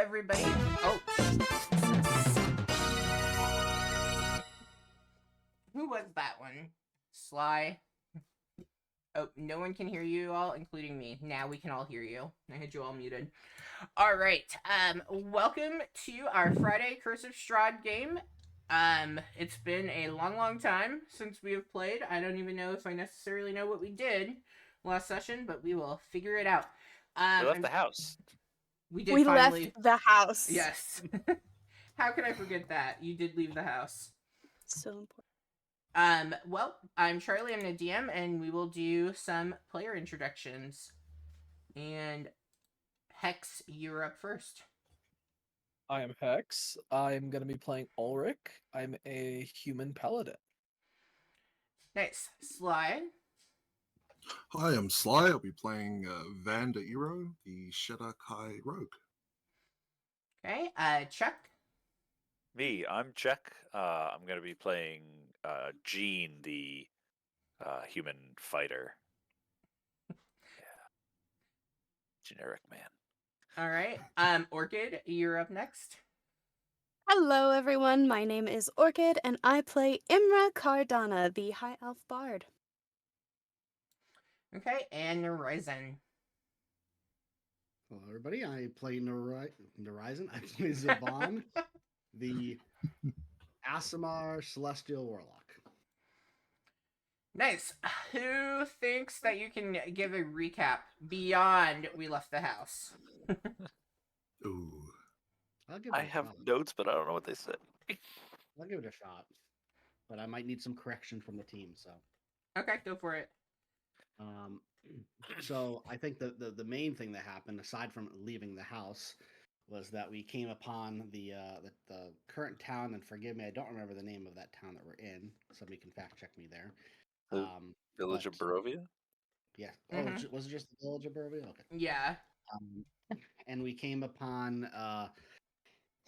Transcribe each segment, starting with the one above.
everybody. Oh, who was that one? Sly. Oh, no one can hear you all, including me. Now we can all hear you. I had you all muted. All right. Welcome to our Friday Curse of Strahd game. It's been a long time since we have played. I don't even know if I necessarily know what we did last session, but we will figure it out. We left the house. We did We finally. left the house. Yes. How can I forget that? You did leave the house. So important. Well, I'm Charlie, I'm the DM, and we will do some player introductions. And Hex, you're up first. I am Hex. I'm going to be playing Ulrich. I'm a human paladin. Nice. Sly. Hi, I'm Sly. I'll be playing Van de Iro, the Shadowkai rogue. Okay, Chuck. Me, I'm Czech. I'm going to be playing Gene, the human fighter. Yeah. Generic man. All right. Orchid, you're up next. Hello, everyone. My name is Orchid, and I play Imra Cardana, the High Elf Bard. Okay, and Horizon. Hello, everybody. I play Horizon. I play Zaban, the Aasimar Celestial Warlock. Nice. Who thinks that you can give a recap beyond we left the house? Ooh. I'll give it I a have shot. notes, but I don't know what they said. I'll give it a shot, but I might need some correction from the team. So, Okay, go for it. so I think the main thing that happened, aside from leaving the house, was that we came upon the current town. And forgive me, I don't remember the name of that town that we're in. Somebody can fact check me there. The Village of Barovia? Yeah. Mhm. Was it just the village of Barovia? Okay. Yeah. And we came upon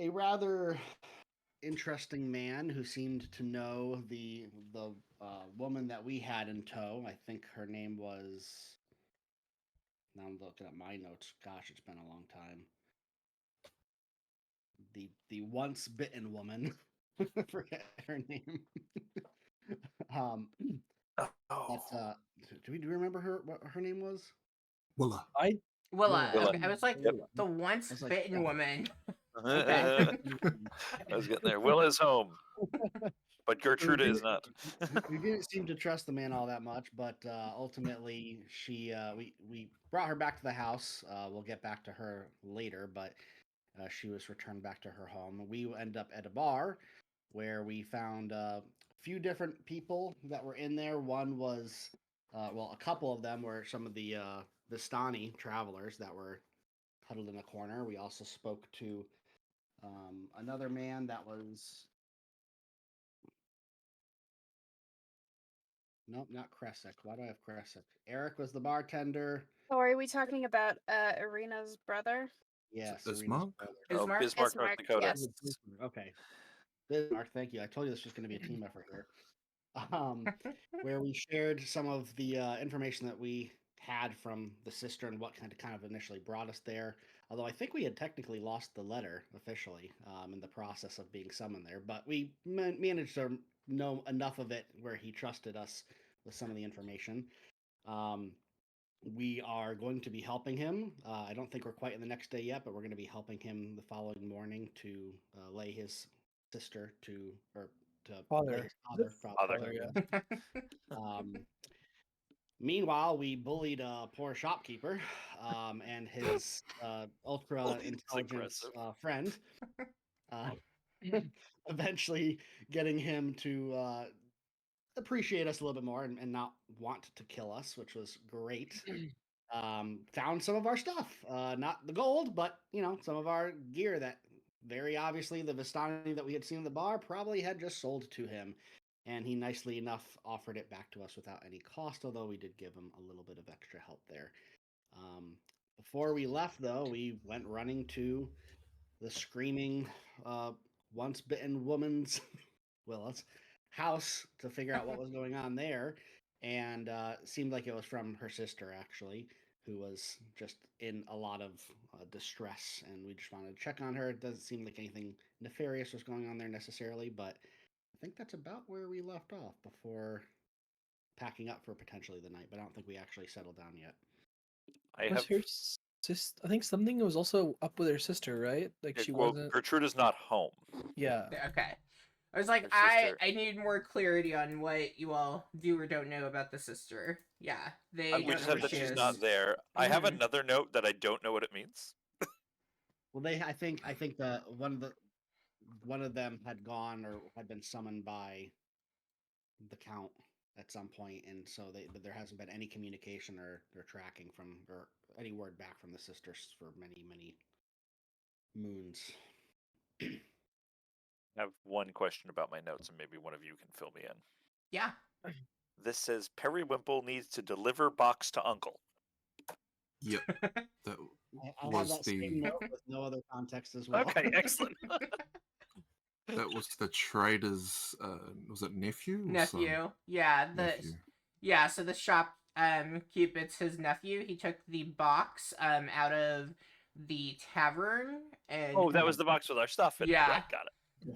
a rather interesting man who seemed to know the woman that we had in tow. I think her name was. Now I'm looking at my notes. Gosh, it's been a long time. The once bitten woman. I forget her name. um, Oh. but do we remember what her name was? Willa. Willa. Willa. Okay, I was like, Willa. the once I was like, bitten yeah. woman. I was getting there. Will is home, but Gertrude is not. We didn't seem to trust the man all that much, but ultimately, we brought her back to the house. We'll get back to her later, but she was returned back to her home. We ended up at a bar where we found a few different people that were in there. One was, a couple of them were some of the Vistani travelers that were huddled in a corner. We also spoke to another man that was. Nope, not Kresik. Why do I have Kresik? Eric was the bartender. Oh, are we talking about Irina's brother? Yes, Bismarck? Irina's brother. Bismarck? Bismarck, North Bismarck, Dakota. yes. Okay. Bismarck, thank you. I told you this was going to be a team effort here. Where we shared some of the information that we had from the sister and what kind of initially brought us there. Although I think we had technically lost the letter officially in the process of being summoned there, but we managed to know enough of it where he trusted us with some of the information. We are going to be helping him. I don't think we're quite in the next day yet, but we're going to be helping him the following morning to lay his sister to Father. lay his father. Yeah. Meanwhile, we bullied a poor shopkeeper and his ultra Oh, that's intelligent aggressive. friend. Eventually getting him to appreciate us a little bit more and not want to kill us, which was great. Found some of our stuff, not the gold, but some of our gear that very obviously the Vistani that we had seen in the bar probably had just sold to him. And he nicely enough offered it back to us without any cost, although we did give him a little bit of extra help there. Before we left, though, we went running to the screaming, once bitten woman's Willa's house to figure out what was going on there. And seemed like it was from her sister, actually. who was just in a lot of distress, and we just wanted to check on her. It doesn't seem like anything nefarious was going on there necessarily, but I think that's about where we left off before packing up for potentially the night. But I don't think we actually settled down yet. I Was have. her sister? I think something was also up with her sister, right? Like she Well, wasn't. Gertrude is not home. Yeah. Okay. I was like, Her I sister. need more clarity on what you all do or don't know about the sister. Yeah, they. We Yeah, just know have where that she she's is. not there. I have Mhm. another note that I don't know what it means. Well, I think the one of them had gone or had been summoned by the count at some point, and so but there hasn't been any communication or tracking from or any word back from the sisters for many moons. I have one question about my notes, and maybe one of you can fill me in. Yeah. This says Periwimple needs to deliver box to Uncle. Yep. That I have was that the same note with no other context as well. Okay, excellent. that was the trader's was it nephew or son? Nephew. Yeah, Nephew. so the shop keep it's his nephew. He took the box out of the tavern and Oh, that was the box with our stuff in Yeah. it. Right, got it. Yeah.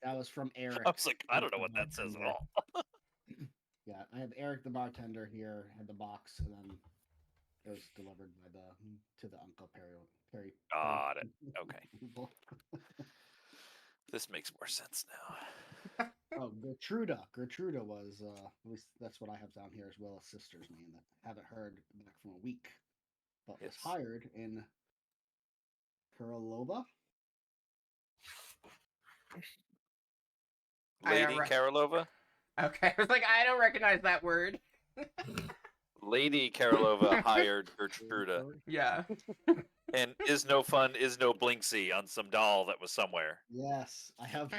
That was from Eric. I was like, I don't know the what that says at bartender. all. Yeah, I have Eric the bartender here had the box, and then it was delivered by to the Uncle Perry. Got it. Okay. This makes more sense now. Oh, Gertruda. Gertruda was at least that's what I have down here as well as sister's name that haven't heard back from a week, but was Yes. hired in Kuralova. I don't Lady rec- Karolova? Okay, I was like, I don't recognize that word. Lady Karolova hired Gertruda. Yeah. And is no fun, is no blinksy on some doll that was somewhere. Yes, I have.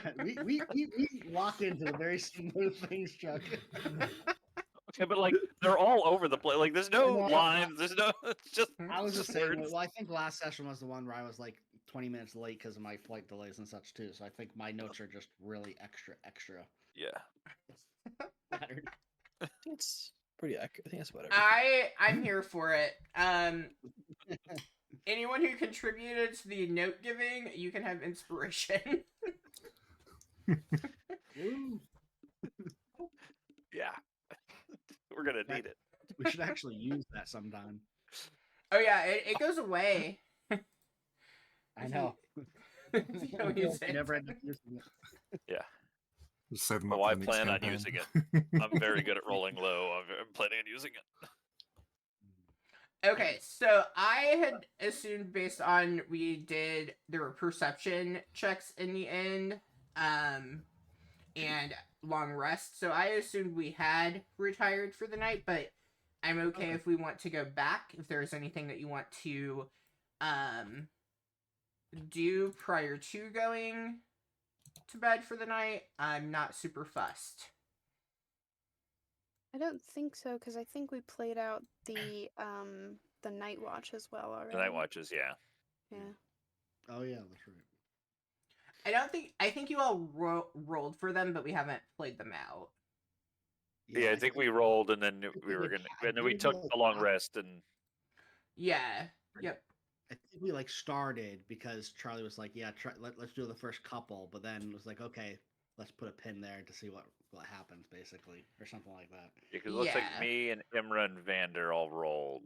We lock into very similar things, Chuck. Okay, but like they're all over the place. Like there's no I know. lines. There's no. It's just. I was it's just saying. words. Well, I think last session was the one where I was like 20 minutes late because of my flight delays and such too. So I think my notes are just really extra. Yeah. Scattered. It's pretty accurate. I think that's about everything. I'm here for it. Anyone who contributed to the note giving, you can have inspiration. Ooh, Yeah. We're gonna need it. we should actually use that sometime. Oh yeah, it goes away. I know. You don't use it. Never end up using it. Yeah. Just save them up Oh, for I the next plan on campaign. using it. I'm very good at rolling low. I'm planning on using it. Okay, so I had assumed based on there were perception checks in the end, and long rest. So I assumed we had retired for the night, but I'm okay if we want to go back. If there's anything that you want to, do prior to going to bed for the night, I'm not super fussed. I don't think so because I think we played out the night watch as well already. The night watches, yeah. Yeah. Oh yeah, that's right. I think you all rolled for them, but we haven't played them out. Yeah, I think we rolled, and then we were gonna, and then we took a long rest, and Yeah. Yep. I think we like started because Charlie was like, "Yeah, let's do the first couple," but then it was like, "Okay, let's put a pin there to see what happens," basically, or something like that. because it looks Yeah. like me and Imra and Vander all rolled.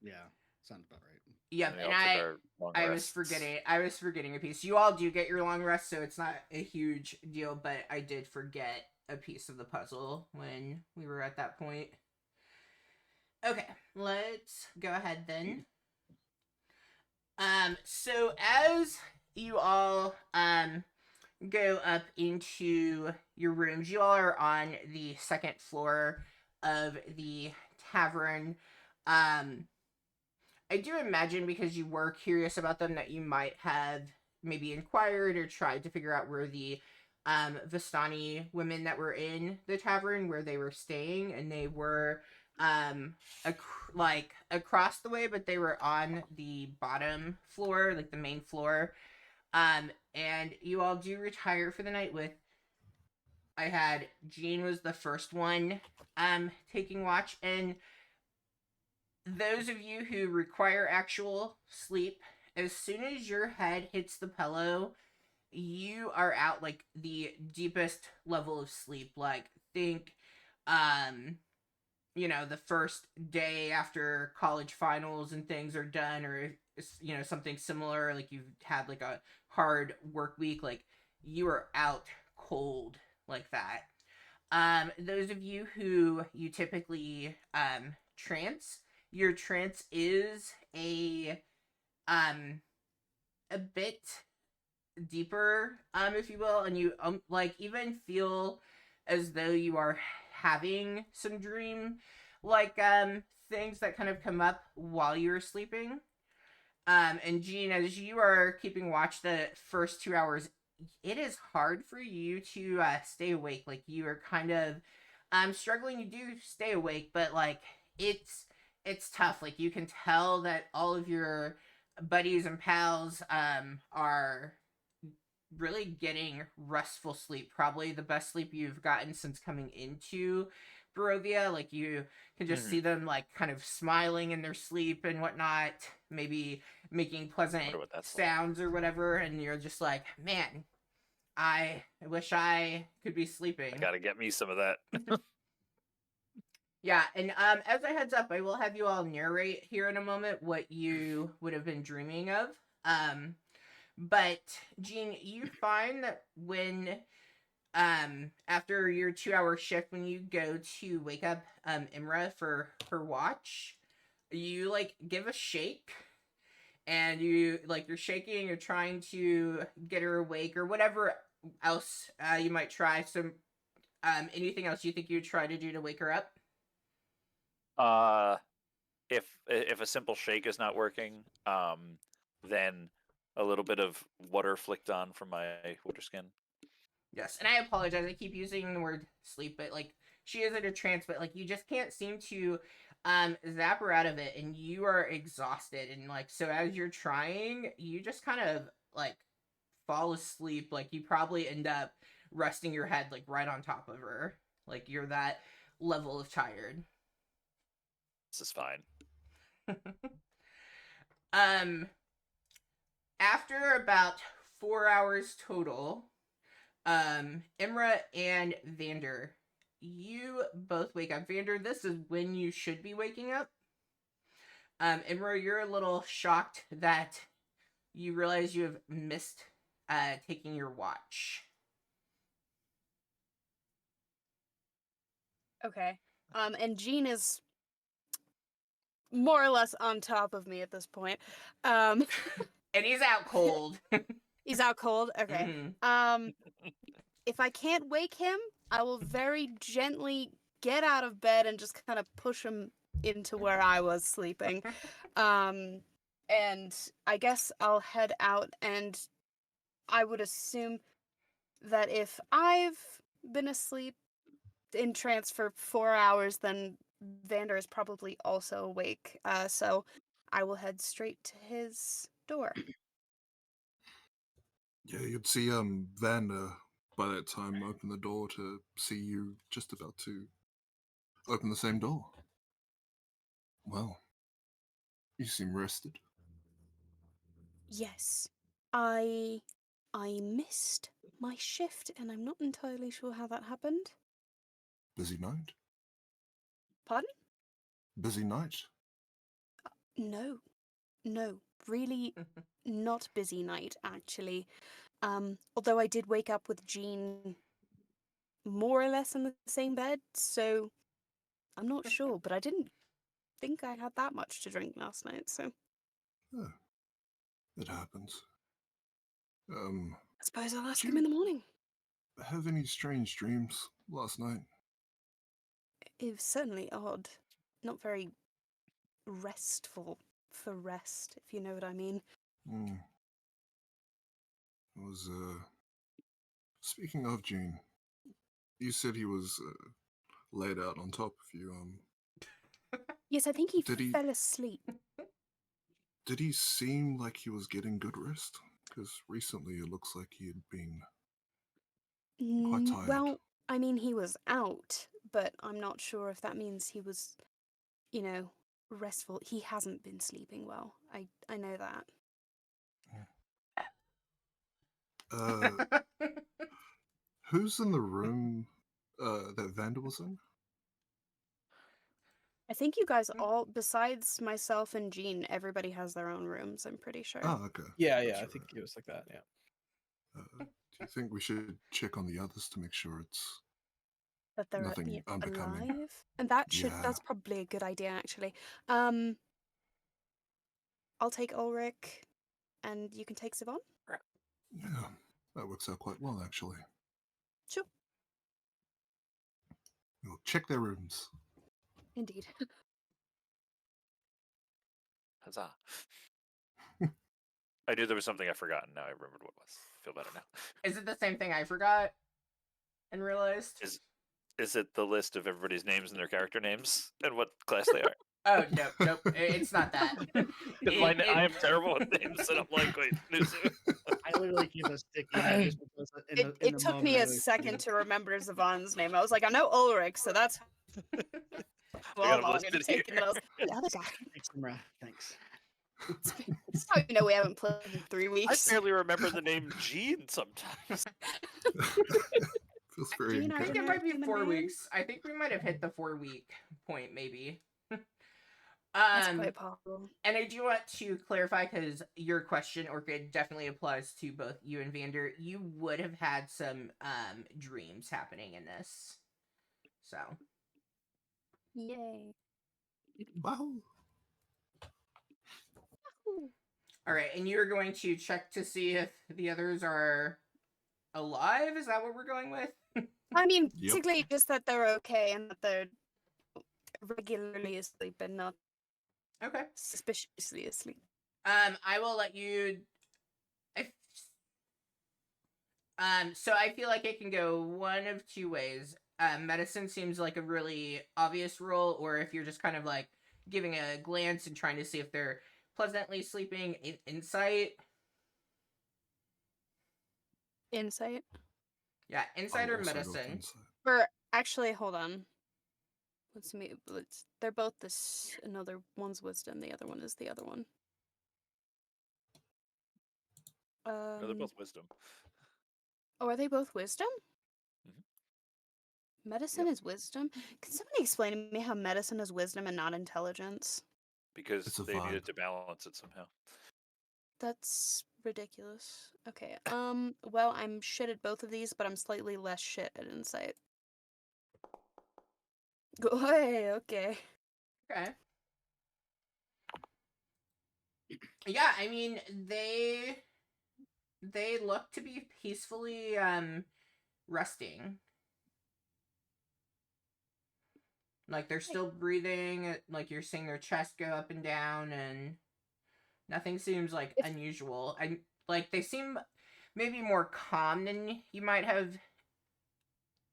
Yeah, sounds about right. Yep. we And all took our long I was rests. forgetting a piece. You all do get your long rest, so it's not a huge deal, but I did forget a piece of the puzzle when we were at that point. Okay, let's go ahead then. So as you all go up into your rooms, you all are on the second floor of the tavern. I do imagine, because you were curious about them, that you might have maybe inquired or tried to figure out where the Vistani women that were in the tavern, where they were staying, and they were across the way, but they were on the bottom floor, like the main floor. And you all do retire for the night with, I had Jean was the first one taking watch, and those of you who require actual sleep, as soon as your head hits the pillow, you are out like the deepest level of sleep. Like think um the first day after college finals and things are done, or something similar, like you've had like a hard work week, like you are out cold like that. Those of you who you typically trance, your trance is um a bit deeper, if you will, and you like even feel as though you are having some dream like things that kind of come up while you're sleeping. And Jean, as you are keeping watch the first 2 hours, it is hard for you to stay awake. Like you are kind of struggling. You do stay awake, but like it's tough. Like you can tell that all of your buddies and pals are really getting restful sleep. Probably the best sleep you've gotten since coming into Barovia. Like you can just see them like kind of smiling in their sleep and whatnot, maybe making pleasant Wonder what that's like. sounds or whatever, and you're just like, man, I wish I could be sleeping. I gotta get me some of that. Yeah, and as a heads up, I will have you all narrate here in a moment what you would have been dreaming of. But Jean, you find that when after your 2 hour shift, when you go to wake up Imra for her watch, you like give a shake, and you like you're shaking, you're trying to get her awake or whatever else you might try. So anything else you think you'd try to do to wake her up? If a simple shake is not working, then a little bit of water flicked on from my water skin. Yes, and I apologize. I keep using the word sleep, but like she is in a trance, but like you just can't seem to zap her out of it, and you are exhausted, and like so as you're trying, you just kind of like fall asleep. Like you probably end up resting your head like right on top of her. Like you're that level of tired. This is fine. um After about 4 hours total, Imra and Vander, you both wake up. Vander, this is when you should be waking up. Imra, you're a little shocked that you realize you have missed taking your watch. Okay. And Jean is more or less on top of me at this point. And he's out cold. He's out cold. Okay. Mhm. If I can't wake him, I will very gently get out of bed and just kind of push him into where I was sleeping. And I guess I'll head out, and I would assume that if I've been asleep in trance for 4 hours, then Vander is probably also awake. So I will head straight to his door. Yeah, you'd see Vander by that time open the door to see you just about to open the same door. Well, you seem rested. Yes, I missed my shift, and I'm not entirely sure how that happened. Busy night? Pardon? Busy night? No, really not busy night, actually. Although I did wake up with Jean more or less in the same bed, so I'm not sure, but I didn't think I had that much to drink last night, so Oh, it happens. I suppose I'll ask Did him in you the morning. have any strange dreams last night? It was certainly odd. Not very restful for rest, if you know what I mean. Hmm. It was, speaking of Gene, you said he was, laid out on top of you. Yes, I think he Did he- fell asleep. Did he seem like he was getting good rest? Because recently it looks like he had been quite tired. Well, I mean, he was out, but I'm not sure if that means he was, restful. He hasn't been sleeping well. I know that. Who's in the room that Vander was in? I think you guys all, besides myself and Jean, everybody has their own rooms, I'm pretty sure. Oh, okay. Yeah, That's yeah, I right. think it was like that. Yeah. Do you think we should check on the others to make sure it's That they're nothing unbecoming? alive? And that's Yeah. probably a good idea, actually. I'll take Ulrich, and you can take Siobhan. Yeah, that works out quite well, actually. Sure. We'll check their rooms. Indeed. Huzzah. I knew there was something I forgot, and now I remembered what it was. Feel better now. Is it the same thing I forgot and realized? Is it the list of everybody's names and their character names and what class they are? Oh, nope. It's not that. I am terrible with names, and I'm like, wait, I literally keep a sticky note just because in It the took moment me I a was second thinking- to remember Siobhan's name. I was like, I know Ulrich, so that's got well, him I'm going listed to take here. the other guy. Thanks, Imra. Thanks. That's how you know we haven't played in 3 I weeks. barely remember the name Jean sometimes. Feels very Jean, I are think you it encouraging. might be human 4 man? weeks. I think we might have hit the 4-week point, maybe. That's quite possible. And I do want to clarify, because your question, Orchid, definitely applies to both you and Vander. You would have had some dreams happening in this. So. Yay. Wow. Alright, and you're going to check to see if the others are alive? Is that what we're going with? I mean, Yep. basically just that they're okay and that they're regularly asleep and not Okay. suspiciously asleep. I will let you. So I feel like it can go one of two ways. Medicine seems like a really obvious role, or if you're just kind of like giving a glance and trying to see if they're pleasantly sleeping. Insight. Insight. Yeah, insight I'll or also go with medicine. insight. Or actually, hold on. They're both this. Another one's wisdom. The other one is the other one. No, they're both wisdom. Oh, are they both wisdom? Mhm. Medicine is wisdom. Can somebody explain to me how medicine is wisdom and not intelligence? Because It's a they needed vibe. to balance it somehow. That's ridiculous. Okay. Well, I'm shit at both of these, but I'm slightly less shit at insight. Hey, okay. Okay. Yeah, I mean they look to be peacefully resting. Like they're still breathing, like you're seeing their chest go up and down, and nothing seems like unusual. Like they seem maybe more calm than you might have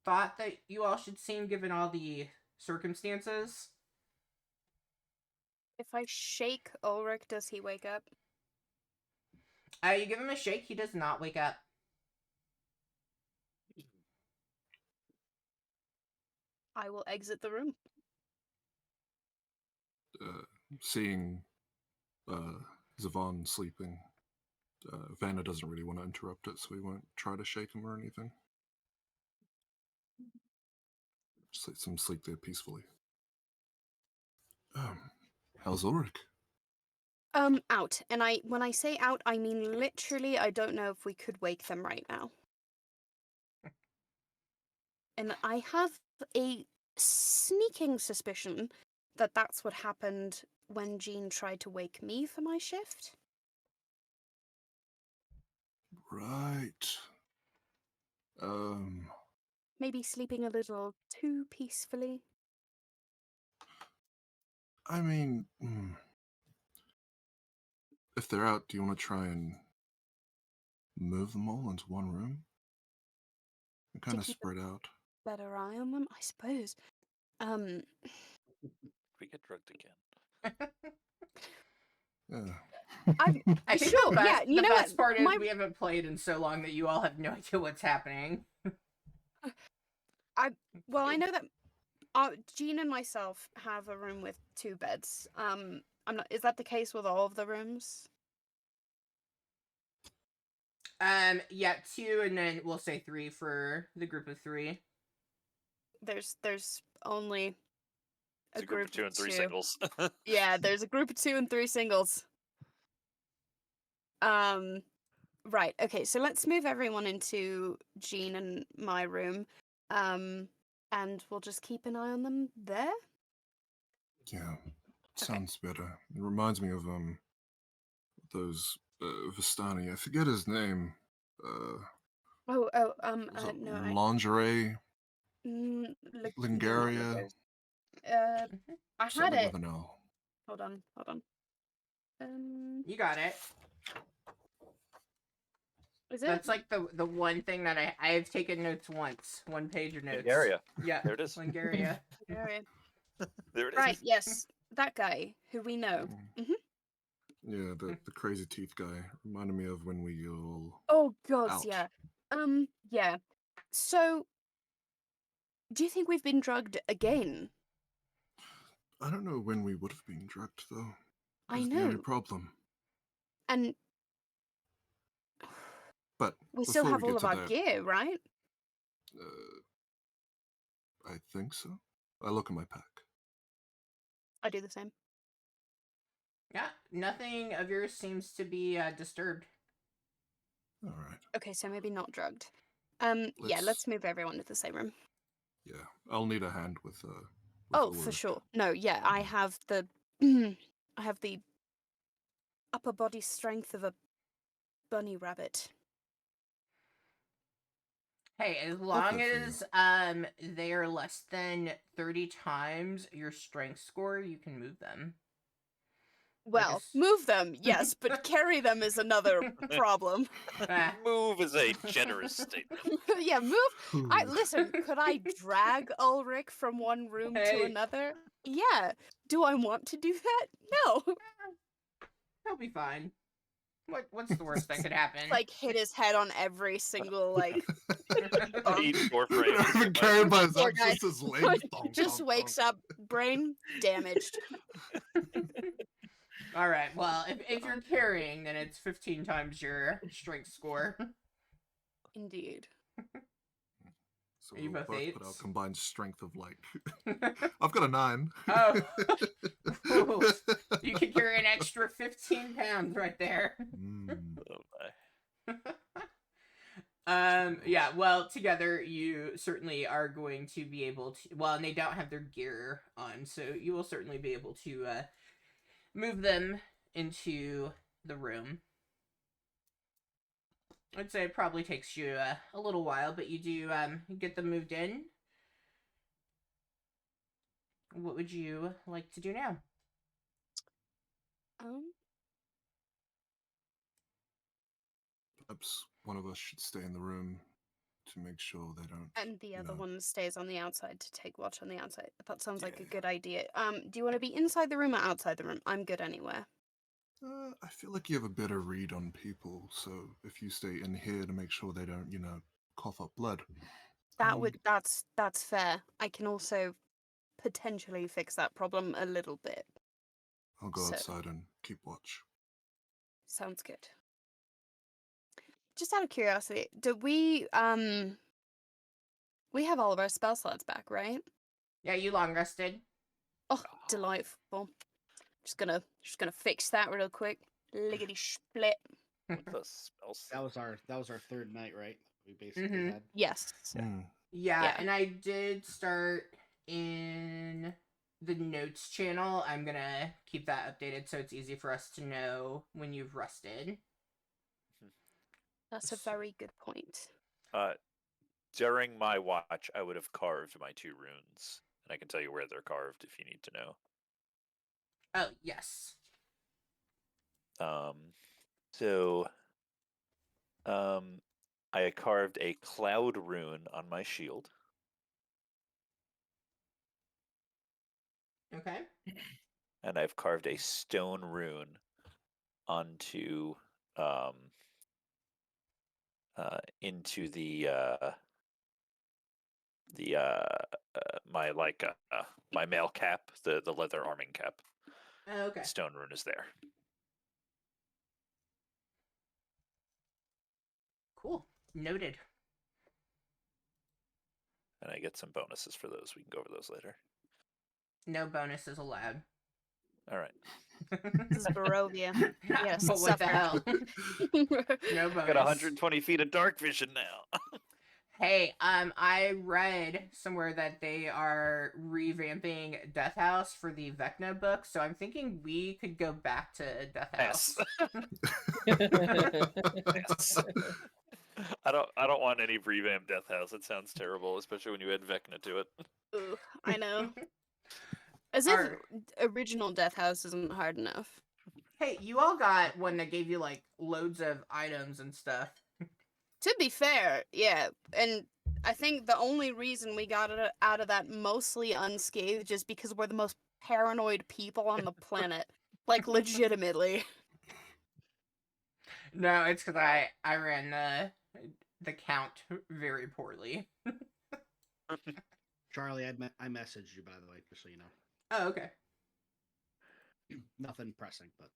thought that you all should seem given all the circumstances. If I shake Ulrich, does he wake up? You give him a shake, he does not wake up. I will exit the room. Seeing Zavon sleeping, Vanna doesn't really want to interrupt it, so we won't try to shake him or anything. Just let him sleep there peacefully. How's Ulrich? Out. And when I say out, I mean literally, I don't know if we could wake them right now. And I have a sneaking suspicion that that's what happened when Jean tried to wake me for my shift. Right. Maybe sleeping a little too peacefully. I mean, if they're out, do you want to try and move them all into one room? They're kind of keep spread out. Better eye on them, I suppose. We get drugged again. Yeah. I think Sure, the best, yeah, you the know best what, part is my- we haven't played in so long that you all have no idea what's happening. Well, I know that Jean and myself have a room with 2 beds. I'm not. Is that the case with all of the rooms? Yeah, 2, and then we'll say 3 for the group of 3. There's only It's a group of 2 and 3 singles. Yeah, there's a group of 2 and 3 singles. Right. Okay. So let's move everyone into Jean and my room. And we'll just keep an eye on them there. Yeah, sounds better. It reminds me of those Vistani. I forget his name. Oh. Was it No. lingerie, Lingaria, I had something it. with an L. Hold on. You got it. Is it? That's like the one thing that I've taken notes once. 1 page of notes. Lingaria. Yeah. There it is. Lingaria. Area. There it is. Right. Yes, that guy who we know. Yeah, the crazy teeth guy reminded me of when we all. Oh God, Out. yeah. Yeah. So, do you think we've been drugged again? I don't know when we would have been drugged though. I That's the only know. problem. And But we still before have we all get of to our that, gear, right? I think so. I look at my pack. I do the same. Yeah, nothing of yours seems to be disturbed. All right. Okay, so maybe not drugged. Yeah, Let's- let's move everyone to the same room. Yeah, I'll need a hand with Oh, for Ulrich. sure. No, yeah, I have the I have the upper body strength of a bunny rabbit. Hey, as long good for you. as they are less than 30 times your strength score, you can move them. Well, s- move them, yes, but carry them is another problem. Ah, Move is a generous statement. Yeah, move. Listen, could I drag Ulrich from one room to Hey. another? Yeah. Do I want to do that? No. he'll be fine. What's the worst that could happen? Like hit his head on every single like Eat door frames. Not even carried by his Poor arms, guy. just his legs. just wakes up, brain damaged. All right. Well, if you're carrying, then it's 15 times your strength score. Indeed. So Are you we'll both both put eights? our combined strength of like. I've got a 9. Oh. Ooh. You could carry an extra 15 pounds right there. Mm. Oh, my. Yeah, well, together you certainly are going to be able to, well, and they don't have their gear on, so you will certainly be able to move them into the room. I'd say it probably takes you a little while, but you do get them moved in. What would you like to do now? Perhaps one of us should stay in the room to make sure they don't. And the other know. one stays on the outside to take watch on the outside. That sounds like a Yeah. good idea. Do you want to be inside the room or outside the room? I'm good anywhere. I feel like you have a better read on people, so if you stay in here to make sure they don't, cough up blood. That's fair. I can also potentially fix that problem a little bit. I'll go So- outside and keep watch. Sounds good. Just out of curiosity, do we have all of our spell slots back, right? Yeah, you long rested. Oh, delightful. Just gonna fix that real quick. Lickety split. The spells. That was our third night, right? We basically Mhm. had. Yes. Mm. Yeah, Yeah. and I did start in the notes channel. I'm gonna keep that updated so it's easy for us to know when you've rested. That's a very good point. During my watch, I would have carved my 2 runes, and I can tell you where they're carved if you need to know. Oh, yes. I carved a cloud rune on my shield, Okay. and I've carved a stone rune onto into the my my mail cap, the leather arming cap. Oh, okay. Stone rune is there. Cool. Noted. And I get some bonuses for those. We can go over those later. No bonuses allowed. All right. This is Barovia. Yes, But what the suffer. hell? No I got bonus. 120 feet of dark vision now. Hey, I read somewhere that they are revamping Death House for the Vecna book, so I'm thinking we could go back to Death House. Yes. I don't want any revamped Death House. It sounds terrible, especially when you add Vecna to it. Ooh, I know. As if Alright. original Death House isn't hard enough. Hey, you all got one that gave you like loads of items and stuff. To be fair, yeah, and I think the only reason we got it out of that mostly unscathed is because we're the most paranoid people on the planet. Like, legitimately. No, it's because I ran the count very poorly. Charlie, I messaged you, by the way, just so you know. Oh, okay. Nothing pressing, but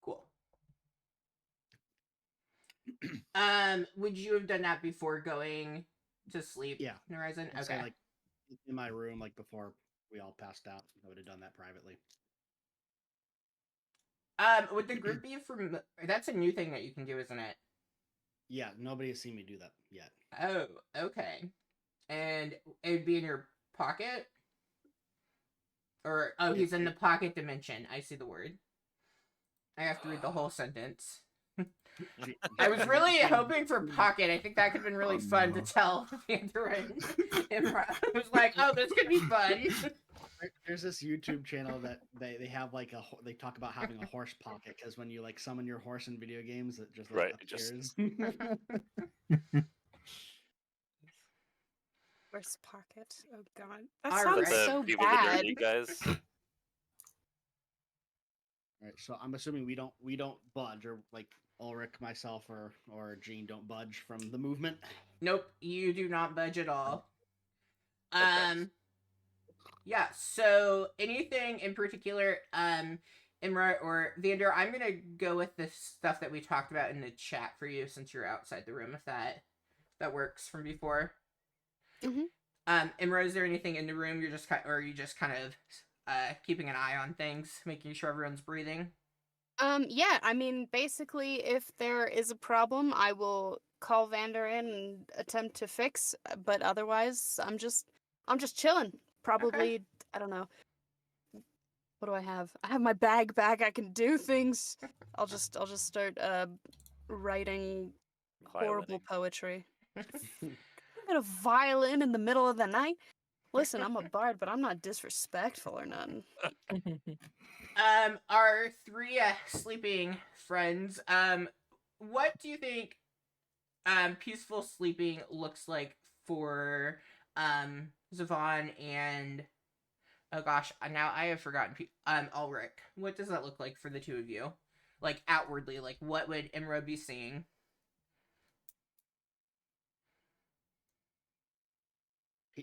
Cool. Would you have done that before going to sleep? Yeah. Horizon? I'd Okay. say, like, in my room, like, before we all passed out, I would have done that privately. Would the group be from? That's a new thing that you can do, isn't it? Yeah, nobody has seen me do that yet. Oh, okay. And it'd be in your pocket? Or, oh, he's in the pocket dimension. I see the word. I have to read the whole sentence. I was really hoping for pocket. I think that could have been really Oh, fun to no. tell Vander and Imra. I was like, oh, this could be fun. There's this YouTube channel that they have like they talk about having a horse pocket because when you like summon your horse in video games, it just like Right, it just- appears. Where's pocket? Oh god. That All sounds right. The so people bad. that are you guys. Right, so I'm assuming we don't budge, or like Ulrich, myself, or Jean don't budge from the movement. Nope, you do not budge at all. Okay. Yeah, so anything in particular, Imra or Vander, I'm gonna go with the stuff that we talked about in the chat for you since you're outside the room, if that works from before. Imra, is there anything in the room you're just or are you just kind of keeping an eye on things, making sure everyone's breathing? Yeah, I mean, basically, if there is a problem, I will call Vander in and attempt to fix, but otherwise, I'm just chilling. Probably, I don't know. What do I have? I have my bag back. I can do things. I'll just start writing horrible Violining. poetry. I got a violin in the middle of the night. Listen, I'm a bard, but I'm not disrespectful or nothing. Our three sleeping friends, what do you think peaceful sleeping looks like for Zavon and oh gosh, now I have forgotten Ulrich. What does that look like for the two of you? Like outwardly, like what would Imra be seeing?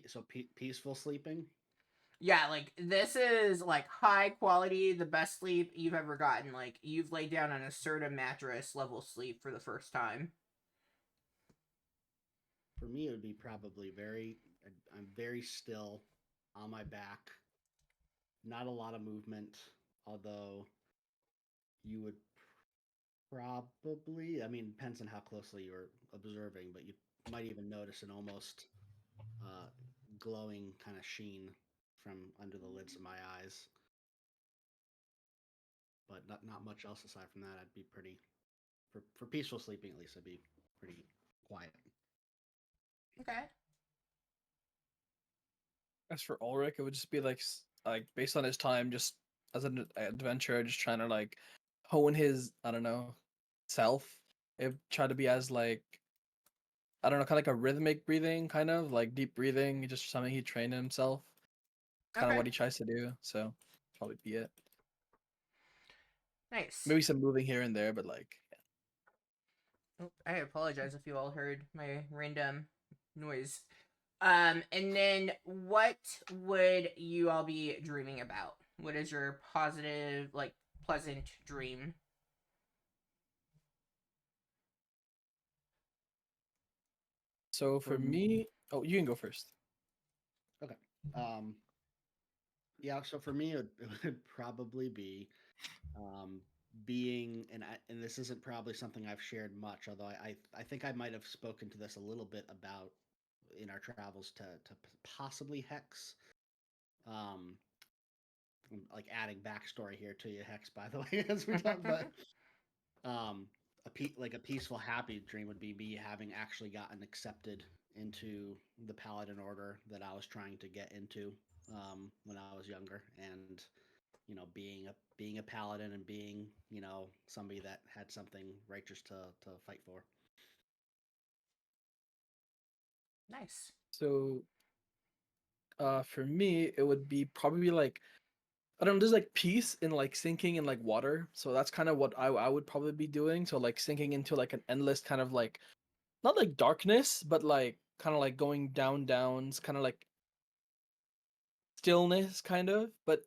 So peaceful sleeping. Yeah, like this is like high quality, the best sleep you've ever gotten. Like you've laid down on a Serta mattress level sleep for the first time. For me, it would be probably I'm very still on my back. Not a lot of movement, although you would probably, I mean, depends on how closely you're observing, but you might even notice an almost glowing kind of sheen from under the lids of my eyes. But not much else aside from that. I'd be pretty, for peaceful sleeping at least, I'd be pretty quiet. Okay. As for Ulrich, it would just be like based on his time, just as an adventurer, just trying to like hone his I don't know self. It try to be as like I don't know, kind of like a rhythmic breathing, kind of like deep breathing, just something he trained himself. Kind of Okay. what he tries to do. So probably be it. Nice. Maybe some moving here and there, but like Oh, I apologize if you all heard my random noise. And then what would you all be dreaming about? What is your positive, like, pleasant dream? So For for me, oh, you can go first. Okay. Yeah. So for me, it would probably be um, being, and this isn't probably something I've shared much, although I think I might have spoken to this a little bit about in our travels to possibly Hex. Um, I'm like adding backstory here to you, Hex. By the way, as we talk, but um, like a peaceful, happy dream would be me having actually gotten accepted into the Paladin Order that I was trying to get into when I was younger, and being a paladin and being somebody that had something righteous to fight for. Nice. So for me, it would be probably like I don't know, there's like peace in like sinking in like water. So that's kind of what I would probably be doing. So like sinking into like an endless kind of like not like darkness, but like kind of like going down, it's kind of like stillness kind of, but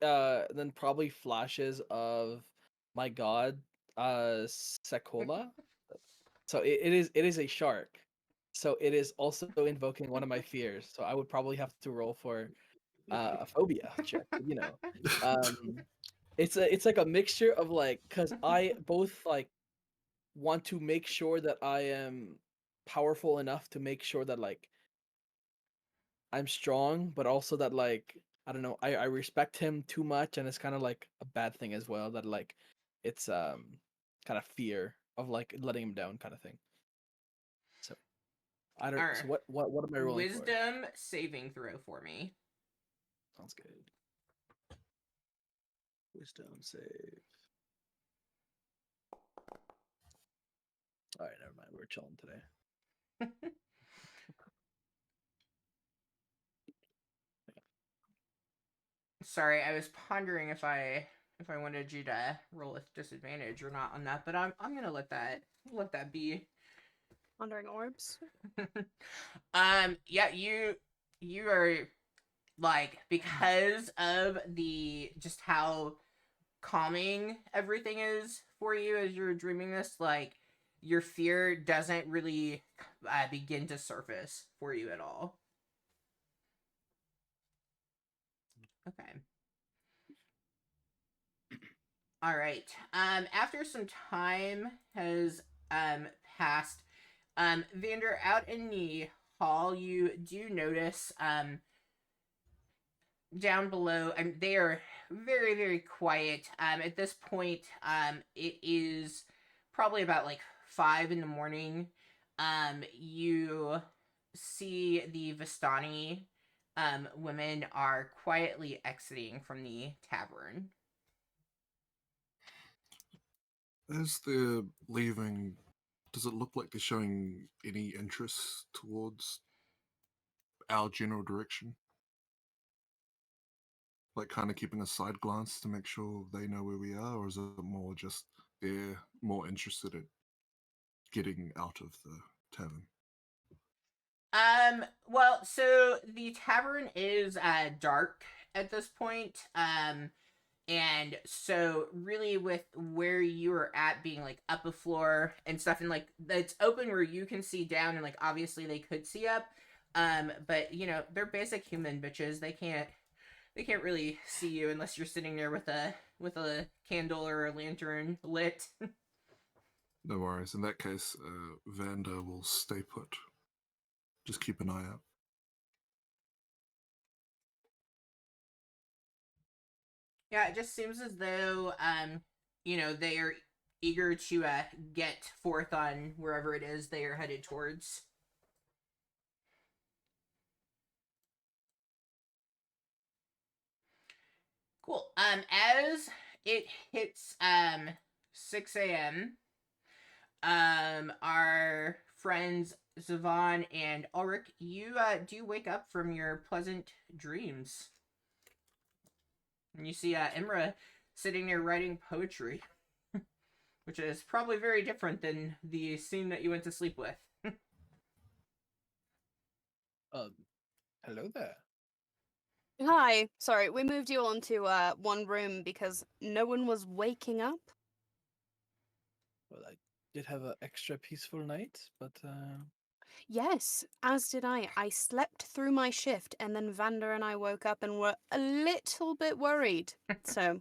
then probably flashes of my god, Sekola. So it is a shark. So it is also invoking one of my fears. So I would probably have to roll for a phobia check, Um it's like a mixture of like cuz I both like want to make sure that I am powerful enough to make sure that like I'm strong, but also that like I don't know, I respect him too much, and it's kind of like a bad thing as well that like it's kind of fear of like letting him down kind of thing. So I don't. Alright. So what am I rolling for? Wisdom saving throw for me. Sounds good. Wisdom save. All right, never mind. We're chilling today. Sorry, I was pondering if I wanted you to roll with disadvantage or not on that, but I'm gonna let that be. Wandering orbs. Yeah, you are like because of the just how calming everything is for you as you're dreaming this, like your fear doesn't really begin to surface for you at all. Okay. All right. After some time has passed, Vander, out in the hall, you do notice down below, they are very, very quiet. At this point, it is probably about like 5 in the morning. You see the Vistani women are quietly exiting from the tavern. As they're leaving, does it look like they're showing any interest towards our general direction? Like kind of keeping a side glance to make sure they know where we are, or is it more just they're more interested in getting out of the tavern? Well, so the tavern is dark at this point. And so really with where you are at being like up a floor and stuff, and like it's open where you can see down, and like obviously they could see up. But they're basic human bitches. They can't really see you unless you're sitting there with a candle or a lantern lit. No worries. In that case, Vanda will stay put. Just keep an eye out. Yeah, it just seems as though they are eager to get forth on wherever it is they are headed towards. Cool. As it hits 6 a.m., our friends Zavon and Ulrich, you do wake up from your pleasant dreams. And you see Imra sitting there writing poetry. which is probably very different than the scene that you went to sleep with. Hello there. Hi. Sorry, we moved you onto one room because no one was waking up. Well, I did have an extra peaceful night, but Yes, as did I. I slept through my shift, and then Vanda and I woke up and were a little bit worried. So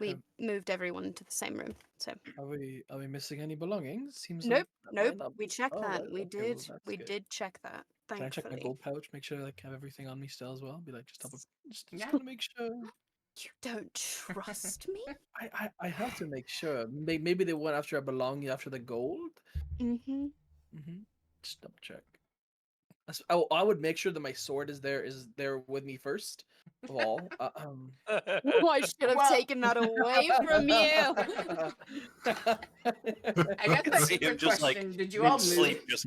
we Um, moved everyone into the same room. So are we missing any belongings? Seems nope, like that nope. might not We be. checked Oh, that. right. We Okay, did. well, that's We good. did check that. Can I check my Thankfully. gold pouch? Make sure like I have everything on me still as well. Be like, just Yeah. want to make sure. You don't trust me? I have to make sure. Maybe they went after a belonging after the gold. Mm-hmm. Just double check. Oh, I would make sure that my sword is there with me first of all. Oh, I should have Well- taken that away from you. I guess that See is the him just like question. Did you all move? sleep, just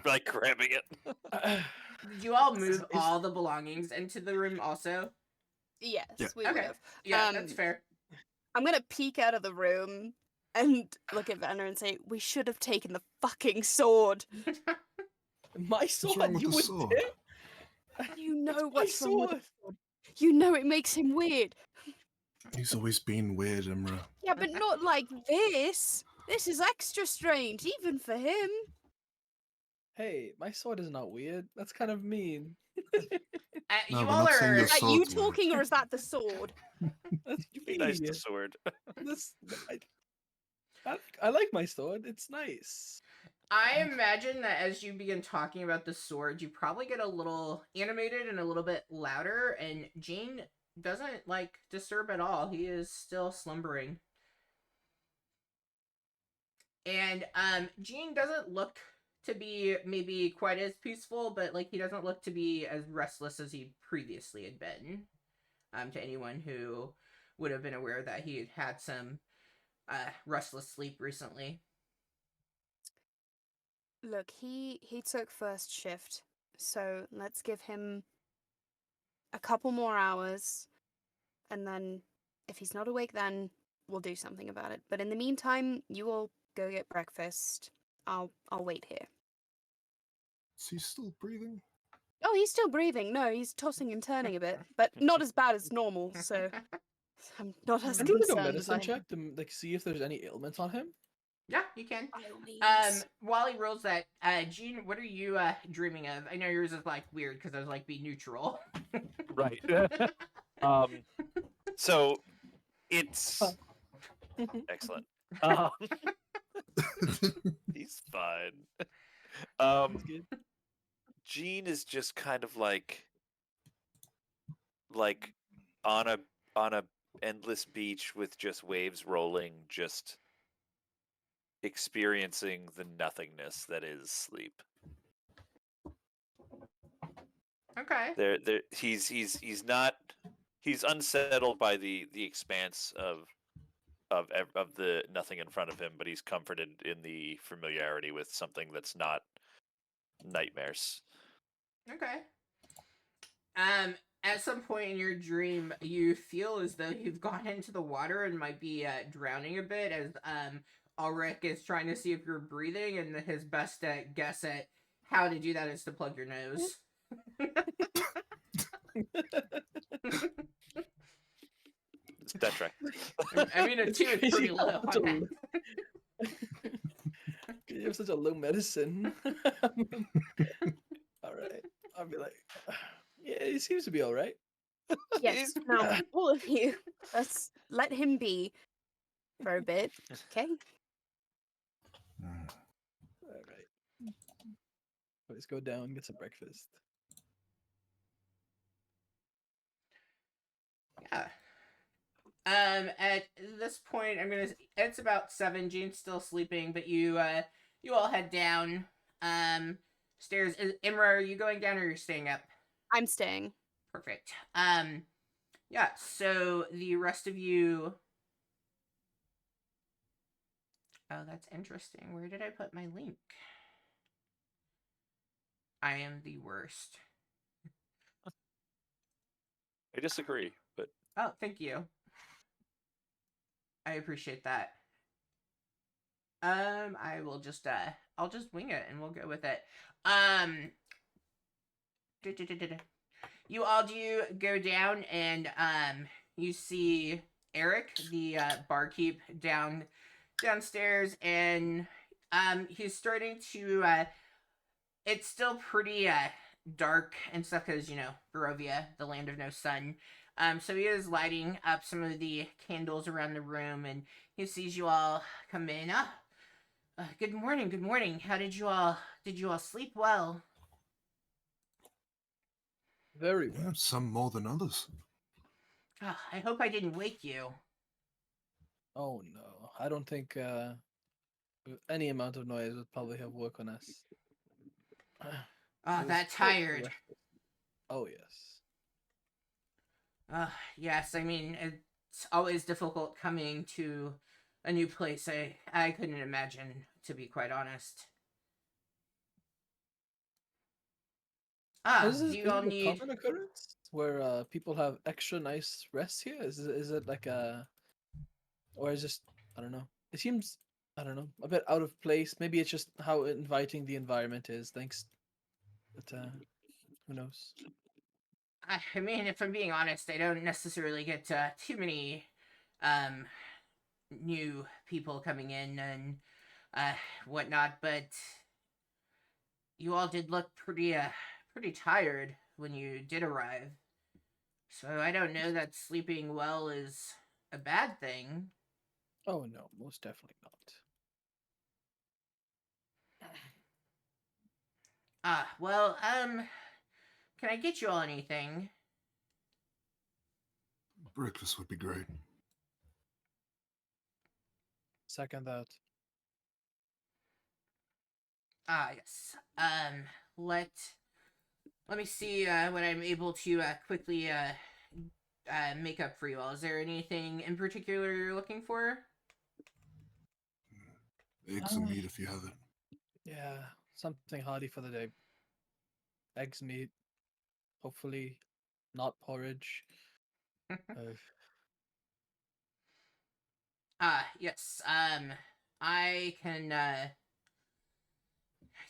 like grabbing it. Did you all move Is- all the belongings into the room also? Yes, Yeah. we would Okay. have. Yeah, that's fair. I'm gonna peek out of the room and look at Vanna and say, "We should have taken the fucking sword." My sword. wrong with You the would sword? You know It's my what's wrong with sword. the sword. You know it makes him weird. He's always been weird, Imra. Yeah, but not like this. This is extra strange, even for him. Hey, my sword is not weird. That's kind of mean. No, You we're all not saying are. your Are you sword's weird. talking, or is that the sword? That's Be nice me. to Sword. This, I like my sword. It's nice. I imagine that as you begin talking about the sword, you probably get a little animated and a little bit louder, and Gene doesn't like disturb at all. He is still slumbering. And Gene doesn't look to be maybe quite as peaceful, but like he doesn't look to be as restless as he previously had been. To anyone who would have been aware that he had had some restless sleep recently. Look, he took first shift, so let's give him a couple more hours, and then if he's not awake, then we'll do something about it. But in the meantime, you all go get breakfast. I'll wait here. Is he still breathing? Oh, he's still breathing. No, he's tossing and turning a bit, but not as bad as normal. So I'm not as Can do like a concerned as I medicine check to like see if there's any ailments on him. Yeah, you can. By all means. While he rolls that, Gene, what are you dreaming of? I know yours is like weird because I was like be neutral. Right. So it's excellent. He's fine. That's good. Gene is just kind of like on a endless beach with just waves rolling, just experiencing the nothingness that is sleep. Okay. He's unsettled by the expanse of the nothing in front of him, but he's comforted in the familiarity with something that's not nightmares. Okay. At some point in your dream, you feel as though you've gone into the water and might be drowning a bit as Ulrich is trying to see if you're breathing, and his best guess at how to do that is to plug your nose. That's right. I mean, a 2 is Crazy pretty low how on that. You have such a low medicine. All right, I'll be like, yeah, he seems to be all right. Yes. Now, all of you, let's let him be for a bit. Okay. All right. Let's go down and get some breakfast. Yeah. At this point, it's about 7. Gene's still sleeping, but you all head down. Stairs. Imra, are you going down or you're staying up? I'm staying. Perfect. Yeah. So the rest of you. Oh, that's interesting. Where did I put my link? I am the worst. I disagree, but Oh, thank you. I appreciate that. I will just I'll just wing it and we'll go with it. Um, you all do go down and you see Eric, the barkeep downstairs, and he's starting to it's still pretty dark and stuff because Barovia, the land of no sun. So he is lighting up some of the candles around the room, and he sees you all come in. Good morning. Good morning. How did you all sleep well? Very Yeah, well. some more than others. I hope I didn't wake you. Oh no, I don't think any amount of noise would probably have woken us. Oh, It was that quite tired. restless. Oh yes. Yes, I mean, it's always difficult coming to a new place. I couldn't imagine, to be quite honest. Do you Is all it a need... common occurrence where people have extra nice rests here? Is it like a, or is just, I don't know. It seems, I don't know, a bit out of place. Maybe it's just how inviting the environment is. Thanks, but who knows? I mean, if I'm being honest, I don't necessarily get too many um, new people coming in and uh, whatnot, but you all did look pretty tired when you did arrive. So I don't know that sleeping well is a bad thing. Oh no, most definitely not. Well, can I get you all anything? Breakfast would be great. Second that. Yes. Let let me see what I'm able to quickly make up for you all. Is there anything in particular you're looking for? Eggs and meat if you have it. Yeah, something hearty for the day. Eggs, meat, hopefully not porridge. Uh, Yes. I can I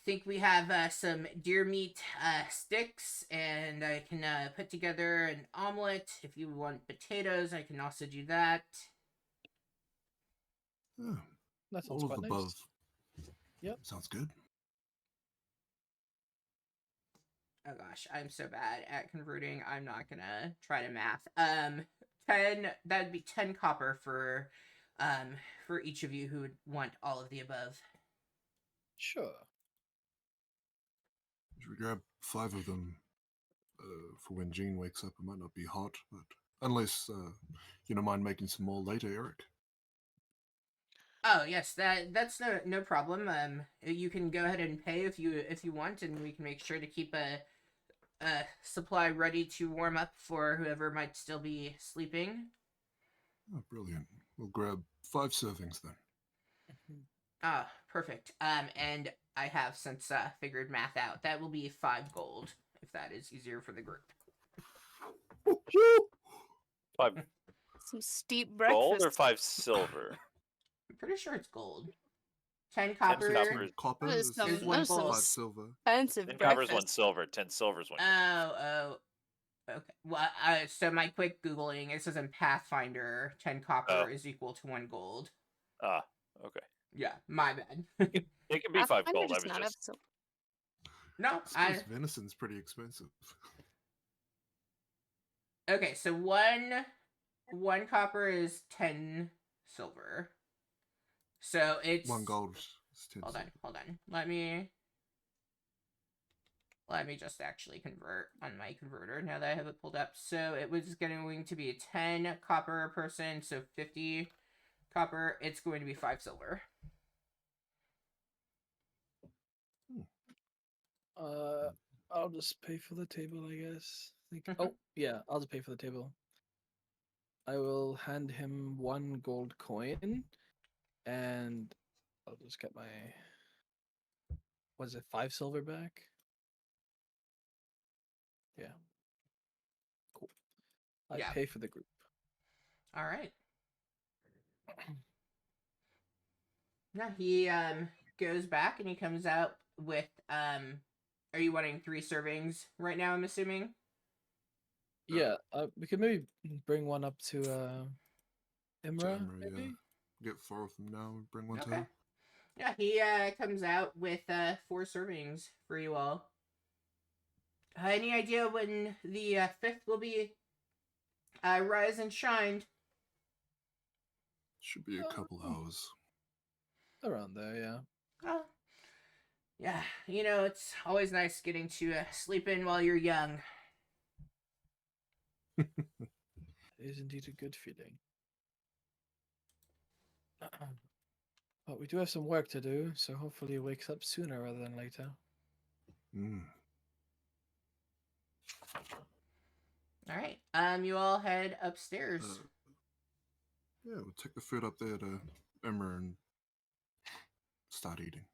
think we have some deer meat sticks, and I can put together an omelet. If you want potatoes, I can also do that. Yeah, that sounds all of quite the nice. above. Yep. Sounds good. Oh gosh, I'm so bad at converting. I'm not gonna try to math. 10, that'd be 10 copper for each of you who would want all of the above. Sure. Should we grab 5 of them for when Jean wakes up? It might not be hot, but unless you don't mind making some more later, Eric. Oh yes, that's no problem. You can go ahead and pay if you want, and we can make sure to keep a supply ready to warm up for whoever might still be sleeping. Oh, brilliant. We'll grab 5 servings then. Perfect. And I have since figured math out. That will be 5 gold, if that is easier for the group. 5 Some steep gold or breakfast. 5 silver? I'm pretty sure it's gold. 10 10 copper. copper. 10 copper That is is some, There's that one is some gold. 5 silver. expensive 10 copper is 1 breakfast. silver. 10 silver is 1 gold. Oh. Okay. Well, so my quick googling, it says in Pathfinder, 10 copper Oh. is equal to 1 gold. Ah, okay. Yeah, my bad. It can be 5 Pathfinder gold. I does was not have just. No, I suppose venison's pretty expensive. okay. So one copper is 10 silver. So it's 1 gold is 10 silver. Hold on. Let me just actually convert on my converter now that I have it pulled up. So it was going to be 10 copper a person, so 50 copper. It's going to be 5 silver. I'll just pay for the table, I guess. Oh, yeah, I'll just pay for the table. I will hand him 1 gold coin, and I'll just get my, was it 5 silver back? Yeah. Cool. I Yeah. pay for the group. All right. Yeah, he goes back and he comes out with are you wanting 3 servings right now, I'm assuming? Yeah, we could maybe bring one up to To Imra, Emery, yeah. maybe. Get 4 of them now and bring one to Okay. her. Yeah, he comes out with 4 servings for you all. Any idea when the 5th will be rise and shined? Should be a couple hours. Around there, yeah. Oh, yeah, you know, it's always nice getting to sleep in while you're young. It is indeed a good feeling. But we do have some work to do, so hopefully he wakes up sooner rather than later. Mm. All right. You all head upstairs. Yeah, we'll take the food up there to Emmer and start eating.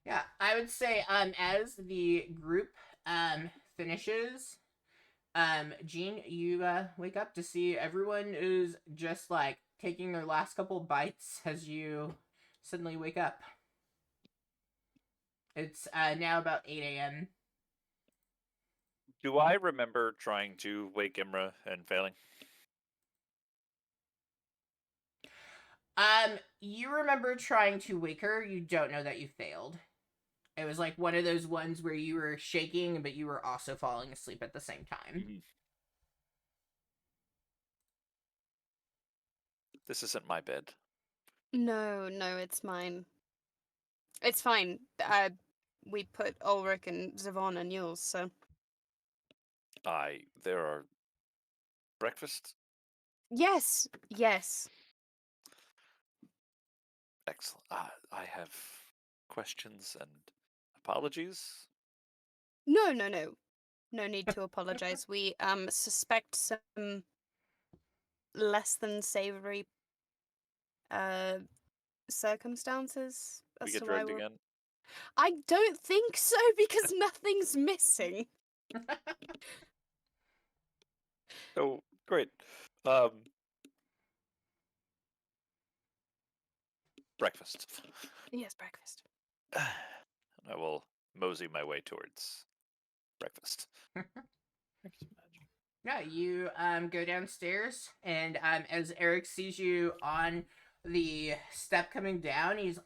Yeah, I would say as the group finishes, Jean, you wake up to see everyone is just like taking their last couple bites as you suddenly wake up. It's now about 8 a.m. Do I remember trying to wake Imra and failing? You remember trying to wake her, you don't know that you failed. It was like one of those ones where you were shaking, but you were also falling asleep at the same time. This isn't my bed. No, no, it's mine. It's fine. We put Ulrich and Zavon in yours, so There are breakfast. yes, yes. Excellent. I have questions and apologies. No, no, no. No need to apologize. We suspect some less than savory circumstances We as get to why drugged we're. again. I don't think so because nothing's missing. Oh, great. Breakfast. Yes, breakfast. I will mosey my way towards breakfast. I can imagine. Yeah, you go downstairs, and as Eric sees you on the step coming down, he's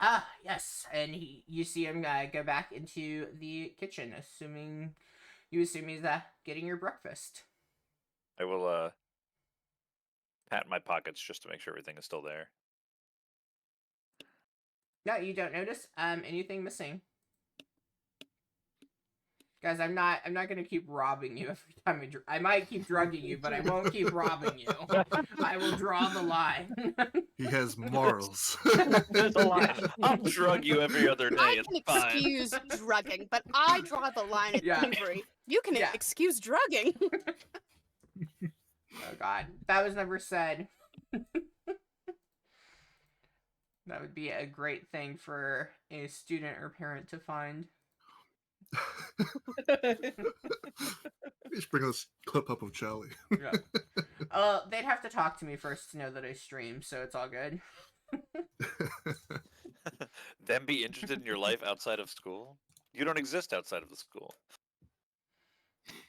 yes, and you see him go back into the kitchen, assuming he's getting your breakfast. I will pat my pockets just to make sure everything is still there. No, you don't notice anything missing. Guys, I'm not gonna keep robbing you every time I might keep drugging you, but I won't keep robbing you. I will draw the line. He has morals. There's a line. I'll drug you every other day. I It's can fine. excuse drugging, but I draw the line at Yeah. thievery. You can Yeah. excuse drugging. Oh god, that was never said. That would be a great thing for a student or parent to find. You should bring this clip up of Charlie. Yeah. They'd have to talk to me first to know that I stream, so it's all good. Them be interested in your life outside of school? You don't exist outside of the school.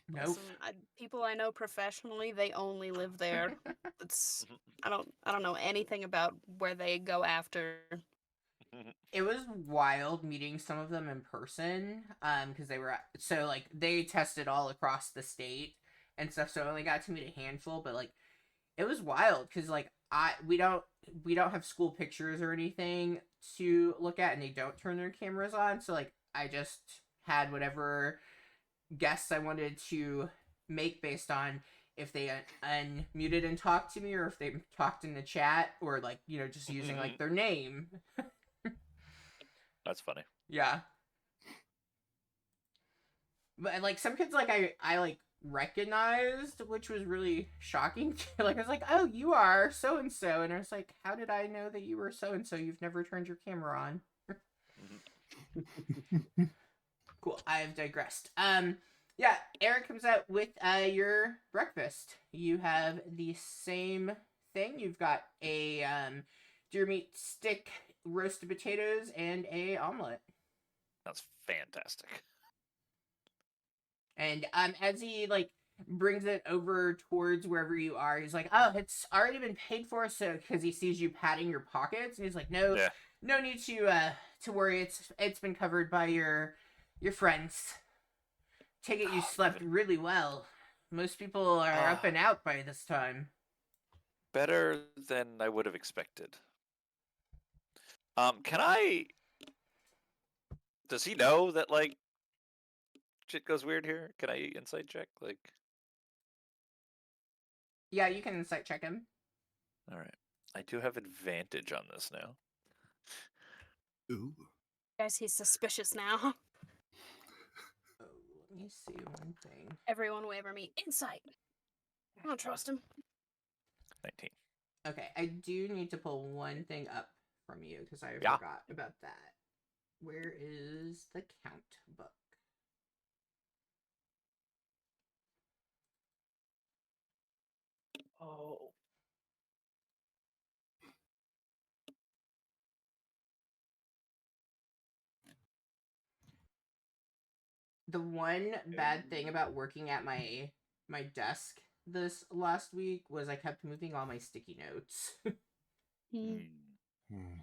Nope. Listen, people I know professionally, they only live there. It's I don't know anything about where they go after. It was wild meeting some of them in person, because they tested all across the state and stuff, so I only got to meet a handful, but like it was wild because like we don't have school pictures or anything to look at, and they don't turn their cameras on, so like I just had whatever guests I wanted to make based on if they unmuted and talked to me, or if they talked in the chat, or like, you know, just using like their name. That's funny. Yeah. But like some kids like I like recognized, which was really shocking. Like I was like, "Oh, you are so and so," and I was like, "How did I know that you were so and so? You've never turned your camera on." Cool. I've digressed. Yeah, Eric comes out with your breakfast. You have the same thing. You've got a deer meat stick, roasted potatoes, and a omelet. That's fantastic. And as he like brings it over towards wherever you are, he's like, "Oh, it's already been paid for." So because he sees you patting your pockets, and he's like, "No, Yeah. no need to worry. It's been covered by your friends. Take it you slept really well. Most people are up and out by this time." Better than I would have expected. Can I? Does he know that like shit goes weird here? Can I insight check? Like, Yeah, you can insight check him. all right, I do have advantage on this now. Ooh. Guys, he's suspicious now. Oh, let me see one thing. Everyone will ever meet insight. I don't trust him. 19. Okay, I do need to pull one thing up from you because I Yeah. forgot about that. Where is the count book? Oh. The one bad thing about working at my desk this last week was I kept moving all my sticky notes. Hmm. Hmm.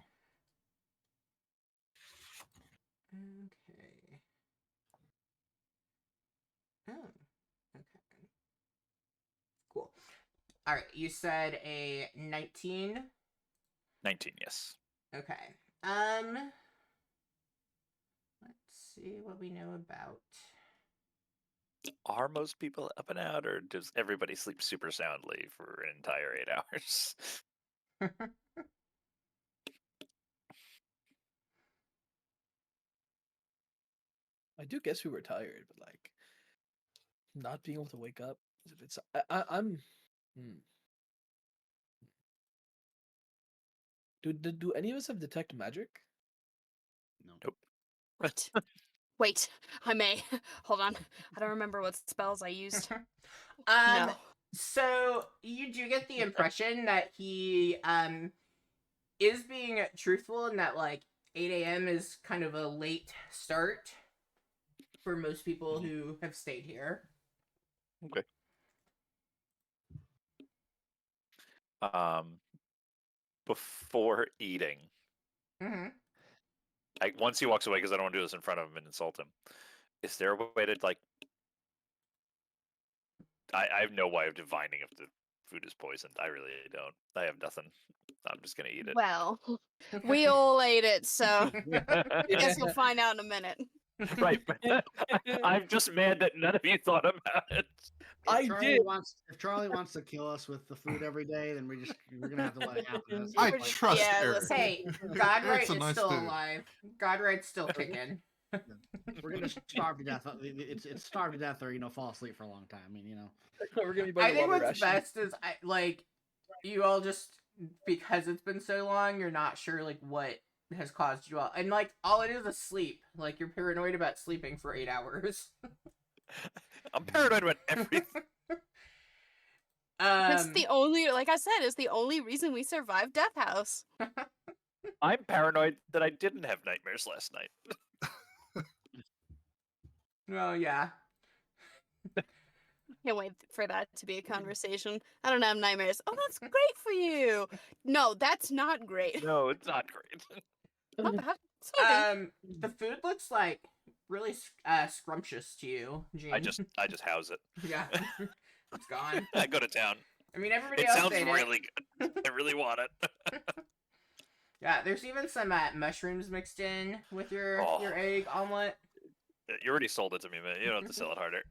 Okay. Oh. Okay. Cool. All right. You said a 19. 19, yes. Okay. Let's see what we know about. Are most people up and out, or does everybody sleep super soundly for an entire 8 hours? I do guess we were tired, but like not being able to wake up. It's I'm. Hmm. Do any of us have detect magic? No. Nope. What? Wait, I may. Hold on. I don't remember what spells I used. No. So you do get the impression that he is being truthful in that like 8 a.m. is kind of a late start for most people who have stayed here. Okay. Um, before eating, Mm-hmm. once he walks away, because I don't want to do this in front of him and insult him. Is there a way to like? I have no way of divining if the food is poisoned. I really don't. I have nothing. I'm just gonna eat it. Well, we all ate it, so I guess you'll find out in a minute. Right. I'm just mad that none of you thought about it. If Charlie wants to kill us with the food every day, then we're gonna have to let it happen. That's I like- trust Yeah, Eric. listen. Hey, Eric's Godright a is nice still dude. alive. Godright's still kicking. We're gonna starve to death. It's starve to death or fall asleep for a long time. I mean, We're gonna be I buying think water what's ration. best is you all just, because it's been so long, you're not sure like what has caused you all, and like all it is sleep. Like you're paranoid about sleeping for 8 hours. I'm paranoid about everything. It's the only, like I said, it's the only reason we survived Death House. I'm paranoid that I didn't have nightmares last night. Well, yeah. Can't wait for that to be a conversation. I don't have nightmares. Oh, that's great for you. No, that's not great. No, it's not great. Not bad. It's okay. The food looks like really scrumptious to you, Gene. I just house it. Yeah. It's gone. I go to town. I mean, everybody It else sounds ate really good. I really want it. Yeah, there's even some mushrooms mixed in with your Oh. egg omelet. You already sold it to me, man. You don't have to sell it harder.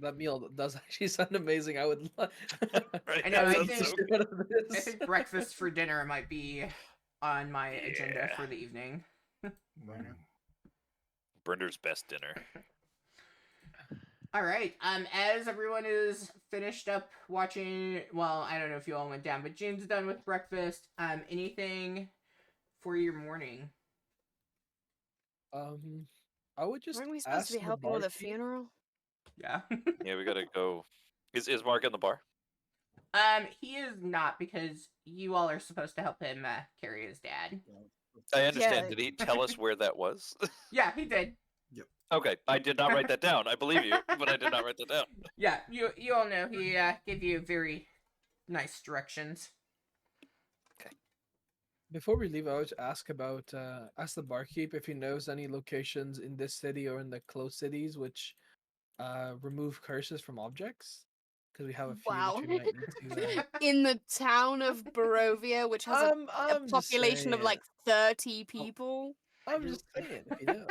That meal does actually sound amazing. I would. Right? I know, That I sounds think- so Straight out of I this. think breakfast for dinner might be on my agenda Yeah. for the evening. Mm. Brender's best dinner. All right. As everyone is finished up watching, well, I don't know if you all went down, but Jane's done with breakfast. Anything for your morning? I would just. Weren't we supposed to be ask the helping with a barkeep- funeral? Yeah. Yeah, we gotta go. Is Mark in the bar? He is not, because you all are supposed to help him carry his dad. I understand. Yeah. Did he tell us where that was? Yeah, he did. Okay, I did not write that down. I believe you, but I did not write that down. Yeah, you all know he gave you very nice directions. Before we leave, I would ask about ask the barkeep if he knows any locations in this city or in the close cities which remove curses from objects, because we have a few Wow. which we might need to. In the town of Barovia, which has a I'm just population of saying. like 30 people. I'm just saying if you know.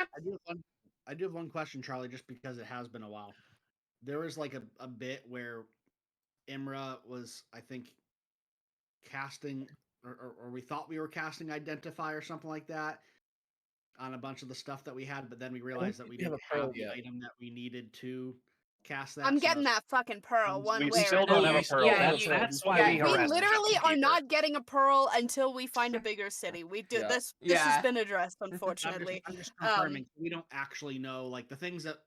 I do have one question, Charlie, just because it has been a while. There was like a bit where Imra was, I think, casting, or we thought we were casting Identify or something like that on a bunch of the stuff that we had, but then we realized that we think we have didn't a pearl have the yet. item that we needed to cast that. I'm so getting that fucking pearl one We way or still don't have another. a pearl. Yeah, That's why yeah, we We harass literally Chuck are Peter. not getting a pearl until we find a bigger city. We do Yeah. this. This Yeah. has been addressed, unfortunately. I'm just confirming. We don't actually know, like, the things that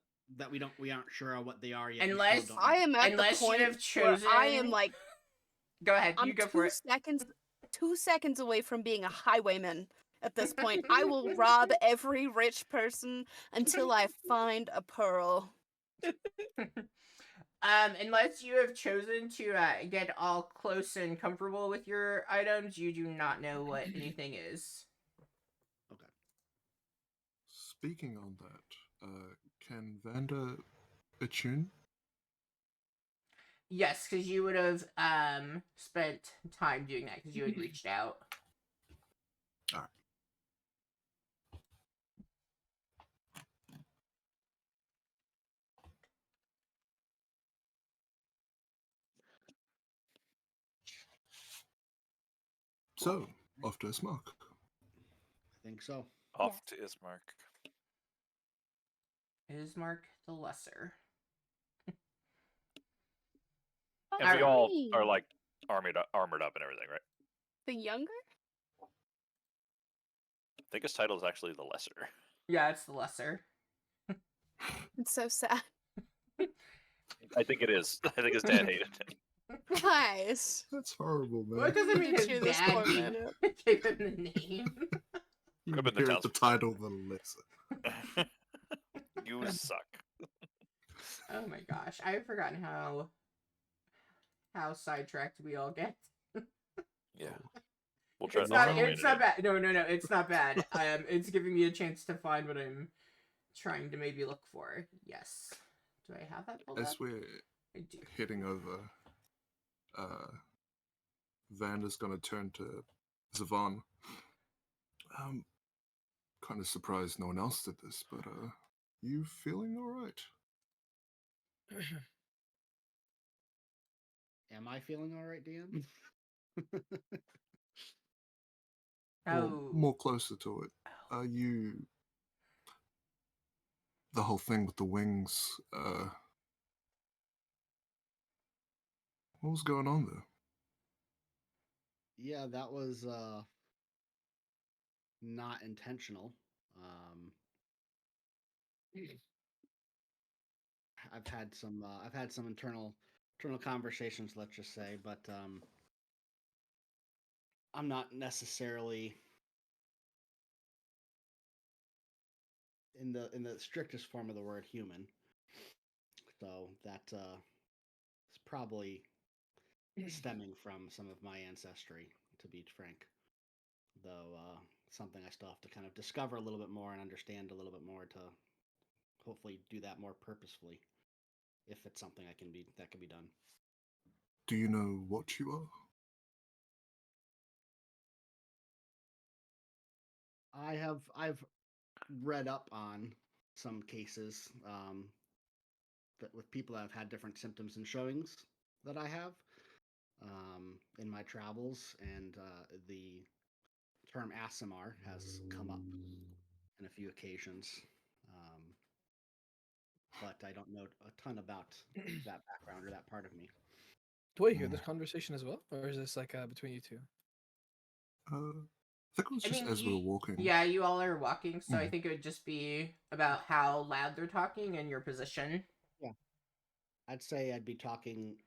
we aren't sure of what they are yet. we still Unless- don't know. I am at the Unless you point have where I am chosen- like, Go ahead, I'm you go for it. 2 seconds away from being a highwayman. At this point, I will rob every rich person until I find a pearl. Unless you have chosen to get all close and comfortable with your items, you do not know what anything is. Speaking on that, can Vanda attune? Yes, because you would have spent time doing that because you had reached out. Alright. So, off to Ismark. I think so. Off to Ismark. Ismark the Lesser. And we all Alright. are like armored up and everything, right? The younger? I think his title is actually the Lesser. Yeah, it's the Lesser. It's so sad. I think it is. I think his dad hated him. Nice. That's horrible, man. Well, it doesn't mean Did his cheer this dad poor man up. gave him the name. You Could've been the hear town's- the title, the lesser. You suck. Oh my gosh, I've forgotten how sidetracked we all get. Yeah. We'll try It's I'll not. try to rein It's it not in. bad. No. It's not bad. It's giving me a chance to find what I'm trying to maybe look for. Yes. Do I have that pulled up? As we're I do. heading over, Vanda's gonna turn to Zavan. Kind of surprised no one else did this, but you feeling alright? Am I feeling all right, DM? Oh. More closer to it. Are you... The whole thing with the wings, what was going on there? Yeah, that was not intentional. I've had some internal conversations, let's just say, but I'm not necessarily in the strictest form of the word human. So that is probably stemming from some of my ancestry, to be frank. Though something I still have to kind of discover a little bit more and understand a little bit more to hopefully do that more purposefully, if it's something that can be done. Do you know what you are? I've read up on some cases that with people that have had different symptoms and showings that I have in my travels, and the term Asimar has come up in a few occasions, but I don't know a ton about that background or that part of me. Do I hear this conversation as well, or is this like between you two? I think it was just as we were walking. Yeah, you all are walking, so I Mhm. think it would just be about how loud they're talking and your position. I'd say I'd be talking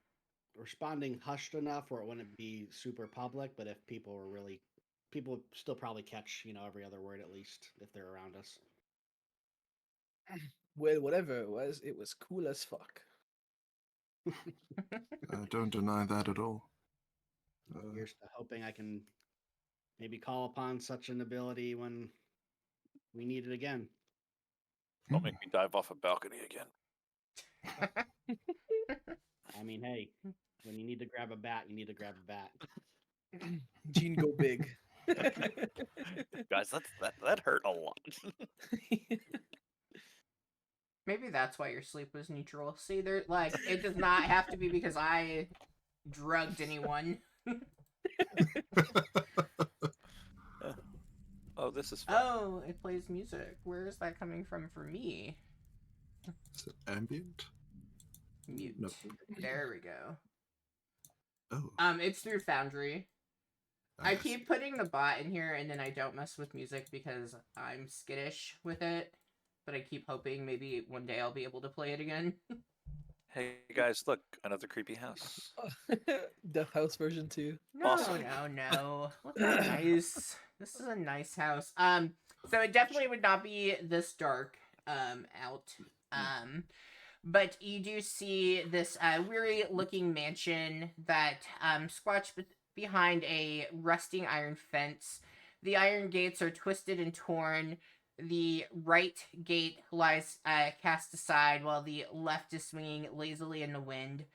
responding hushed enough where it wouldn't be super public, but if people were really, people would still probably catch, every other word at least if they're around us. Well, whatever it was cool as fuck. Don't deny that at all. Here's to hoping I can maybe call upon such an ability when we need it again. Don't make me dive off a balcony again. I mean, hey, when you need to grab a bat, you need to grab a bat. Gene, go big. Guys, that hurt a lot. Maybe that's why your sleep was neutral. See, there, like, it does not have to be because I drugged anyone. Oh, this is fun. Oh, it plays music. Where is that coming from for me? Is it ambient? Mute. No. There we go. Oh. It's through Foundry. I keep putting the bot in here and then I don't mess with music because I'm skittish with it. But I keep hoping maybe one day I'll be able to play it again. Hey guys, look, another creepy house. Death House version 2. No, Awesome. no. Look how nice. This is a nice house. So it definitely would not be this dark, out. But you do see this, weary looking mansion that, squatched behind a rusting iron fence. The iron gates are twisted and torn. The right gate lies cast aside while the left is swinging lazily in the wind.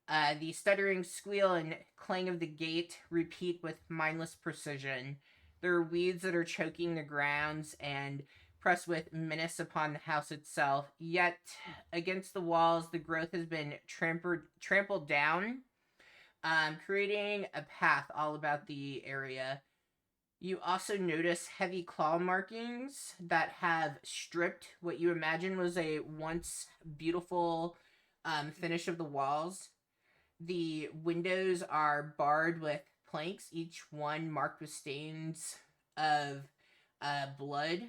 The stuttering squeal and clang of the gate repeat with mindless precision. There are weeds that are choking the grounds and press with menace upon the house itself. Yet, against the walls, the growth has been trampled down, creating a path all about the area. You also notice heavy claw markings that have stripped what you imagine was a once beautiful finish of the walls. The windows are barred with planks, each one marked with stains of blood.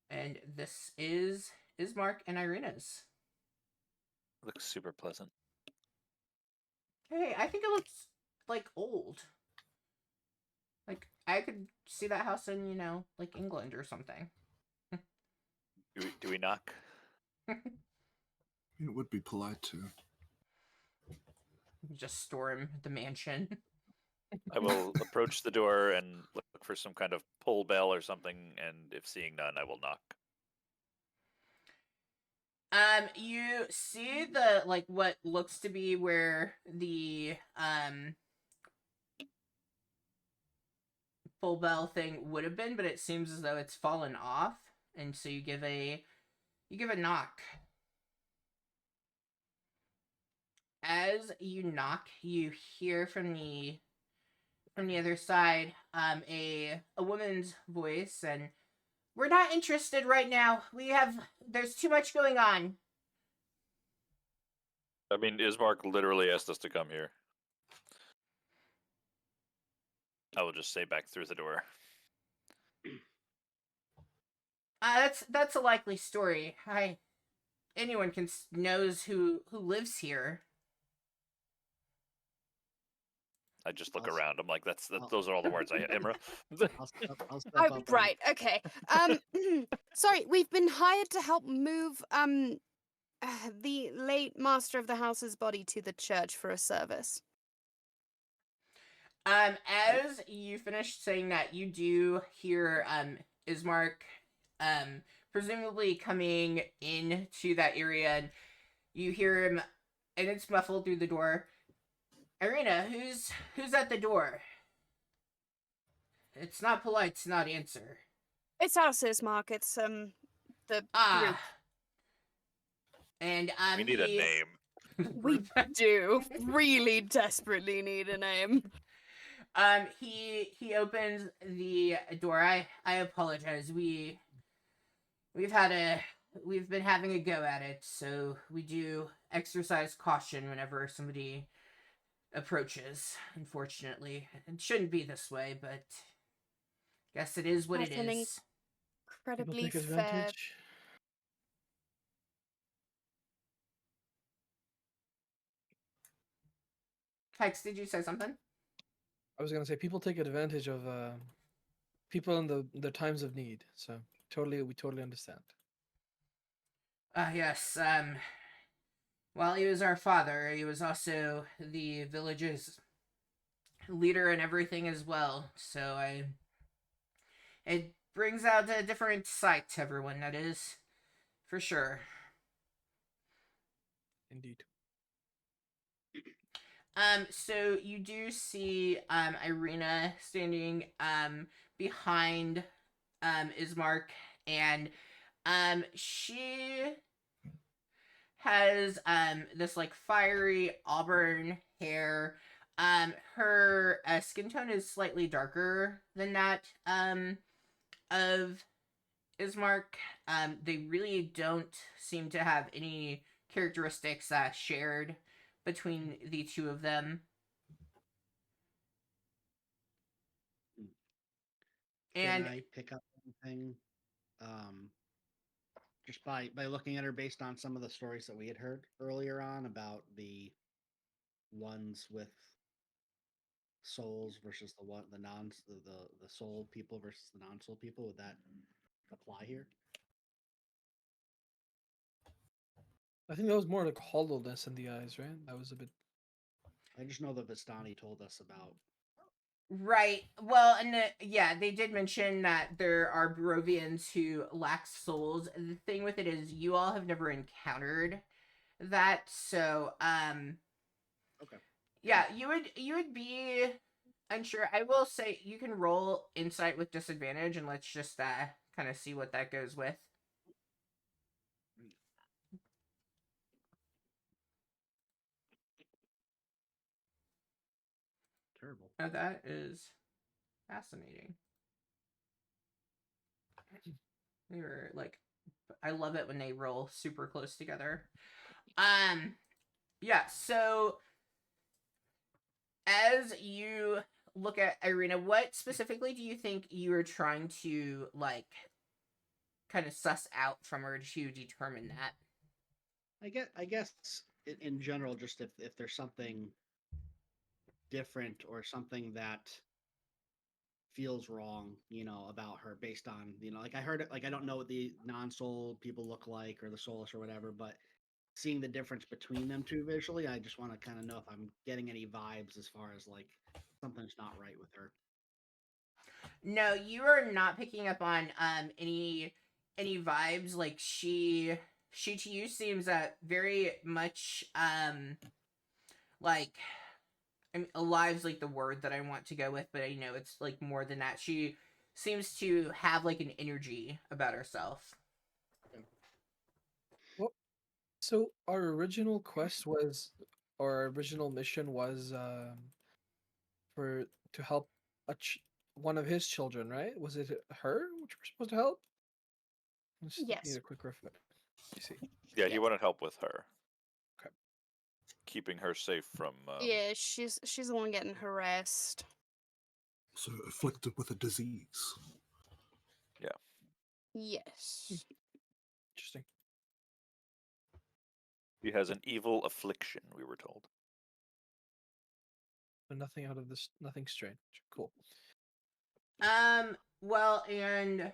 And this is Mark and Irina's. Looks super pleasant. Hey, I think it looks like old. Like, I could see that house in, like England or something. Do we knock? It would be polite to. Just storm the mansion. I will approach the door and look for some kind of pull bell or something, and if seeing none, I will knock. You see the, like, what looks to be where the, full bell thing would have been, but it seems as though it's fallen off, and so you give a knock. As you knock, you hear from the other side a woman's voice, and we're not interested right now. There's too much going on. I mean, Ismark literally asked us to come here. I will just say back through the door. That's a likely story. Anyone knows who lives here. I just look around. I'm like, those are all the words I Imra. I'll step Oh, up. right. Okay. Sorry, we've been hired to help move the late master of the house's body to the church for a service. As you finish saying that, you do hear Ismark presumably coming into that area, and you hear him, and it's muffled through the door. Irina, who's at the door? It's not polite to not answer. It's us, Ismark. It's the group. And We need a name. We do really desperately need a name. He opens the door. I apologize. We've been having a go at it, so we do exercise caution whenever somebody approaches. Unfortunately, it shouldn't be this way, but guess it is what it That's an is. incredibly People take fair. advantage. Hex, did you say something? I was gonna say people take advantage of people in the times of need. So we totally understand. Yes, while he was our father, he was also the village's leader and everything as well. So it brings out a different sight to everyone, that is, for sure. Indeed. So you do see, Irina standing, behind, Ismark, and, she has, this, like, fiery auburn hair. Her skin tone is slightly darker than that, of Ismark. They really don't seem to have any characteristics shared between the two of them. Can And I pick up anything just by looking at her based on some of the stories that we had heard earlier on about the ones with souls versus the non the soul people versus the non-soul people? Would that apply here? I think that was more like hollowness in the eyes, right? That was a bit. I just know that Vistani told us about. right, well, and yeah, they did mention that there are Barovians who lack souls. The thing with it is, you all have never encountered that, so Okay. yeah, you would be unsure. I will say you can roll insight with disadvantage, and let's just kind of see what that goes with. Terrible. Now that is fascinating. They were like, I love it when they roll super close together. Yeah, so as you look at Irina, what specifically do you think you are trying to, like, kind of suss out from her to determine that? I guess in general, just if there's something different or something that feels wrong, about her based on, like I heard it, like I don't know what the non-soul people look like or the soulless or whatever, but seeing the difference between them two visually, I just want to kind of know if I'm getting any vibes as far as like something's not right with her. No, you are not picking up on any vibes. Like, she to you seems very much like, I mean, alive's like the word that I want to go with, but I know it's like more than that. She seems to have like an energy about herself. Well, so our original quest was, or our original mission was, for to help one of his children, right? Was it her which we're supposed to help? Let's need Yes. a quick refresh. You see. Yeah, he Yes. wanted help with her. Okay. Keeping her safe from. Yeah, she's the one getting harassed. So afflicted with a disease. Yes. Interesting. He has an evil affliction, we were told. But nothing out of this. Nothing strange. Cool. Well, and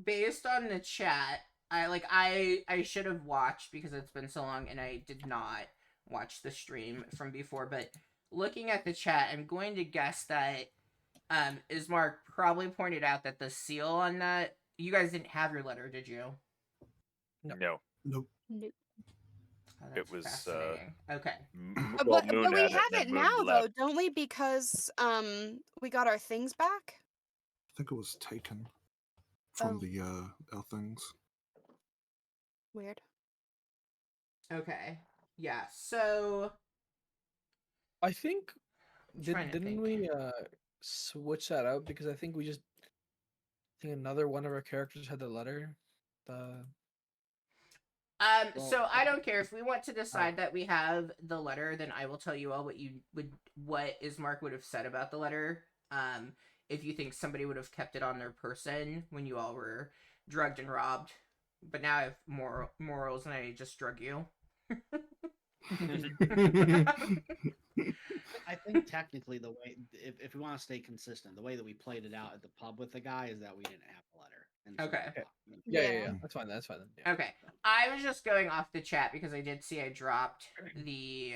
based on the chat, I should have watched because it's been so long and I did not watch the stream from before, but looking at the chat, I'm going to guess that Ismark probably pointed out that the seal on that, you guys didn't have your letter, did you? No, Nope. Nope. Oh, it that's was. fascinating. Okay. Well, But Moon we had have it, it and now Moon though, left. don't we? Because we got our things back. I think it was taken from Oh. the our things. Weird. Okay. Yeah. So I think I'm trying to didn't think. we switch that out because I think we just I think another one of our characters had the letter. The Well, So I don't care if we want to decide that we have the letter. Then I will tell you all what Ismark would have said about the letter. If you think somebody would have kept it on their person when you all were drugged and robbed, but now I have morals and I just drug you. think technically the way, if we want to stay consistent, the way that we played it out at the pub with the guy is that we didn't have a letter. And so, Okay. Yeah. That's fine. That's fine. Then. Yeah. Okay. I was just going off the chat because I did see I dropped the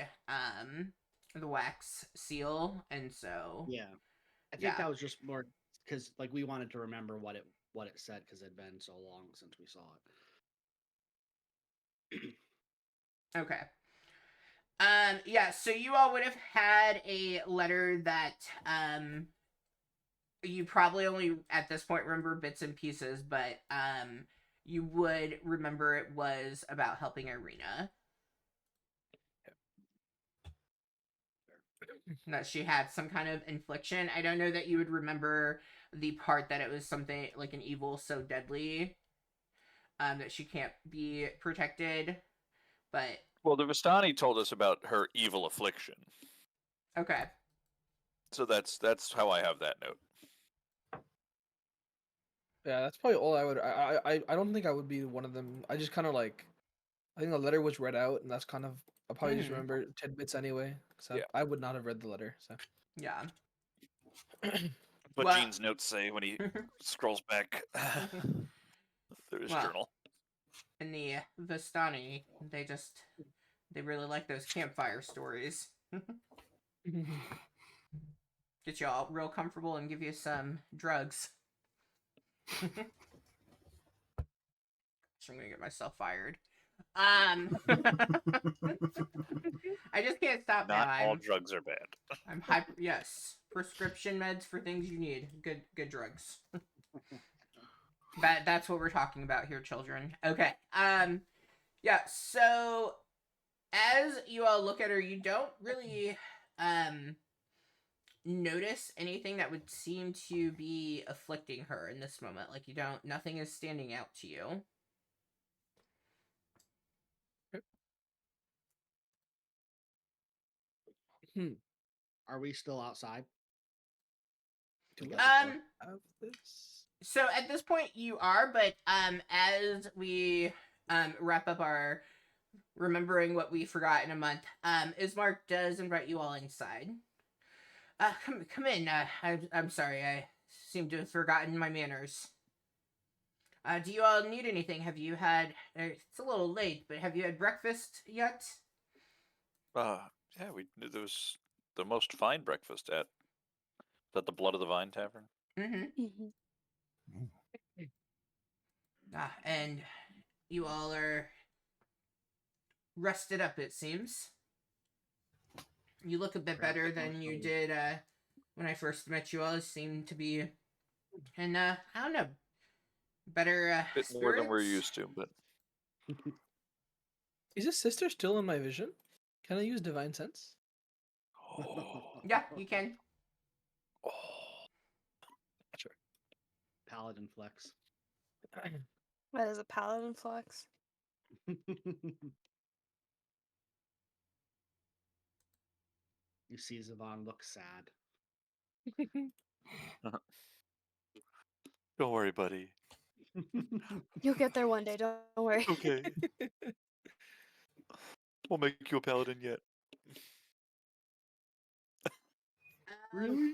wax seal, and so Yeah, I think Yeah. that was just more because like we wanted to remember what it said because it had been so long since we saw it. Okay. Yeah, so you all would have had a letter that you probably only at this point remember bits and pieces, but you would remember it was about helping Irina. That she had some kind of infliction. I don't know that you would remember the part that it was something like an evil so deadly that she can't be protected, but Well, the Vistani told us about her evil affliction, okay. so that's how I have that note. Yeah, that's probably all I would. I don't think I would be one of them. I just kind of like. I think the letter was read out, and that's kind of. I'll probably just Mhm. remember tidbits anyway, because Yeah. I would not have read the letter. So. Yeah. What Well- Gene's notes say when he scrolls back through his Well. journal. In the Vistani, they really like those campfire stories. Get you all real comfortable and give you some drugs. I'm gonna get myself fired. I just can't stop Not now. all drugs are bad. I'm hyper. Yes, prescription meds for things you need. Good drugs. That's what we're talking about here, children. Okay. Yeah. So as you all look at her, you don't really notice anything that would seem to be afflicting her in this moment. Like nothing is standing out to you. Are we still outside? Do Like I at the door? have this? So at this point you are, but as we wrap up our remembering what we forgot in a month, Ismark does invite you all inside. Come in. I'm sorry, I seem to have forgotten my manners. Do you all need anything? Have you had? It's a little late, but have you had breakfast yet? Yeah, there was the most fine breakfast at the Blood of the Vine Tavern. Mm-hmm. Mhm. And you all are rested up, it seems. You look a bit Perhaps better more than you so. did when I first met you all. You seem to be, and I don't know, better A bit more than we're spirits? used to, but Is his sister still in my vision? Can I use divine sense? Yeah, you can. Sure. Paladin flex. That is a paladin flex. You see Zavon look sad. Don't worry, buddy. You'll get there one day, don't worry. Okay. We'll make you a paladin yet. Really?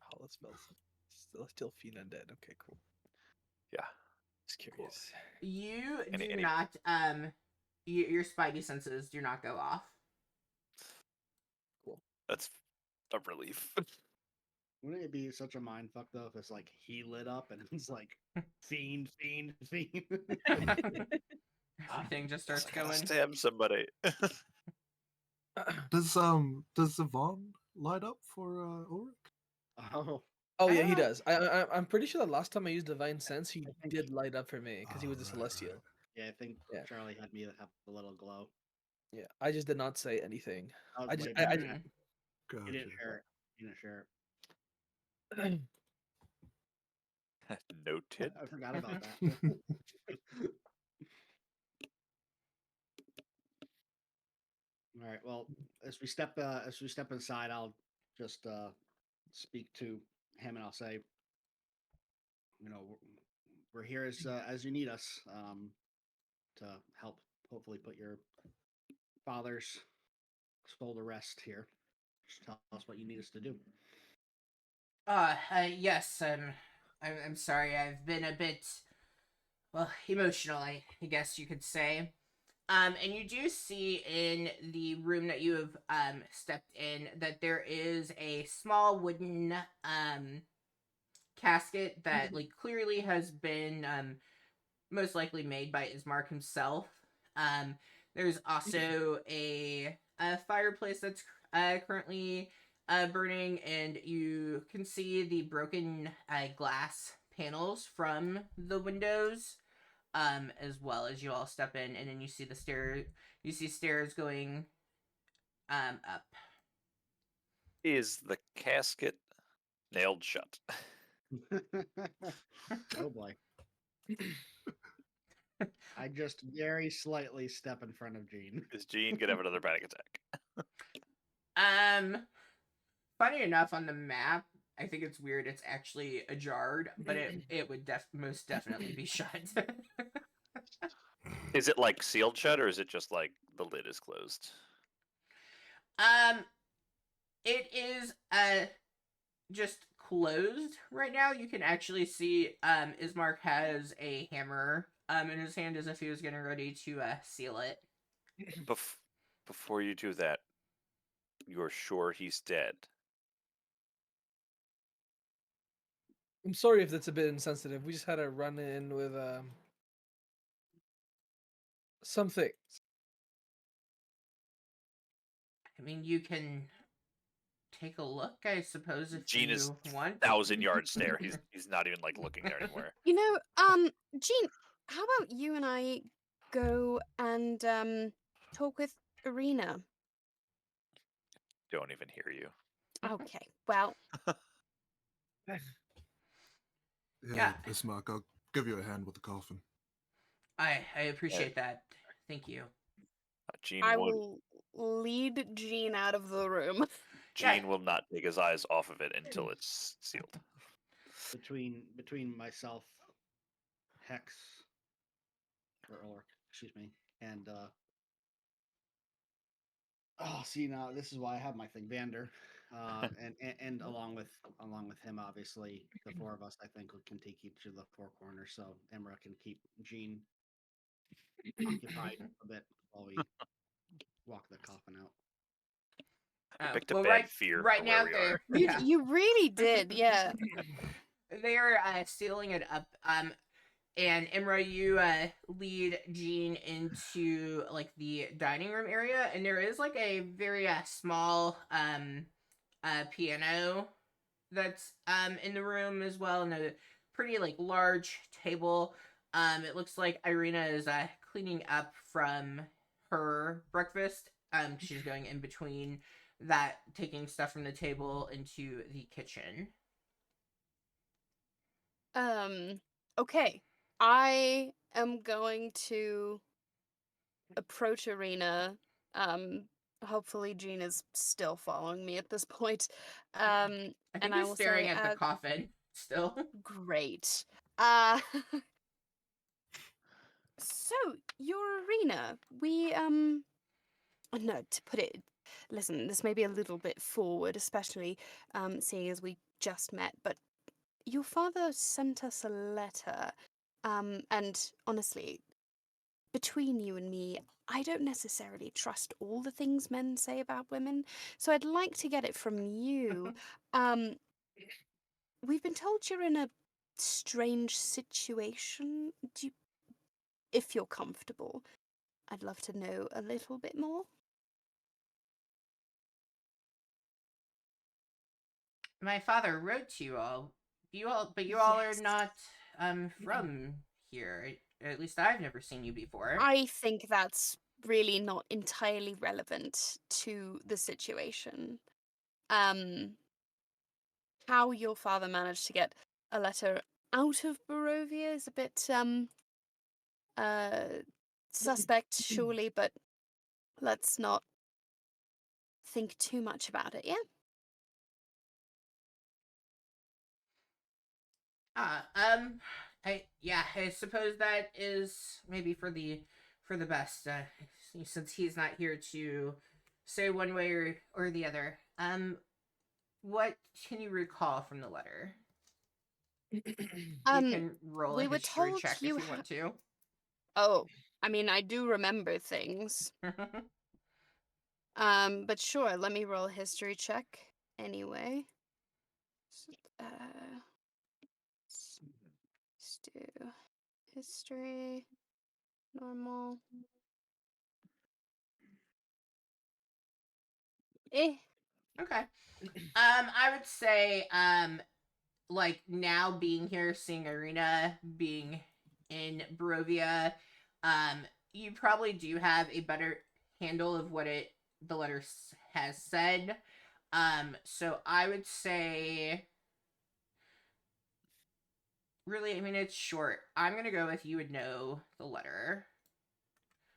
Hollow spells. Still feed undead. Okay, cool. Yeah. Just curious. You do Any- not, your spidey senses do not go off. That's a relief. Wouldn't it be such a mind fuck though if it's like he lit up and it's like fiend. Everything just starts I gotta going. stab somebody. Does Yvonne light up for Ulrich? Oh, Oh I yeah, don't he know. does. I'm pretty sure the last time I used divine sense, he I think- did light up for me because he was a Oh, right, celestial. right. yeah, I think Yeah. Charlie had me have a little glow. Yeah, I just did not say anything. I was I just, waiting. I, Mhm. You Gotcha. didn't share it. You didn't share it. Noted. I forgot about that. All right. Well, as we step inside, I'll just speak to him and I'll say, you know, we're here as you need us to help. Hopefully, put your father's soul to rest here. Just tell us what you need us to do. Yes, I'm sorry. I've been a bit, well, emotional, I guess you could say. And you do see in the room that you have stepped in that there is a small wooden casket that like clearly has been most likely made by Ismark himself. Um, there's also a fireplace that's currently burning, and you can see the broken glass panels from the windows, as well as you all step in, and then you see the stair. You see stairs going up. Is the casket nailed shut? Oh boy. I just very slightly step in front of Jean. Is Jean gonna have another panic attack? Um, Funny enough, on the map, I think it's weird. It's actually ajar, but it would most definitely be shut. Is it like sealed shut, or is it just like the lid is closed? um, it is just closed right now. You can actually see Ismark has a hammer in his hand as if he was getting ready to seal it. Before you do that, you're sure he's dead? I'm sorry if that's a bit insensitive. We just had a run in with something. I mean, you can take a look, I suppose, if Jean is you want. 1,000 yard stare. He's not even like looking there anymore. You know, Jean, how about you and I go and talk with Arena? Don't even hear you. Okay, well, Yeah. Bismarck, I'll give you a hand with the coffin. I appreciate that. Thank you. Jean I would. will lead Jean out of the room. Jean will not take his eyes off of it until it's sealed. Between myself, Hex, or excuse me, and oh, see now this is why I have my thing, Vander, and along with him, obviously the four of us I think we can take each of the four corners, so Emra can keep Jean occupied a bit while we walk the coffin out. I picked a Well, bad fear right for now where we are. You really did, yeah. They're sealing it up. And Imra, you lead Jean into like the dining room area, and there is like a very small piano that's in the room as well, and a pretty like large table. It looks like Irina is cleaning up from her breakfast. She's going in between that, taking stuff from the table into the kitchen. Okay. I am going to approach Arena. Hopefully Jean is still following me at this point. I think And he's I will staring say, at the coffin still. great. So your Arena, we no, to put it, listen, this may be a little bit forward, especially seeing as we just met, but your father sent us a letter. And honestly, between you and me, I don't necessarily trust all the things men say about women, so I'd like to get it from you. Um, we've been told you're in a strange situation. If you're comfortable, I'd love to know a little bit more. My father wrote to you all. But you all are Yes. not from here. At least I've never seen you before. I think that's really not entirely relevant to the situation. How your father managed to get a letter out of Barovia is a bit suspect, surely, but let's not think too much about it, yeah? I suppose that is maybe for the for the best, since he's not here to say one way or the other. What can you recall from the letter? You can roll we a were history told check you if you want to. Oh, I mean, I do remember things. But sure, let me roll a history check anyway. Let's do history, normal. Okay. I would say, like now being here, seeing Irina, being in Barovia, you probably do have a better handle of what the letter has said. So I would say, really, I mean, it's short. I'm gonna go with you would know the letter.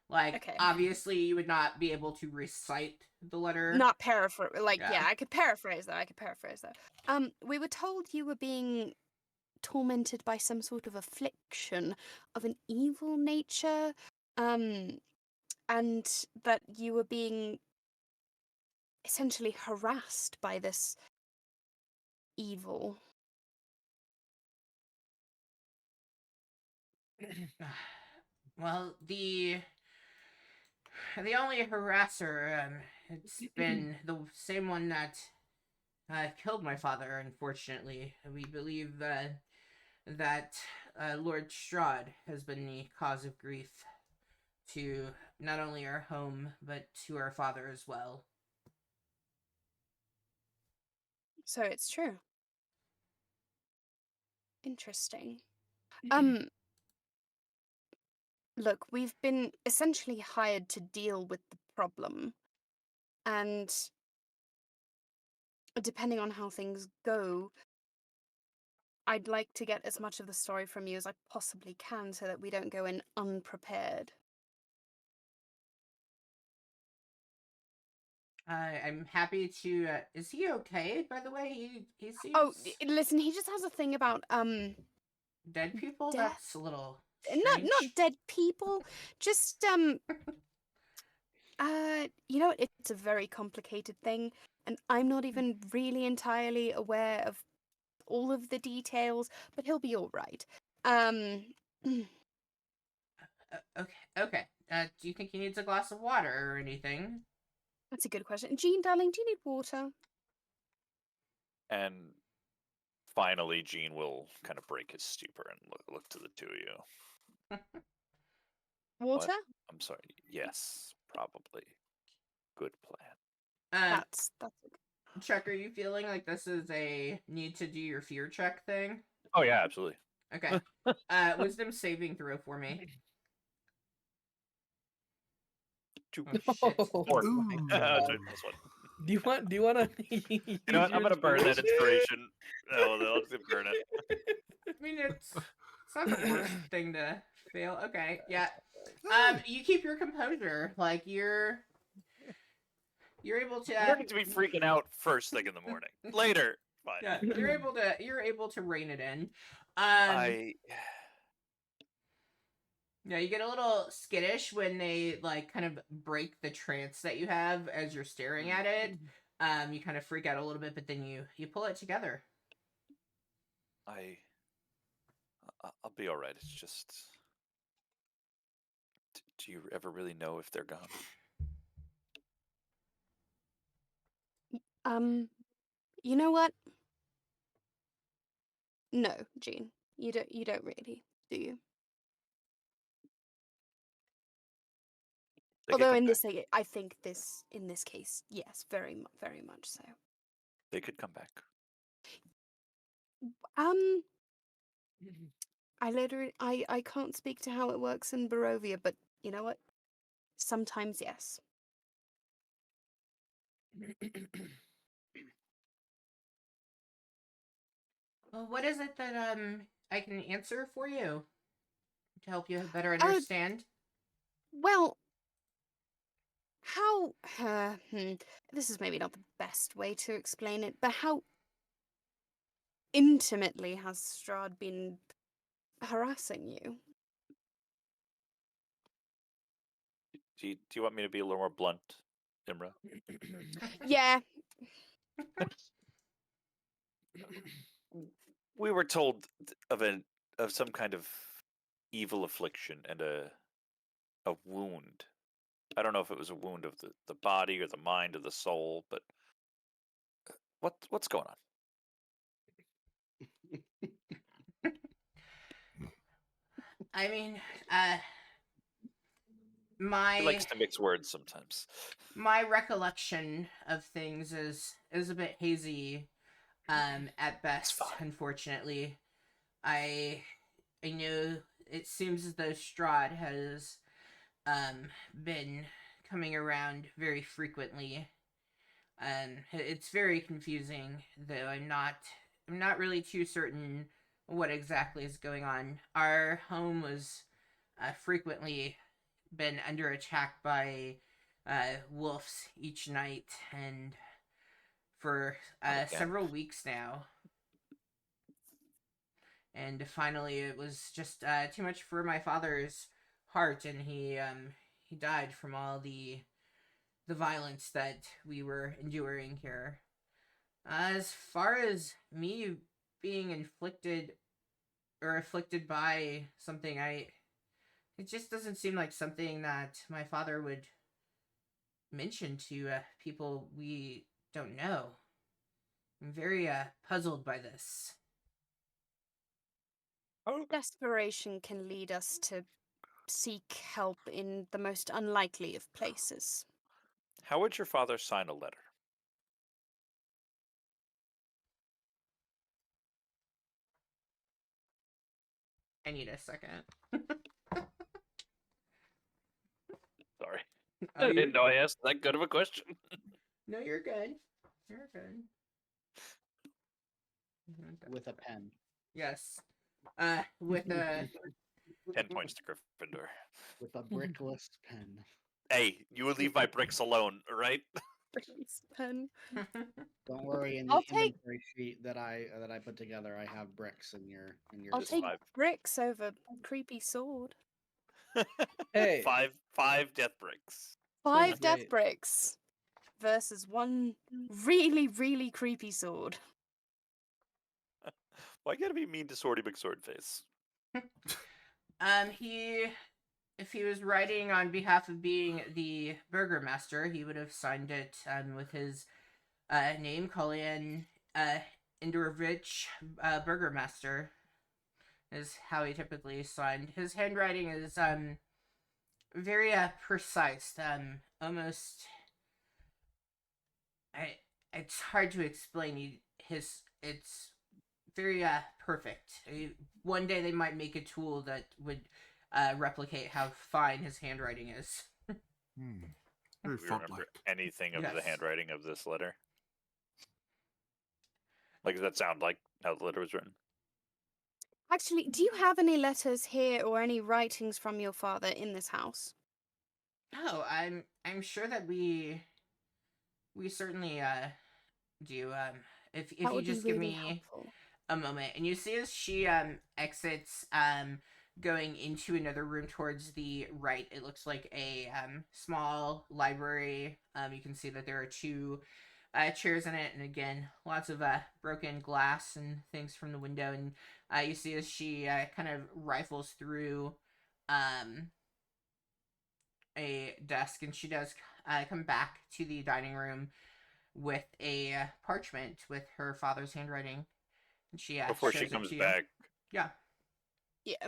Like, Okay. obviously, you would not be able to recite the letter. Not paraphrase, like, Yeah. yeah, I could paraphrase that. We were told you were being tormented by some sort of affliction of an evil nature, and that you were being essentially harassed by this evil. Well, the only harasser, it's been the same one that killed my father. Unfortunately, we believe that Lord Strahd has been the cause of grief to not only our home but to our father as well. So it's true. Interesting. Look, we've been essentially hired to deal with the problem, and depending on how things go, I'd like to get as much of the story from you as I possibly can so that we don't go in unprepared. I'm happy to. Is he okay? By the way, he seems. Oh, listen, he just has a thing about Dead people. death. That's a little not strange. dead people, just you know, it's a very complicated thing, and I'm not even really entirely aware of all of the details, but he'll be all right. Okay. Okay. Do you think he needs a glass of water or anything? That's a good question. Jean, darling, do you need water? And finally, Gene will kind of break his stupor and look to the two of you. Water? I'm sorry. Yes, probably. Good plan. That's Chuck, are you feeling like this is a need to do your fear check thing? Oh yeah, absolutely. Okay. Wisdom saving throw for me. Two. Oh shit. Four. Ooh. Plus one. Do you want to You know what? I'm gonna burn that inspiration. No, I'll just burn it. I mean, it's not the worst thing to fail. Okay, yeah. Oh, You keep your composure. Like you're able to. You don't need to be freaking out first thing in the morning. Later, fine. Yeah, you're able to rein it in. I Yeah, you get a little skittish when they like kind of break the trance that you have as you're staring at it. You kind of freak out a little bit, but then you pull it together. I'll be all right. It's just, do you ever really know if they're gone? You know what? No, Jean. You don't really, do you? They could Although come in back. I think in this case, yes, very much so. They could come back. Um, I can't speak to how it works in Barovia, but you know what? Sometimes yes. Well, what is it that I can answer for you to help you better Oh, understand? well, how this is maybe not the best way to explain it, but how intimately has Strahd been harassing you? Do you want me to be a little more blunt, Imra? Yeah. We were told of some kind of evil affliction and a wound. I don't know if it was a wound of the body or the mind or the soul, but what's going on? I mean, He my likes to mix words sometimes. my recollection of things is a bit hazy, at best. fine. Unfortunately, I know it seems as though Strahd has been coming around very frequently. It's very confusing, though I'm not really too certain what exactly is going on. Our home was frequently been under attack by wolves each night, and for Not again. several weeks now. And finally, it was just too much for my father's heart, and he died from all the violence that we were enduring here. As far as me being afflicted by something, it just doesn't seem like something that my father would mention to people we don't know. I'm very puzzled by this. Desperation can lead us to seek help in the most unlikely of places. How would your father sign a letter? I need a second. Sorry. Oh, I you're didn't know I asked that good of a question. No, you're good. You're good. With a pen. Yes. With a 10 points to Gryffindor. With a brickless pen. Hey, you leave my bricks alone, all right? Brickless pen. Don't worry, in the I'll take- inventory sheet that I put together, I have bricks in your I'll Just take five. bricks over creepy sword. Hey, Five death bricks. 5 death great. bricks versus 1 really, really creepy sword. Why gotta be mean to Swordy McSwordface? if he was writing on behalf of being the burgomaster, he would have signed it with his name, Colin Indorovich, burgomaster, is how he typically signed. His handwriting is very precise, almost. It's hard to explain. It's very perfect. One day they might make a tool that would replicate how fine his handwriting is. Very Do we remember font-like. anything of the Yes. handwriting of this letter? Like, does that sound like how the letter was written? Actually, do you have any letters here or any writings from your father in this house? Oh, I'm sure that we certainly do. If That you would be just give really me helpful. a moment, and you see as she exits, going into another room towards the right, it looks like a small library. You can see that there are 2 chairs in it, and again, lots of broken glass and things from the window. And you see as she kind of rifles through a desk, and she does come back to the dining room with a parchment with her father's handwriting, and she Before she shows it comes to you. back, Yeah. Yeah.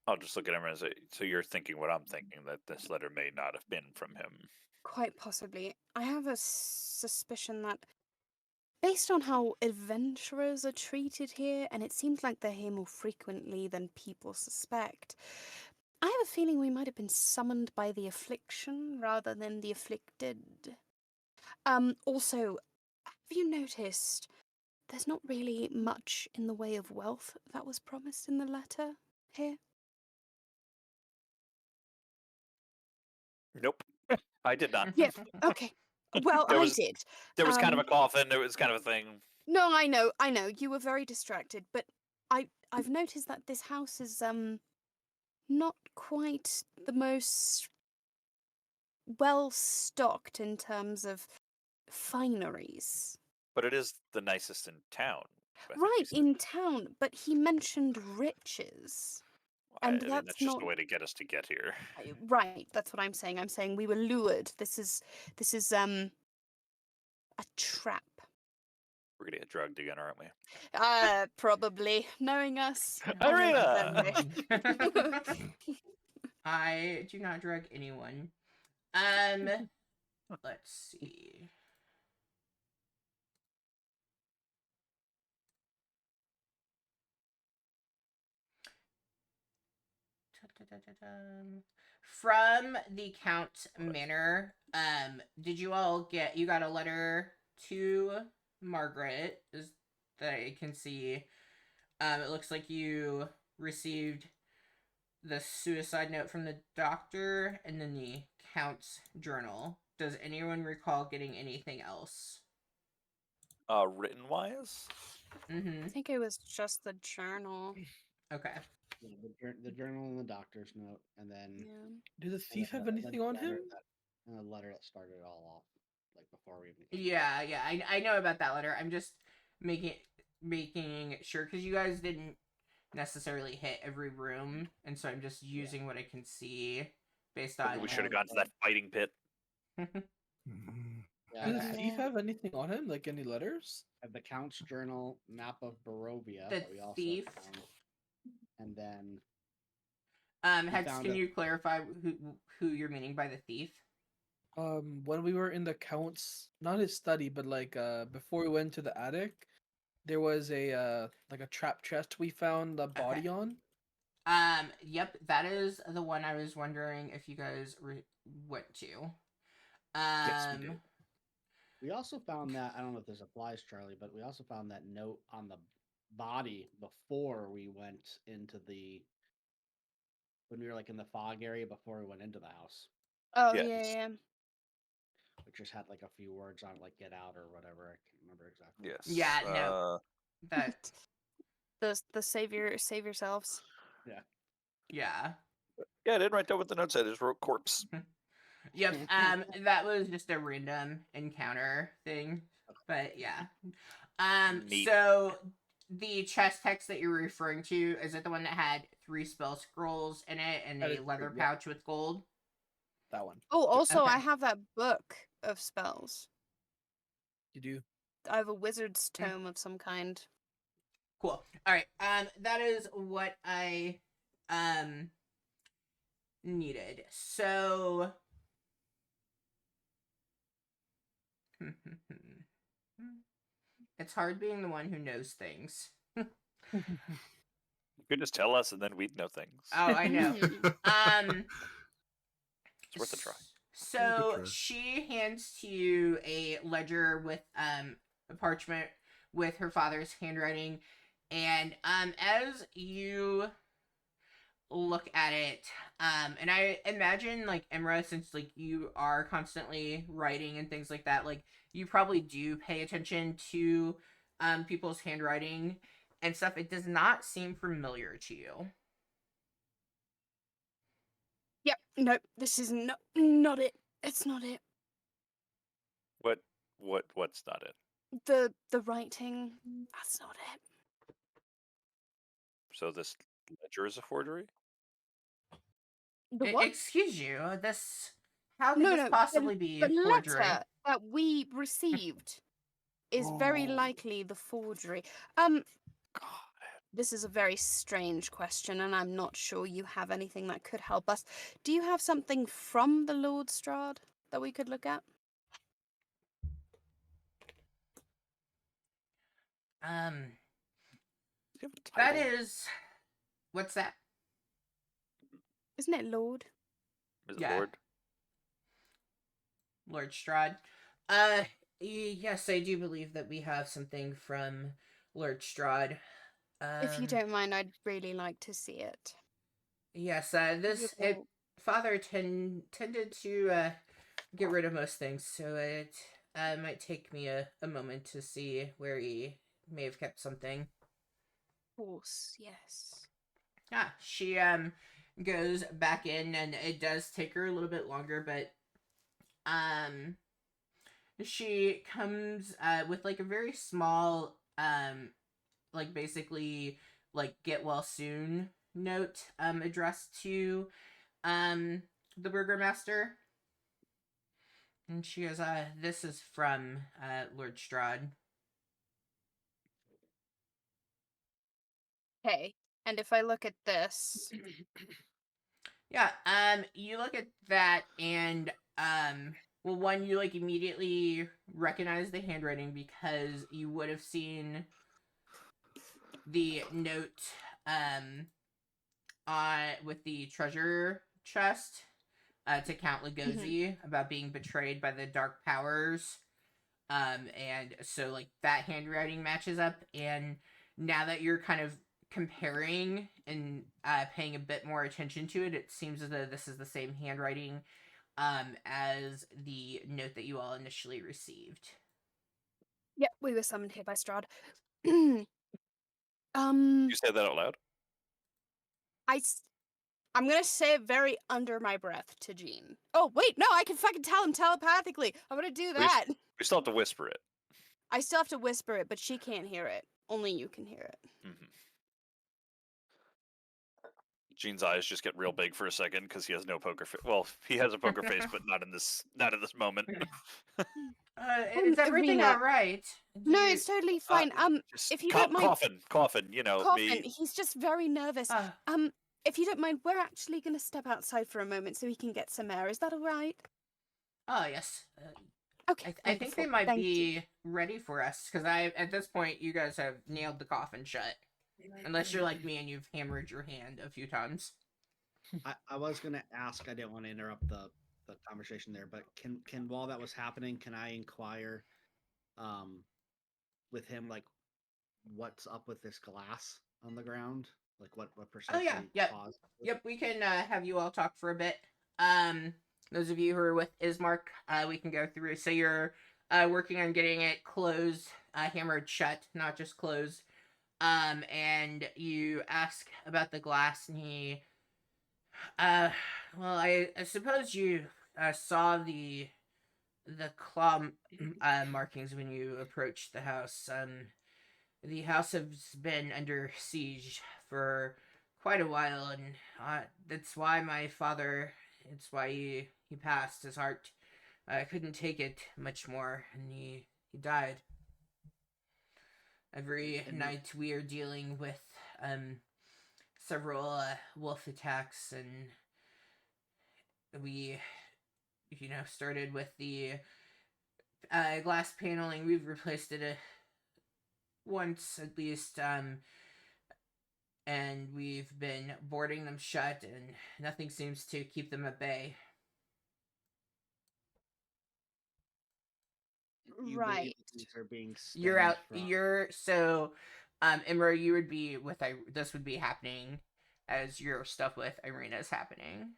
I'll just look at him and say, so you're thinking what I'm thinking, that this letter may not have been from him. Quite possibly. I have a suspicion that, based on how adventurers are treated here, and it seems like they're here more frequently than people suspect, I have a feeling we might have been summoned by the affliction rather than the afflicted. Also, have you noticed there's not really much in the way of wealth that was promised in the letter here? Nope. I did not. Yeah, okay. Well, There I was- did. There was kind of Um, a coffin, there was kind of a thing. No, I know. You were very distracted, but I've noticed that this house is not quite the most well stocked in terms of fineries. But it is the nicest in town. I think he Right, said. in town, but he mentioned riches. And I mean, that's that's just not a way to get us to get here. right. That's what I'm saying. I'm saying we were lured. This is a trap. We're gonna get drugged again, aren't we? Probably knowing us. Irina! I do not drug anyone. Let's see. From the Count Manor, did you all get? You got a letter to Margaret, is that I can see. It looks like you received the suicide note from the doctor and then the Count's journal. Does anyone recall getting anything else? Written wise? Mm-hmm. I think it was just the journal. Okay. Yeah, the journal and the doctor's note, and then Yeah. Did the and thief then have a- and then anything a on letter him? and a letter that started it all off, like before we even came. Yeah, I know about that letter. I'm just making sure because you guys didn't necessarily hit every room, and so I'm just using what I can see based Maybe on. we should have gone to that fighting pit. Mhm. Yeah, Did the Okay. thief have anything on him? Like any letters? I have the Count's journal, map of Barovia The that we also thief. found, and then we Hex, found can a- you clarify who you're meaning by the thief? When we were in the count's, not his study, but like before we went to the attic, there was a like a trap chest we found the body on. Yep, that is the one I was wondering if you guys went to. Yes, we did. we also found that, I don't know if this applies, Charlie, but we also found that note on the body before we went into when we were like in the fog area before we went into the house, Oh Yes. yeah. which just had like a few words on it, like "get out" or whatever. I can't remember exactly. Yes. Yeah, no. That The save yourselves. Yeah. yeah. Yeah, I didn't write down what the note said. I just wrote corpse. Yep. That was just a random encounter thing. But yeah. Neat. So the chest text that you're referring to, is it the one that had 3 spell scrolls in it and That a is leather true, yeah. pouch with gold? That one. Oh, also I Okay. have that book of spells. You do. I have a wizard's Hmm. tome of some kind. Cool. All right. That is what I needed. So it's hard being the one who knows things. You could just tell us and then we'd know things. Oh, I know. Hmm. It's worth a try. So try. she hands to you a ledger with a parchment with her father's handwriting, and as you look at it, and I imagine like Emra, since like you are constantly writing and things like that, like you probably do pay attention to people's handwriting and stuff. It does not seem familiar to you. Yep. No, this is not it. It's not it. What's not it? The writing. That's not it. So this ledger is a forgery? The what? Excuse you, this. How could No, this no. possibly be The forgery? letter that we received is very Oh. likely the forgery. God. This is a very strange question, and I'm not sure you have anything that could help us. Do you have something from the Lord Strahd that we could look at? Um, Does he have a that title? is. What's that? Isn't it Lord? Is it yeah. Lord? Lord Strahd. Yes, I do believe that we have something from Lord Strahd. If you don't mind, I'd really like to see it. Yes, Father tended to get rid of most things, so it might take me a moment to see where he may have kept something. Of course, yes. She goes back in, and it does take her a little bit longer, but she comes with like a very small like basically like get well soon note addressed to the burgomaster. And she goes, this is from Lord Strahd. Okay. And if I look at this, Yeah, you look at that and well, one, you like immediately recognize the handwriting because you would have seen the note on with the treasure chest to Count Lugosi about being betrayed by the dark powers. And so like that handwriting matches up, and now that you're kind of comparing and paying a bit more attention to it, it seems as though this is the same handwriting as the note that you all initially received. yep, we were summoned here by Strahd. You say that out loud? I'm gonna say it very under my breath to Jean. Oh, wait, no, I can fucking tell him telepathically. I'm gonna do that. We still have to whisper it. I still have to whisper it, but she can't hear it. Only you can hear it. Mm-hmm. Gene's eyes just get real big for a second because he has no poker face. Well, he has a poker face, but not in this moment. Is everything Irina. all right? No, it's totally fine. Just if you don't mind, coughing. You know coughing. me. He's just very nervous. If you don't mind, we're actually gonna step outside for a moment so he can get some air. Is that all right? Oh yes. Okay. I think they might be ready for us because at this point you guys have nailed the coffin shut. Unless you're like me and you've hammered your hand a few times. I was gonna ask. I didn't want to interrupt the conversation there, but can while that was happening, can I inquire, with him, like, what's up with this glass on the ground? Like, what precisely caused this? Yep. We can have you all talk for a bit. Those of you who are with Ismark, we can go through. So you're working on getting it closed, hammered shut, not just closed. And you ask about the glass, and he, well, I suppose you saw the claw markings when you approached the house. The house has been under siege for quite a while, and that's why my father. It's why he passed. His heart couldn't take it much more, and he died. Every night we are dealing with several wolf attacks, and we, started with the glass paneling. We've replaced it once at least, and we've been boarding them shut, and nothing seems to keep them at bay. You Right. believe that these are being You're out. stemmed Imra, you would be with. This would be happening as your stuff with Irina is happening.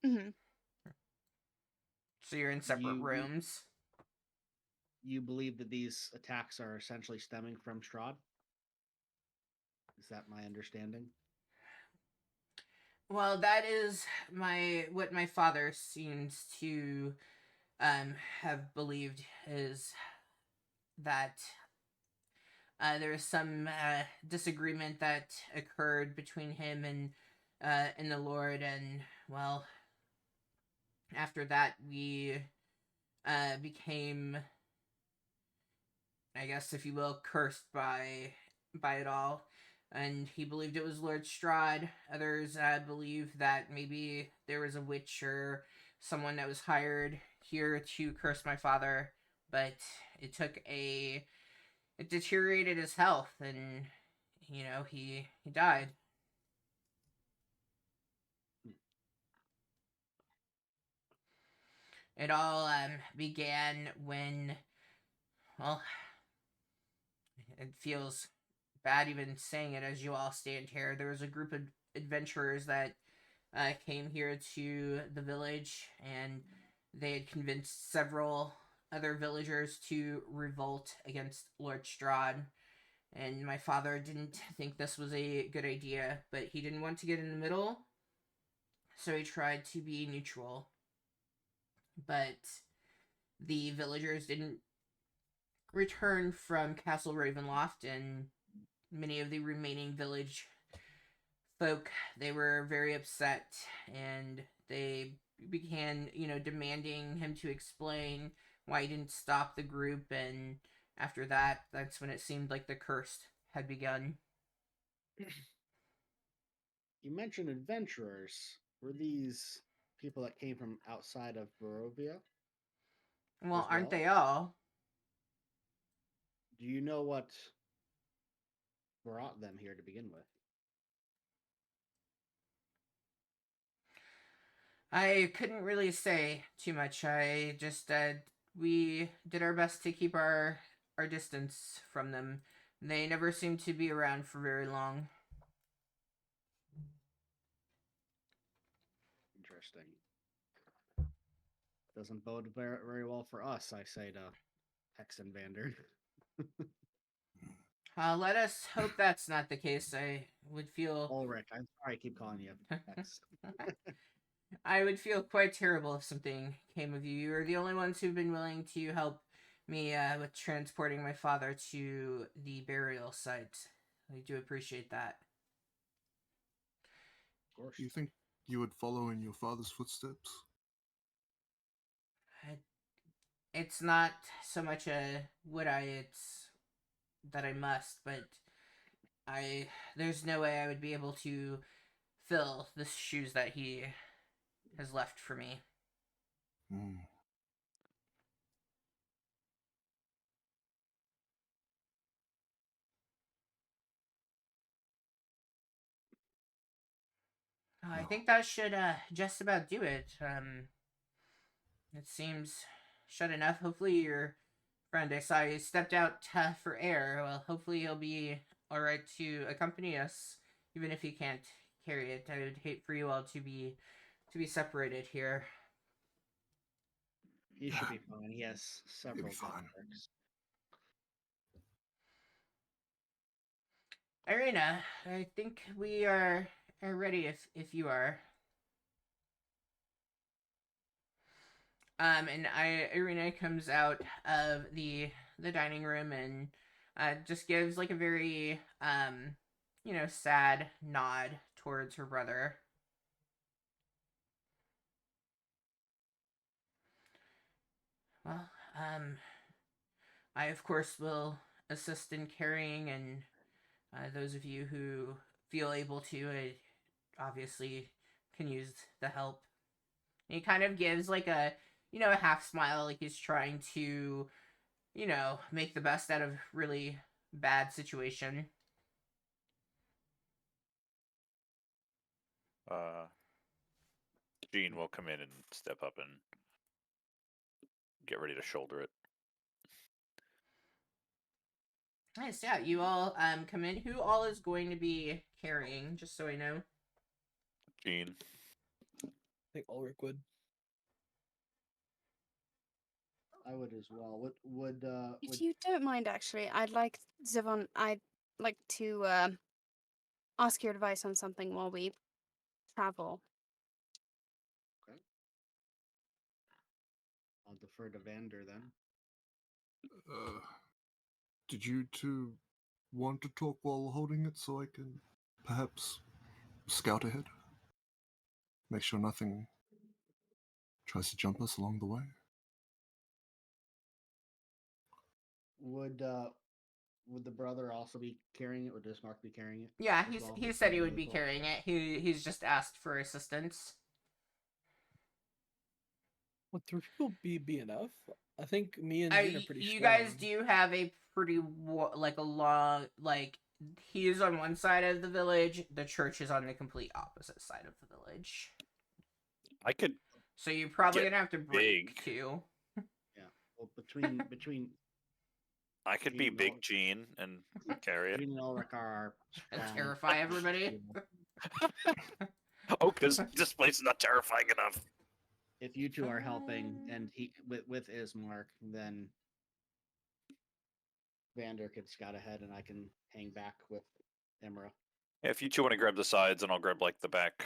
Mm-hmm. So you're in separate rooms. You believe that these attacks are essentially stemming from Strahd? Is that my understanding? Well, that is what my father seems to have believed, is that there was some disagreement that occurred between him and the Lord, and well, after that we became, I guess if you will, cursed by it all. And he believed it was Lord Strahd. Others believe that maybe there was a witch or someone that was hired here to curse my father, but it deteriorated his health, and he died. It all began when, well, it feels bad even saying it as you all stand here. There was a group of adventurers that came here to the village, and they had convinced several other villagers to revolt against Lord Strahd. And my father didn't think this was a good idea, but he didn't want to get in the middle, so he tried to be neutral. but the villagers didn't return from Castle Ravenloft, and many of the remaining village folk, they were very upset, and they began, demanding him to explain why he didn't stop the group. And after that, that's when it seemed like the curse had begun. You mentioned adventurers. Were these people that came from outside of Barovia? Well, As aren't well? they all? Do you know what brought them here to begin with? I couldn't really say too much. I just we did our best to keep our distance from them. They never seemed to be around for very long. Interesting. Doesn't bode very well for us, I say to Hex and Vander. Let us hope that's not the case. I would feel Ulrich, I'm sorry I keep calling you Hex. I would feel quite terrible if something came of you. You're the only ones who've been willing to help me with transporting my father to the burial site. I do appreciate that. Of course. Do you think you would follow in your father's footsteps? It's not so much a would I, it's that I must, but there's no way I would be able to fill the shoes that he has left for me. Hmm. I Well, think that should just about do it. It seems shut enough. Hopefully your friend, I saw you stepped out for air. Well, hopefully he'll be all right to accompany us, even if he can't carry it. I would hate for you all to be separated here. He should be fine. He has he'll several be fine. perks. Irina, I think we are ready if you are. And Irina comes out of the dining room and just gives like a very sad nod towards her brother. Well, I of course will assist in carrying, and those of you who feel able to, obviously can use the help. And he kind of gives like a half smile, like he's trying to make the best out of really bad situation. Jean will come in and step up and get ready to shoulder it. Nice, yeah. You all come in. Who all is going to be carrying? Just so I know. Jean. I think Ulrich would. I would as well. Would If you don't mind, actually, I'd like Zivon. I'd like to ask your advice on something while we travel. I'll defer to Vander then. Did you two want to talk while holding it so I can perhaps scout ahead? Make sure nothing tries to jump us along the way? Would the brother also be carrying it? Would Dismark be carrying it? Yeah, as well? he said he would As be well? carrying it. He's just asked for assistance. Would 3 people be enough? I think me and Jean are pretty You strong. guys do have a pretty like a long like he is on one side of the village. The church is on the complete opposite side of the village. I could. So you're probably Get gonna have to break big. too. Yeah. Well, between I could be Jean Big Ul- Jean and carry it. Jean and Ulrich are And strong. terrify everybody. Oh, because this place is not terrifying enough. If you two are helping and he with Ismark, then Vander could scout ahead and I can hang back with Imra. Yeah, if you two want to grab the sides, and I'll grab like the back.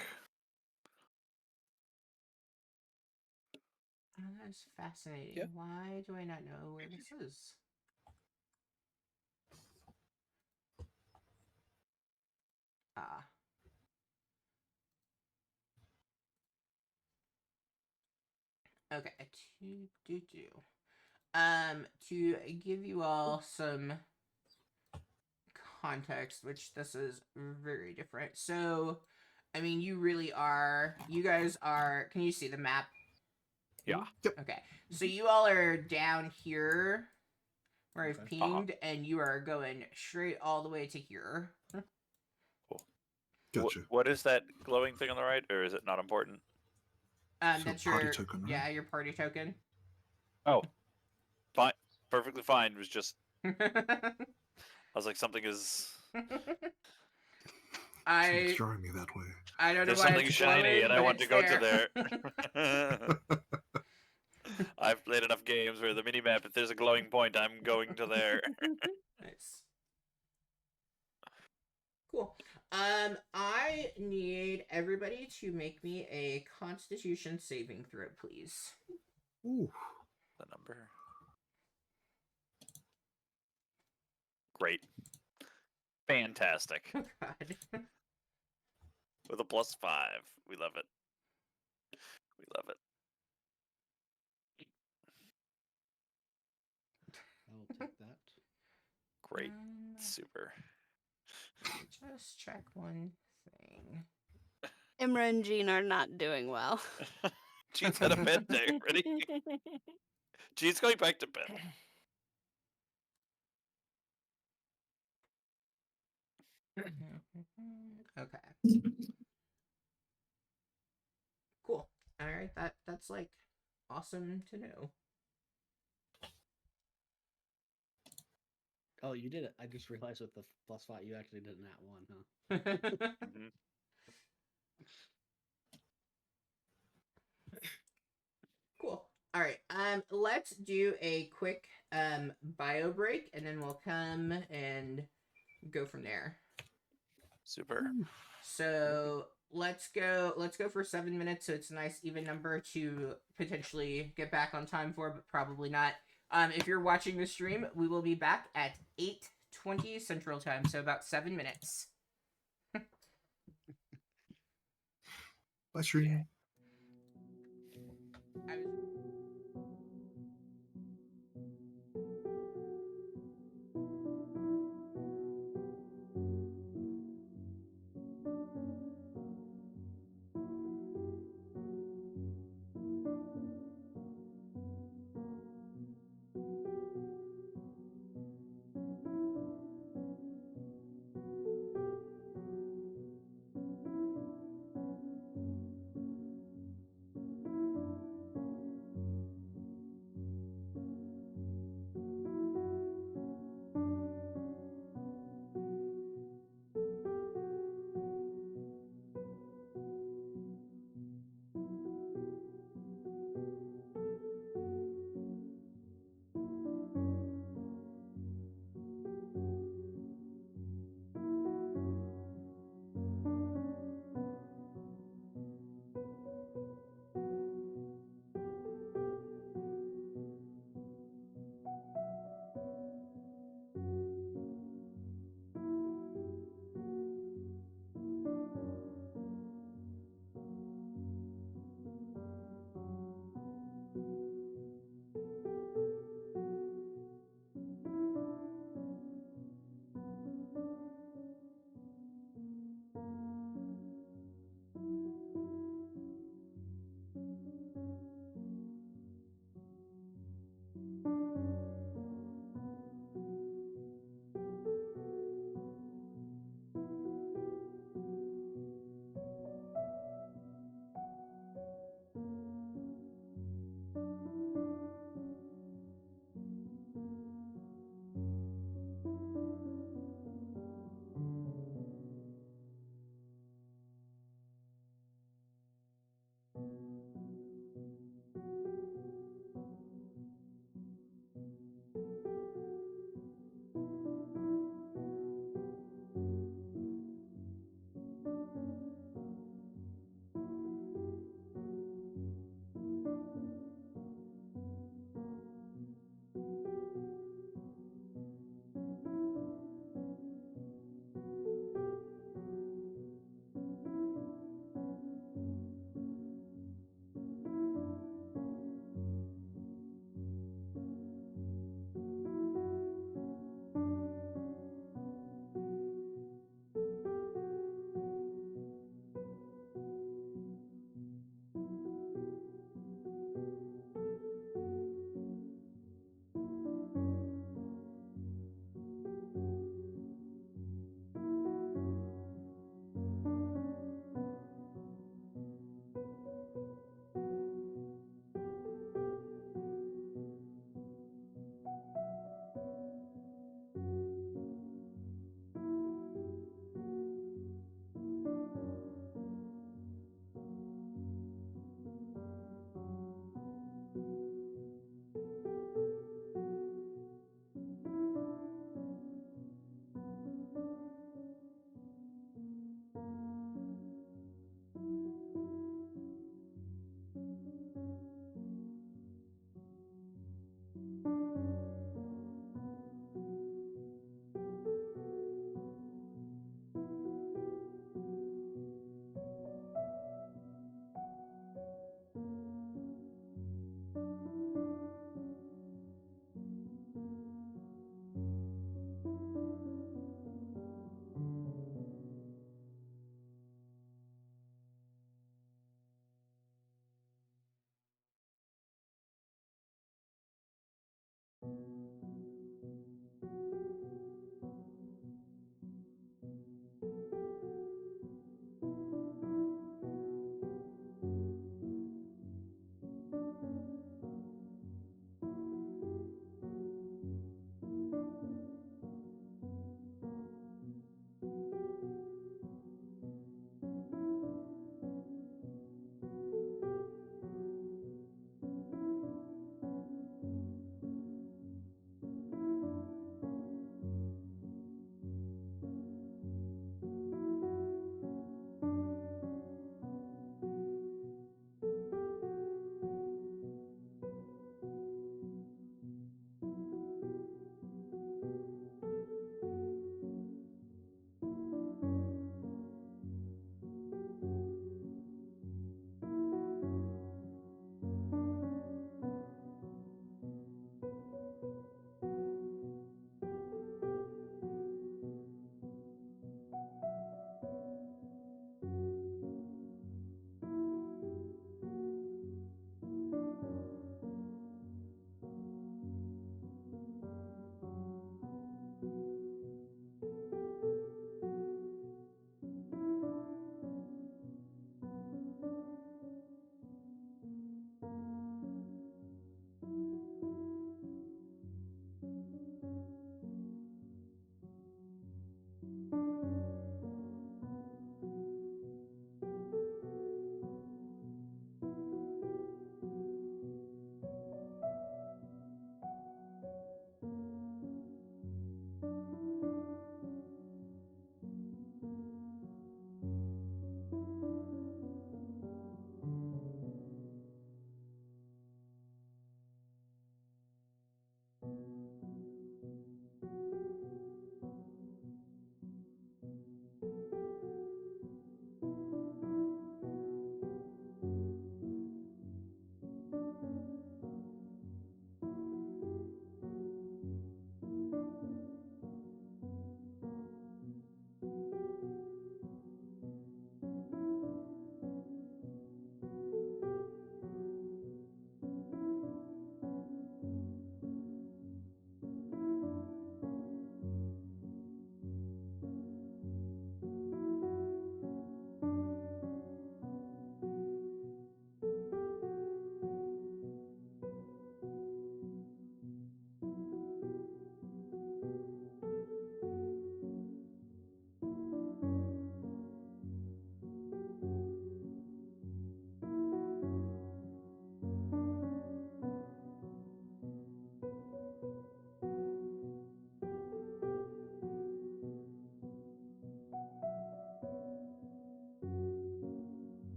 That is fascinating. Yep. Why do I not know where this is? Ah. Okay. To give you all some context, which this is very different. So, I mean, you guys are, can you see the map? Yeah. Okay. So you all are down here where I've Okay. pinged, and you are going straight all the way to here. Gotcha. What is that glowing thing on the right, or is it not important? So That's party your token, right? yeah, your party token. Oh, fine, perfectly fine. It was just I was like, something is Something's I drawing me that way. I don't know there's why something it's shiny, glowing, and I but want it's to go to there. there. I've played enough games where the mini map, if there's a glowing point, I'm going to there. Nice. Cool. I need everybody to make me a Constitution saving throw, please. Ooh. The number. Great. Fantastic. Oh God. With a +5. We love it. We love it. I will take that. Great. Super. Let me just check one thing. Imra and Jean are not doing well. Jean's had a bad day already. Jean's going back to bed. Okay. Cool. All right. That's like awesome to know. Oh, you did it. I just realized with the +5, you actually did that one, huh? Mhm. Cool. All right. Let's do a quick bio break, and then we'll come and go from there. Super. So let's go. Let's go for 7 minutes. So it's a nice even number to potentially get back on time for, but probably not. If you're watching the stream, we will be back at 8:20 Central Time. So about 7 minutes. Bye, stream. I was-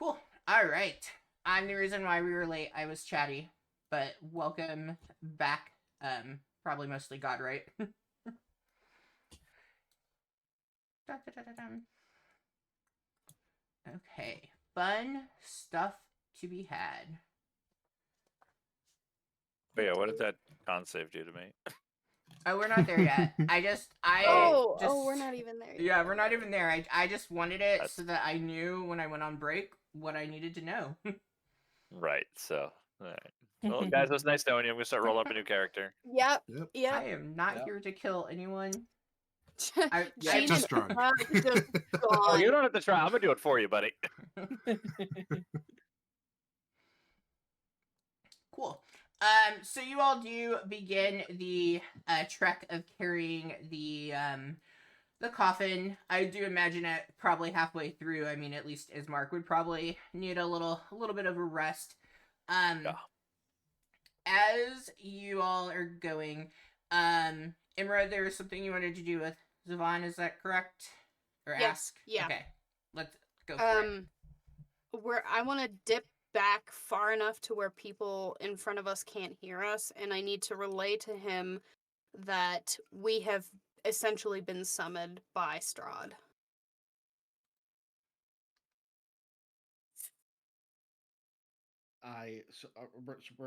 Cool. All right. I'm the reason why we were late. I was chatty, but welcome back. Probably mostly God, right? Da-da-da-da-dum. Okay. Fun stuff to be had. But yeah, what did that con save do to me? Oh, we're not there yet. I just We're not even there yet. Yeah, we're not even there. I just wanted it That's- so that I knew when I went on break what I needed to know. Right. So, all right. Well, guys, it was nice knowing you. I'm gonna start rolling up a new character. Yep. Yep. I Yep. am not Yep. here to kill anyone. Gene Just and try. just Oh, gone. you don't have to try. I'm gonna do it for you, buddy. Cool. So you all do begin the trek of carrying the coffin. I do imagine it probably halfway through. I mean, at least Ismark would probably need a little bit of a rest. Yeah. As you all are going, Imra, there was something you wanted to do with Zavon. Is that correct? Or Yes, ask? yeah. Okay, let's go for it. Where I want to dip back far enough to where people in front of us can't hear us, and I need to relay to him that we have essentially been summoned by Strahd.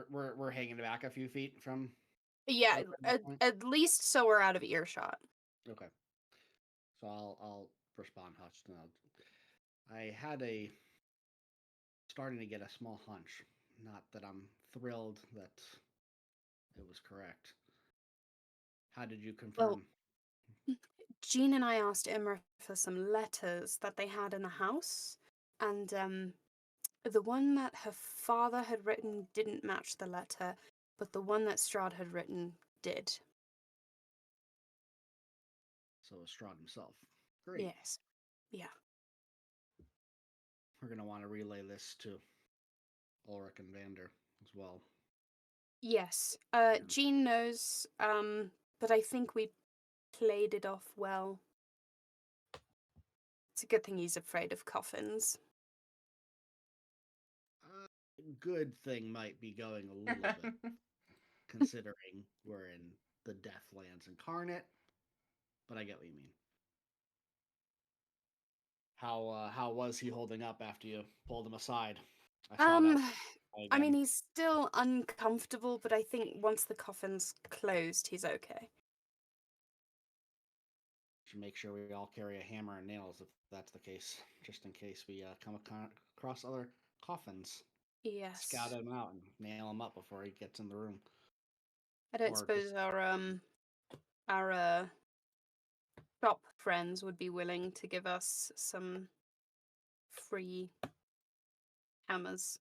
We're hanging back a few feet from. Yeah, Okay, that's fine. at least so we're out of earshot. Okay. So I'll respond hushed. I had a starting to get a small hunch. Not that I'm thrilled that it was correct. How did you confirm? Jean and I asked Imra for some letters that they had in the house, and the one that her father had written didn't match the letter, but the one that Strahd had written did. So it was Strahd himself. Great. Yes. Yeah. We're gonna want to relay this to Ulrich and Vander as well. Yes. Yeah. Jean knows, but I think we played it off well. It's a good thing he's afraid of coffins. Good thing might be going a little bit, considering we're in the Deathlands incarnate. But I get what you mean. How was he holding up after you pulled him aside? I saw that I mean, again. he's still uncomfortable, but I think once the coffin's closed, he's okay. Should make sure we all carry a hammer and nails if that's the case, just in case we come across other coffins. Yes. Scout him out and nail him up before he gets in the room. I don't or suppose just- our shop friends would be willing to give us some free hammers.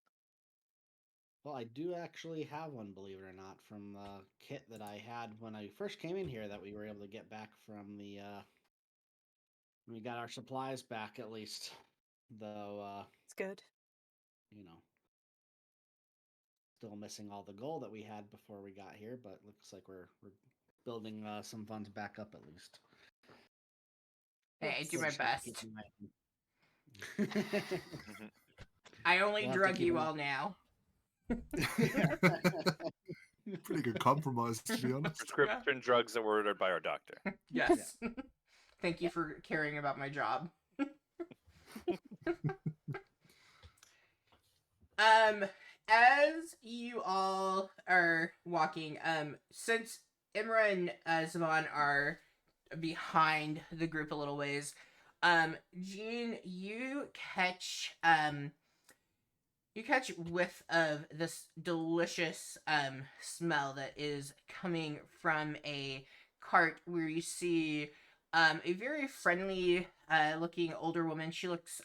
Well, I do actually have one, believe it or not, from the kit that I had when I first came in here that we were able to get back from the we got our supplies back at least. Though It's good. you know, still missing all the gold that we had before we got here, but looks like we're building some funds back up at least. Hey, I do my Just have to best. keep an eye on- I only We'll have to drug keep you an- all now. Pretty good compromise, to be honest. Prescription drugs that were ordered by our doctor. Yes. Thank you for caring about my job. As you all are walking, since Imra and Zavon are behind the group a little ways, Jean, you catch whiff of this delicious smell that is coming from a cart where you see a very friendly looking older woman. She looks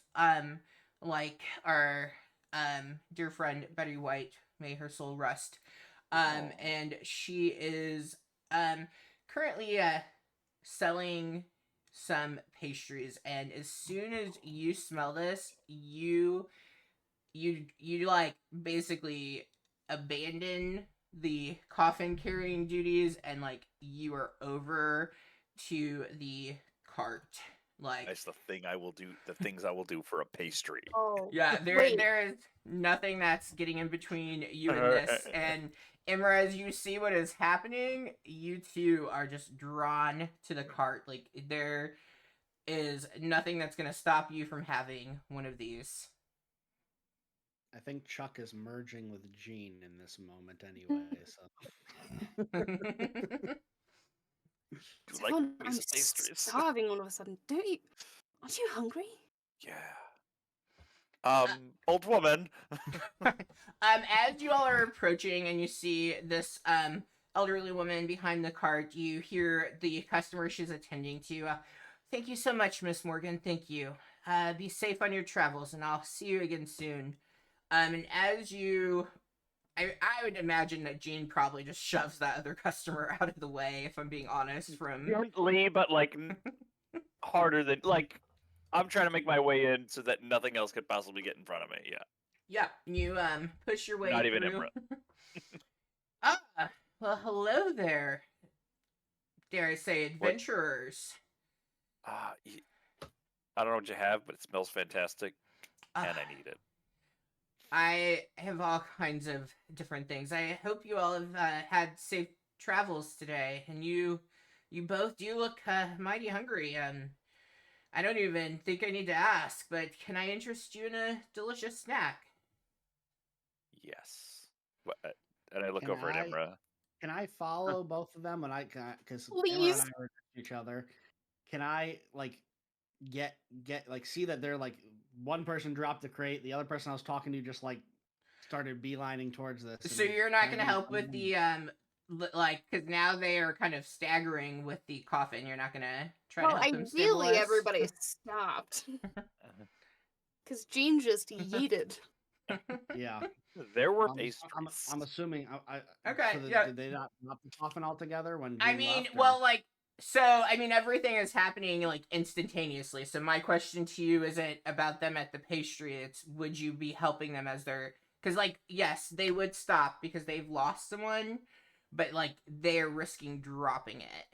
like our dear friend Betty White, may her soul rest. Aw. And she is currently selling some pastries, and as soon as you smell this, you like basically abandon the coffin carrying duties and like you are over to the cart Like, That's the thing I will do. The things I will do for a pastry. Oh, yeah, wait. there is nothing that's getting in between you and this. And Imra, as you see what is happening, you two are just drawn to the cart. Like, there is nothing that's gonna stop you from having one of these. I think Chuck is merging with Gene in this moment anyway. So You like Devon, piece I'm of pastries? starving all of a sudden. Don't you? Aren't you hungry? Yeah. Old woman. As you all are approaching and you see this elderly woman behind the cart, you hear the customer she's attending to. Thank you so much, Miss Morgan. Thank you. Be safe on your travels, and I'll see you again soon. And as you, I would imagine that Jean probably just shoves that other customer out of the way. If I'm being honest, from Gently, but like harder than like. I'm trying to make my way in so that nothing else could possibly get in front of me. Yeah. yeah, you push your way Not even through. Imra. Ah, well, hello there. Dare I say, What? adventurers. I don't know what you have, but it smells fantastic, and Ah, I need it. I have all kinds of different things. I hope you all have had safe travels today, and you both do look mighty hungry. I don't even think I need to ask, but can I interest you in a delicious snack? Yes. And I look Can over at I- Imra. can I follow both of them when I because Emma Please. and I are next to each other? Can I like get like see that they're like one person dropped the crate, the other person I was talking to just like started beelining towards this. So and you're not can I going to be help with following- the like, because now they are kind of staggering with the coffin. You're not going to try Well, to help them ideally, stabilize. everybody stopped. Because Jean just yeeted. Yeah. There were I'm pastries. assuming. Okay, So yeah. did they not drop the coffin altogether when I Gene mean, left, or- well, like, so, I mean, everything is happening, like, instantaneously. So my question to you isn't about them at the pastry. It's, would you be helping them as they're... Because, like, yes, they would stop because they've lost someone, but, like, they're risking dropping it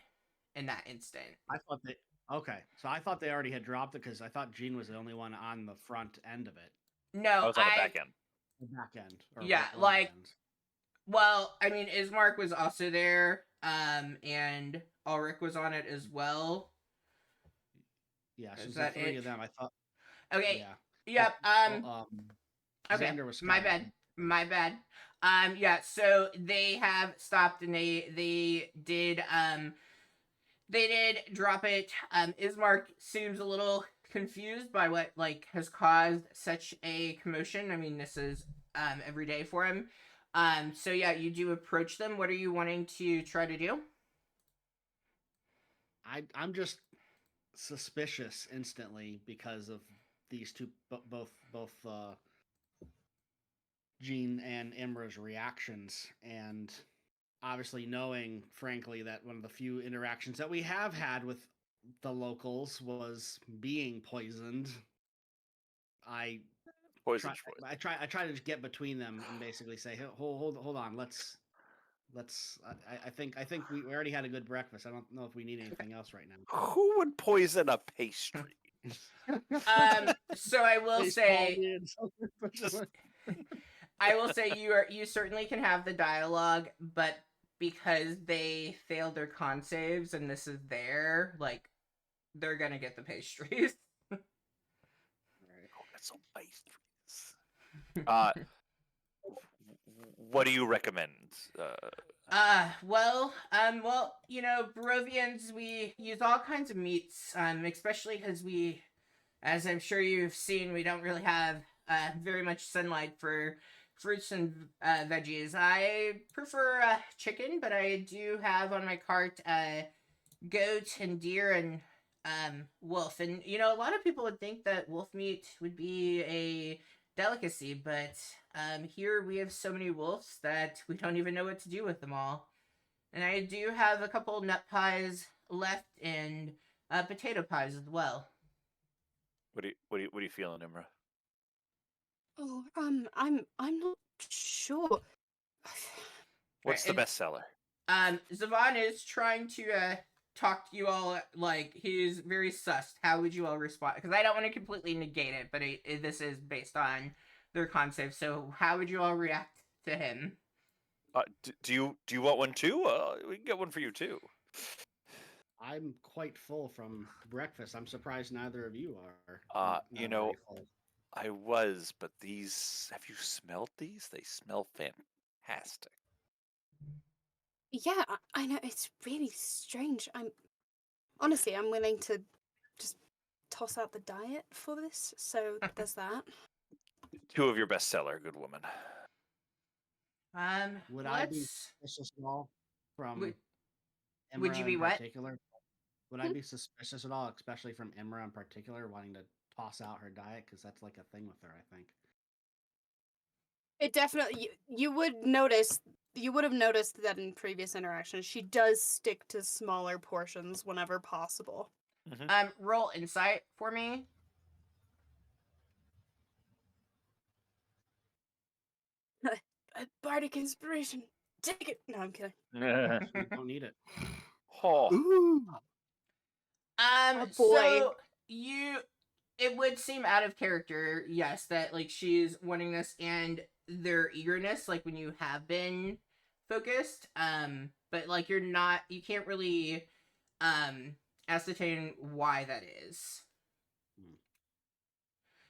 in that instant. I thought they. Okay, so I thought they already had dropped it because I thought Gene was the only one on the front end of it, No, I was on the back end. the back end. Or Yeah, one of the like- ends. Well, I mean, Ismark was also there, and Ulrich was on it as well. Yeah, so is the that three it? of them. I thought. Okay, Yeah. yep, okay, Xander was my scattered. bad. My bad. Yeah, so they have stopped and they did drop it. Ismark seems a little confused by what like has caused such a commotion. I mean, this is every day for him. So yeah, you do approach them. What are you wanting to try to do? I'm just suspicious instantly because of these two, both Gene and Imra's reactions, and obviously knowing, frankly, that one of the few interactions that we have had with the locals was being poisoned. I Poison try, choice. I try to just get between them and basically say, "Hey, hold on, let's. I think we already had a good breakfast. I don't know if we need anything else right now." Who would poison a pastry? So I will Baseball say, beans. Just- you certainly can have the dialogue, but because they failed their con saves and this is there, like they're gonna get the pastries. Oh, that's some pastries. What do you recommend? Well, you know, Barovians, we use all kinds of meats, especially because as I'm sure you've seen, we don't really have very much sunlight for fruits and veggies. I prefer chicken, but I do have on my cart goat and deer and wolf. And you know, a lot of people would think that wolf meat would be a delicacy, but here we have so many wolves that we don't even know what to do with them all. And I do have a couple nut pies left and potato pies as well. What are you feeling, Imra? Oh, I'm not sure. What's the and- best seller? Zavon is trying to talk to you all like he's very sus. How would you all respond? Because I don't want to completely negate it, but this is based on their concept. So how would you all react to him? Do you want one too? We can get one for you too. I'm quite full from breakfast. I'm surprised neither of you are. You not know, already full. I was, but these. Have you smelled these? They smell fantastic. Yeah, I know it's really strange. Honestly, I'm willing to just toss out the diet for this. So there's that. Two of your bestseller, good woman. Would I be Let's. suspicious at all from Would you Imra be in what? particular? Would I be suspicious at all, especially from Imra in particular, wanting to toss out her diet? Because that's like a thing with her, I think. It definitely you would notice. You would have noticed that in previous interactions, she does stick to smaller portions whenever possible. Roll insight for me. Bardic inspiration. Take it. No, I'm kidding. You don't need it. Oh, Ooh. Oh boy. So you, it would seem out of character, yes, that like she's wanting this and their eagerness, like when you have been focused, but like you can't really, ascertain why that is.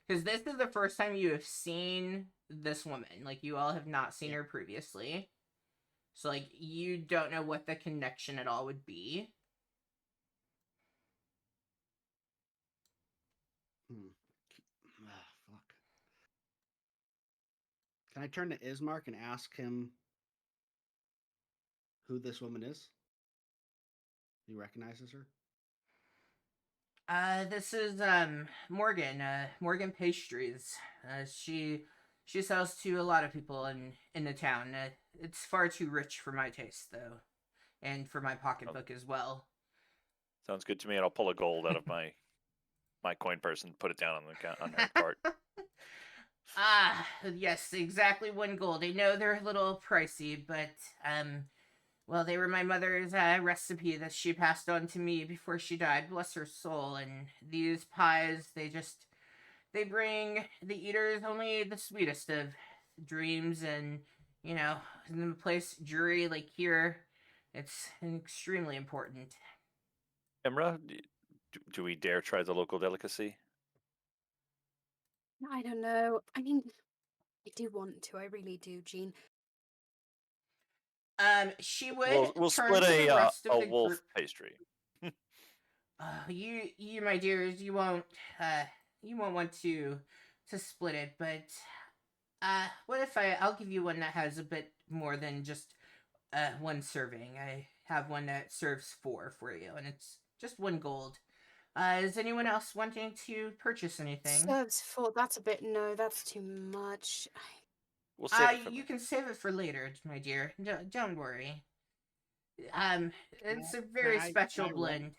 Because this is the first time you have seen this woman. Like, you all have not seen her previously. So, like, you don't know what the connection at all would be. Ah, fuck. Can I turn to Ismark and ask him who this woman is? He recognizes her? This is, Morgan, Morgan Pastries. She sells to a lot of people in the town. It's far too rich for my taste, though. And for my pocketbook as well. sounds good to me. And I'll pull a gold out of my coin purse and put it down on her cart. Ah, yes, exactly 1 gold. I know they're a little pricey, but, well, they were my mother's recipe that she passed on to me before she died. Bless her soul. And these pies, they bring the eaters only the sweetest of dreams. And, you know, in a place dreary like here, it's extremely important. Emra, do we dare try the local delicacy? I don't know. I mean, I do want to. I really do, Jean. She would We'll turn split to the rest of a the wolf group. pastry. You, my dears, you won't want to split it, but what if I'll give you one that has a bit more than just 1 serving. I have one that serves 4 for you, and it's just 1 gold. Is anyone else wanting to purchase anything? Serves 4. That's a bit. No, that's too much. We'll save it for You later. can save it for later, my dear. Don't worry. It's a Can very I- special can I blend.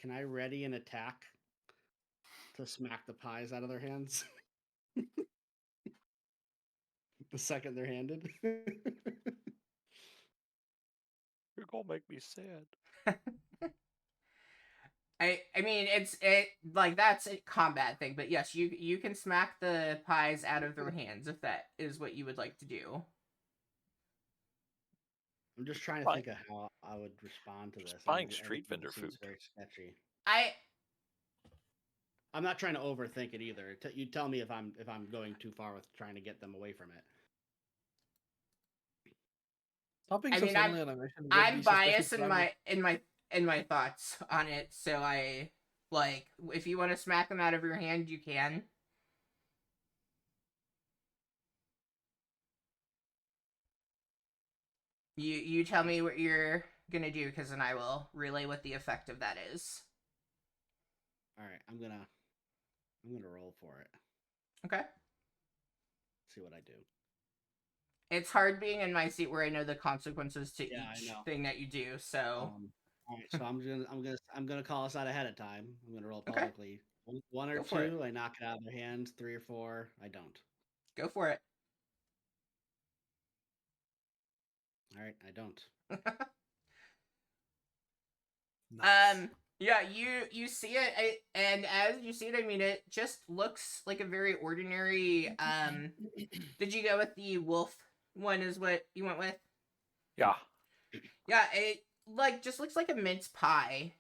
Can I ready an attack to smack the pies out of their hands? The second they're handed? You're gonna make me sad. I mean it like that's a combat thing, but yes, you can smack the pies out of their hands if that is what you would like to do. I'm just trying to Fine. think of how I would respond to this. buying Everything street vendor seems food. very sketchy. I'm not trying to overthink it either. You tell me if I'm going too far with trying to get them away from it. Stop being I so mean, suddenly on a mission would I'm be suspicious biased to in them. my thoughts on it, so I like if you want to smack them out of your hand, you can. You tell me what you're gonna do, because then I will relay what the effect of that is. All right, I'm gonna roll for it. Okay. See what I do. It's hard being in my seat where I know the consequences to Yeah, I each know. thing that you do. So All right, so I'm gonna call us out ahead of time. I'm gonna roll Okay. publicly. One or Go for it. two, I knock it out of their hands. 3 or 4, I don't. Go for it. All right, I don't. Nice. Yeah, you see it, and as you see it, I mean, it just looks like a very ordinary. Did you go with the wolf one? Is what you went with? Yeah. Yeah, it like just looks like a mince pie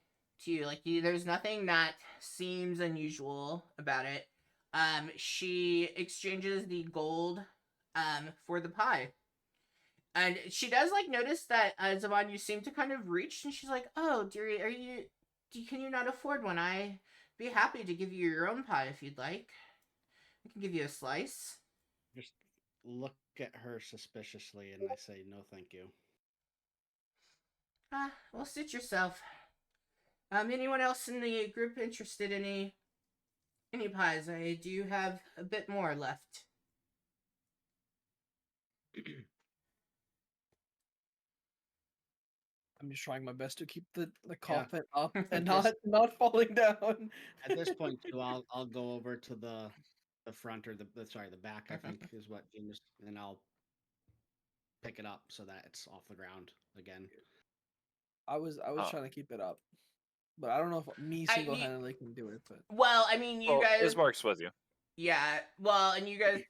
to you. Like there's nothing that seems unusual about it. She exchanges the gold for the pie. And she does like notice that Zavon, you seem to kind of reach, and she's like, "Oh, dearie, can you not afford one? I be happy to give you your own pie if you'd like. I can give you a slice." Just look at her suspiciously, and I say, "No, thank you." Well, sit yourself. Anyone else in the group interested in any pies? I do have a bit more left. I'm just trying my best to keep the Yeah. coffin up and Just- not falling down. At this point, too, I'll go over to the front or the back. I think is what Genius, and I'll pick it up so that it's off the ground again. I was Oh. trying to keep it up, but I don't know if me I- single handedly can do it. But Well, I mean, you Well, guys. Ismark's with you. Yeah. Well, and you guys.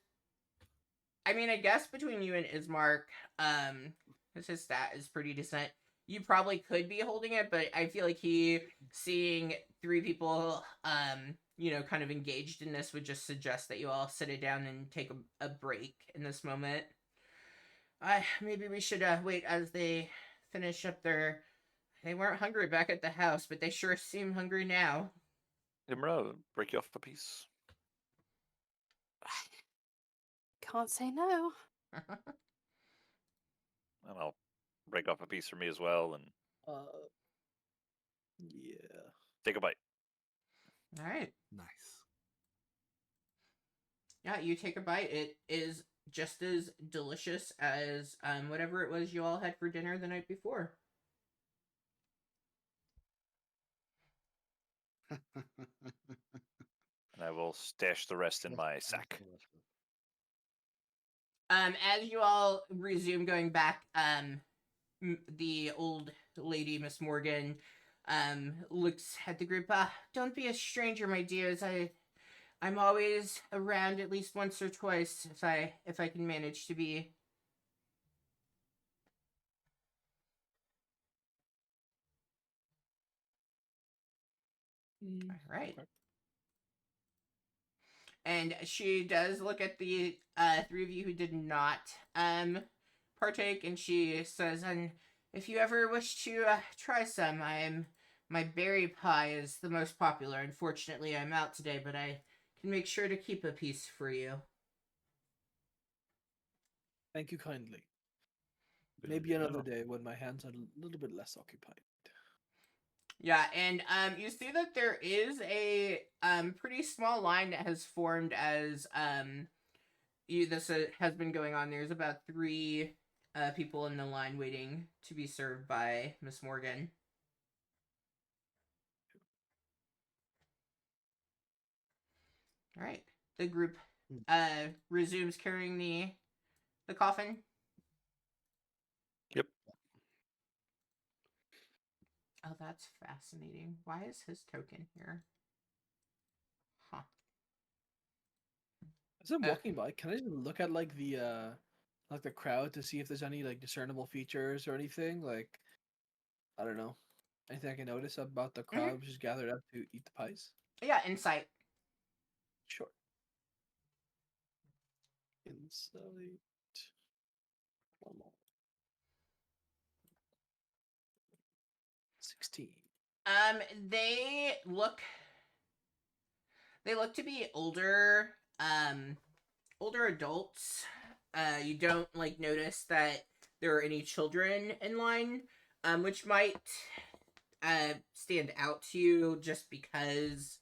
I mean, I guess between you and Ismark, because his stat is pretty decent, you probably could be holding it, but I feel like he seeing three people, kind of engaged in this would just suggest that you all sit it down and take a break in this moment. Maybe we should wait as they finish up their. They weren't hungry back at the house, but they sure seem hungry now. Imra, break you off a piece. Can't say no. And I'll break off a piece for me as well and yeah, take a bite. All right. Nice. Yeah, you take a bite. It is just as delicious as whatever it was you all had for dinner the night before. And I will stash the rest in my sack. As you all resume going back, the old lady, Miss Morgan, looks at the group. Don't be a stranger, my dears. I'm always around at least once or twice if I can manage to be. All right. okay. And she does look at the three of you who did not partake, and she says, "And if you ever wish to try some, my berry pie is the most popular. Unfortunately, I'm out today, but I can make sure to keep a piece for you." Thank you kindly. Maybe another day when my hands are a little bit less occupied. Yeah, and you see that there is a pretty small line that has formed as this has been going on. There's about three people in the line waiting to be served by Miss Morgan. All right, the group resumes carrying the coffin. Yep. Oh, that's fascinating. Why is his token here? Huh. As I'm walking by, can I just look at like the crowd to see if there's any like discernible features or anything? Like, I don't know. Anything I can notice about the crowd which is gathered up to eat the pies? Yeah, insight. Sure. Insight. One more. 16. Um, they look to be older adults. You don't like notice that there are any children in line, which might stand out to you just because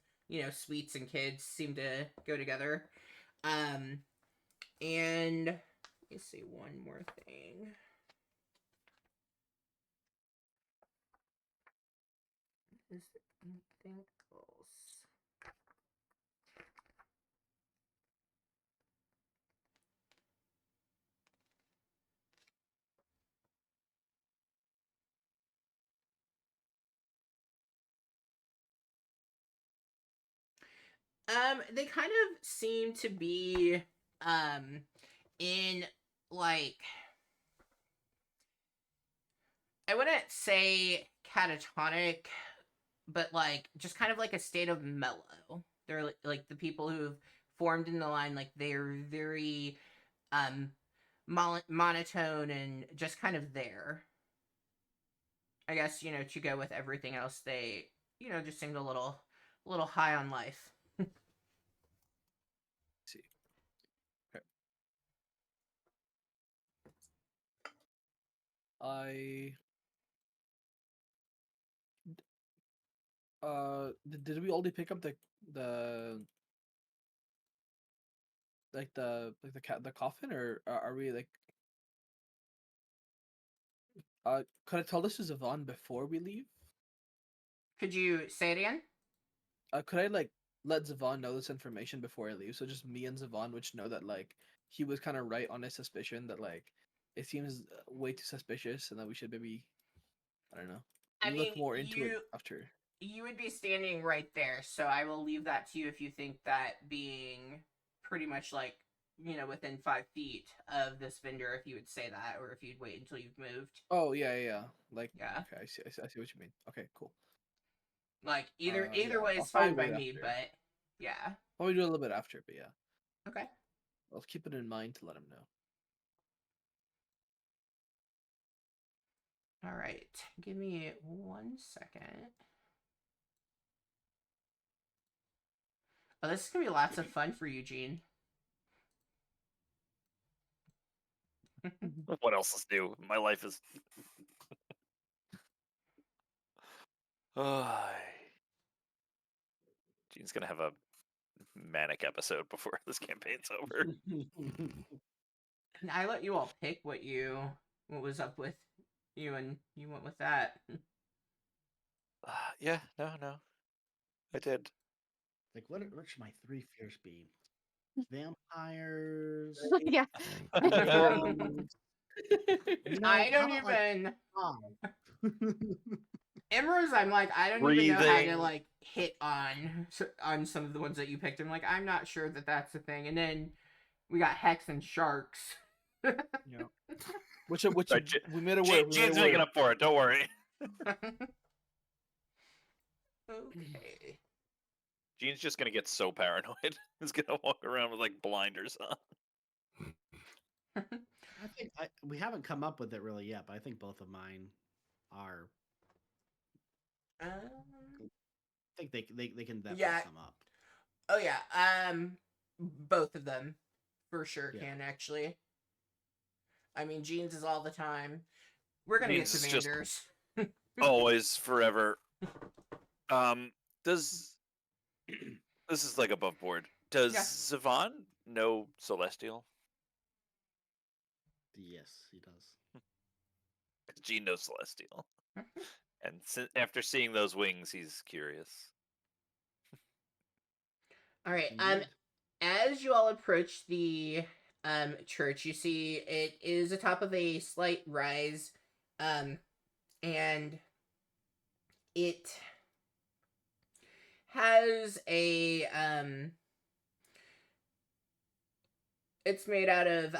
sweets and kids seem to go together. And let me see one more thing. Is there anything else? They kind of seem to be in like I wouldn't say catatonic, but like just kind of like a state of mellow. They're like the people who've formed in the line, like they're very um monotone and just kind of there. I guess, to go with everything else, they, just seemed a little high on life. See. Okay. I did we already pick up the the coffin, or are we like could I tell this to Zavon before we leave? Could you say it again? Could I like let Zavon know this information before I leave? So just me and Zavon, which know that like he was kind of right on his suspicion that like it seems way too suspicious, and that we should maybe, I don't know, I mean, look more into it after. you would be standing right there, so I will leave that to you if you think that being pretty much like, within 5 feet of this vendor, if you would say that, or if you'd wait until you've moved. Oh yeah. Like Yeah. okay, I see what you mean. Okay, cool. Like either Yeah, way I'll is probably fine by wait me, after. but yeah. Probably do a little bit after, but yeah, Okay. I'll keep it in mind to let him know. All right. Give me 1 second. Oh, this is gonna be lots of fun for Eugene. What else is new? My life is. Gene's gonna have a manic episode before this campaign's over. I let you all pick what was up with you, and you went with that. Yeah, no, I did. Like, what should my 3 fears be? Vampires. Yeah. Gnomes. I How don't about like even. 5? Emrys, I'm like, I don't even know how to Breathing. like hit on some of the ones that you picked. I'm like, I'm not sure that that's a thing. And then we got Hex and Sharks. Yeah. Which Right, we made it work. We made Gene's it making work. up for it. Don't worry. Okay. Gene's just gonna get so paranoid. He's gonna walk around with like blinders on. I think we haven't come up with it really yet, but I think both of mine are. Um, I think they can definitely Yeah. come up. oh yeah. Both of them for sure Yeah. can actually. I mean, Jeans is all the time. We're gonna Jeans get to is just- Vanders. Always, forever. Does this is like above board? Does Yeah. Zavon know Celestial? Yes, he does. Gene knows Celestial, and after seeing those wings, he's curious. All right. Indeed. As you all approach the church, you see it is atop of a slight rise, and it has a it's made out of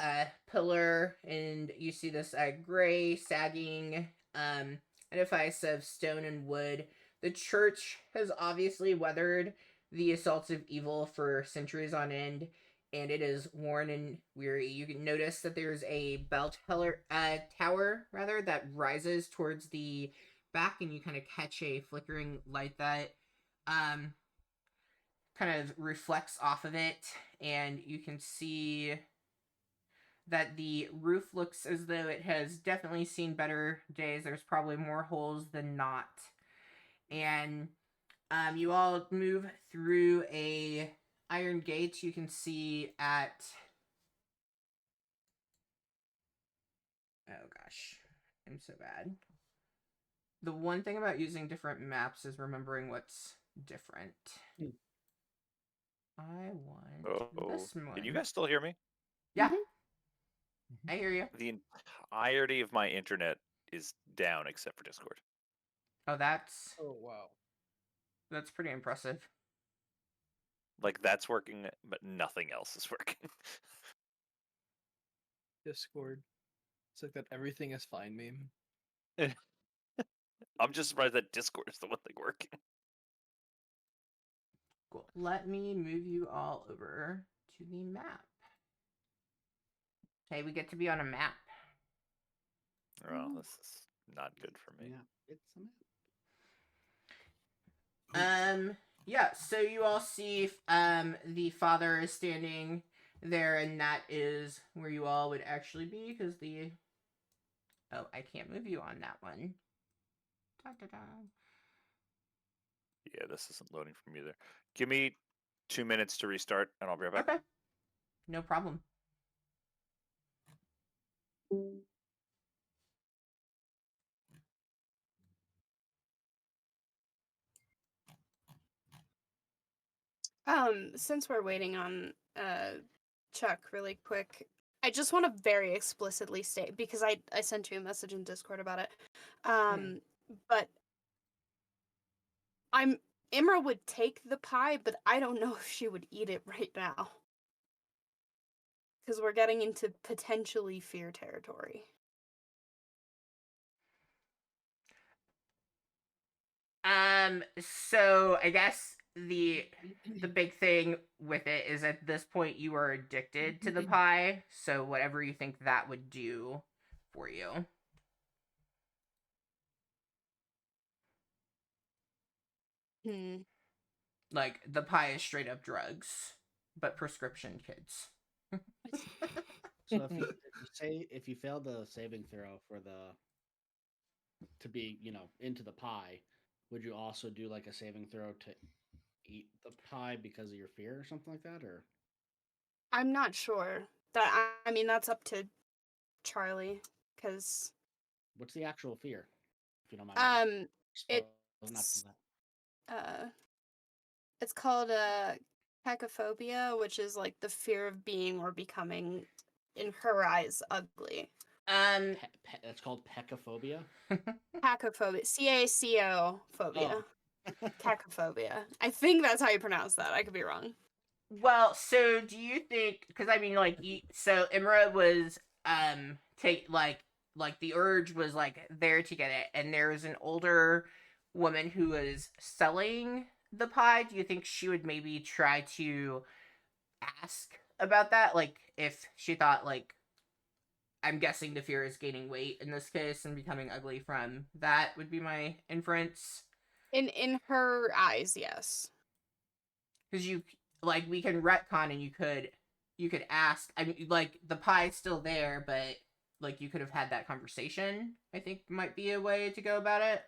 pillar, and you see this gray sagging edifice of stone and wood. The church has obviously weathered the assaults of evil for centuries on end, and it is worn and weary. You can notice that there's a bell tower rather that rises towards the back, and you kind of catch a flickering light that kind of reflects off of it, and you can see that the roof looks as though it has definitely seen better days. There's probably more holes than not. And you all move through a iron gate. You can see at oh gosh, I'm so bad. The one thing about using different maps is remembering what's different. I want this one. Can you guys still hear me? Yeah, Mhm. I hear you. The entirety of my internet is down except for Discord. Oh, that's Oh wow. pretty impressive. Like that's working, but nothing else is working. Discord. It's like that everything is fine meme. I'm just surprised that Discord is the one thing working. Cool. Let me move you all over to the map. Okay, we get to be on a map. Well, this is not good for me. Yeah, it's a map. Yeah, so you all see the father is standing there, and that is where you all would actually be, because the... Oh, I can't move you on that one. Da-da-da. Yeah, this isn't loading for me either. Give me 2 minutes to restart, and I'll be right back. Okay. No problem. Since we're waiting on Chuck really quick, I just want to very explicitly state, because I sent you a message in Discord about it. But Imra would take the pie, but I don't know if she would eat it right now. Because we're getting into potentially fear territory. So I guess the big thing with it is at this point you are addicted to the pie, so whatever you think that would do for you. Like, the pie is straight up drugs, but prescription kids. So if you fail the saving throw for to be into the pie, would you also do like a saving throw to eat the pie because of your fear or something like that, or? I'm not sure. I mean, that's up to Charlie, because What's the actual fear, if you don't mind? me asking? it's called cacophobia, which is like the fear of being or becoming, in her eyes, ugly. That's called pecophobia. Cacophobia, CACO phobia, cacophobia. I think that's how you pronounce that. I could be wrong. Well, so do you think? Because I mean, like, so Imra was take like the urge was like there to get it, and there was an older woman who was selling the pie. Do you think she would maybe try to ask about that? Like, if she thought, like, I'm guessing the fear is gaining weight in this case and becoming ugly from that would be my inference. In her eyes, yes. Because you, like, we can retcon and you could ask. I mean, like, the pie's still there, but like you could have had that conversation. I think might be a way to go about it.